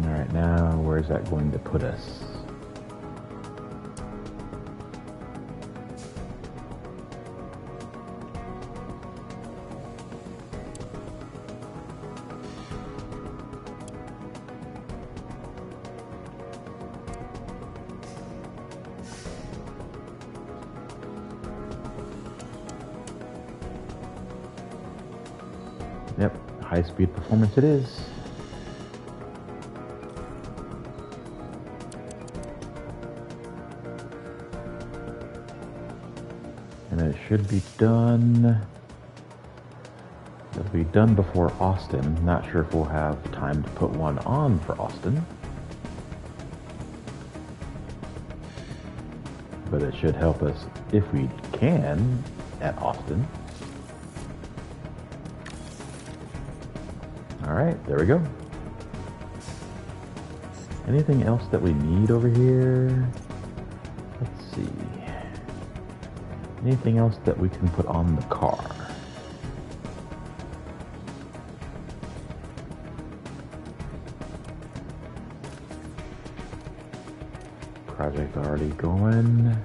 Speaker 1: All right, now where's that going to put us? Yep, high-speed performance it is. And it should be done. It'll be done before Austin. Not sure if we'll have time to put one on for Austin. But it should help us, if we can, at Austin. Alright, there we go. Anything else that we need over here? Let's see. Anything else that we can put on the car? Project already going.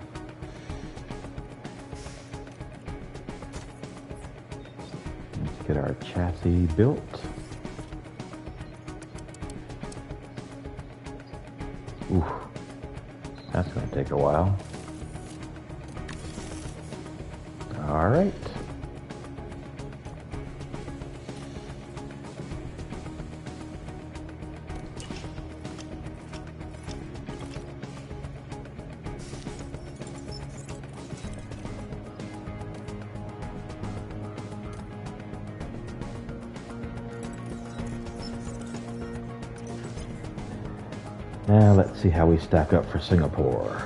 Speaker 1: Let's get our chassis built. Ooh, that's going to take a while. All right. Now let's see how we stack up for Singapore.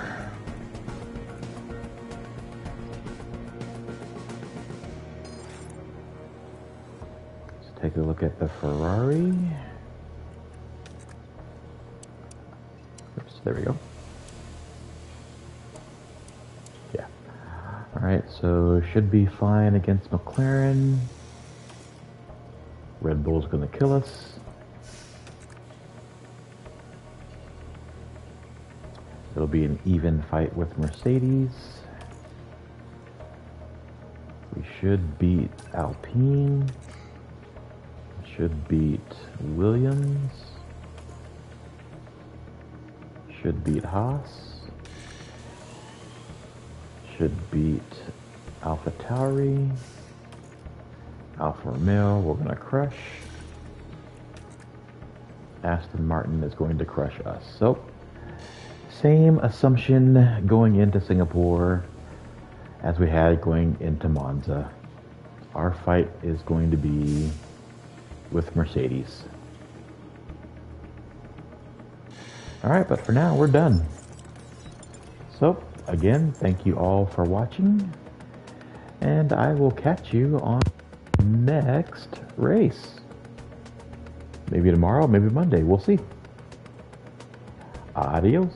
Speaker 1: Let's take a look at the Ferrari. Oops, there we go. Yeah. All right, so should be fine against McLaren. Red Bull's gonna kill us. It'll be an even fight with Mercedes. We should beat Alpine. Should beat Williams. Should beat Haas. Should beat AlphaTauri. Alfa Romeo, we're going to crush. Aston Martin is going to crush us. So, same assumption going into Singapore as we had going into Monza. Our fight is going to be with Mercedes. Alright, but for now, we're done. So, again, thank you all for watching, and I will catch you on the next race. Maybe tomorrow, maybe Monday, we'll see. Adios.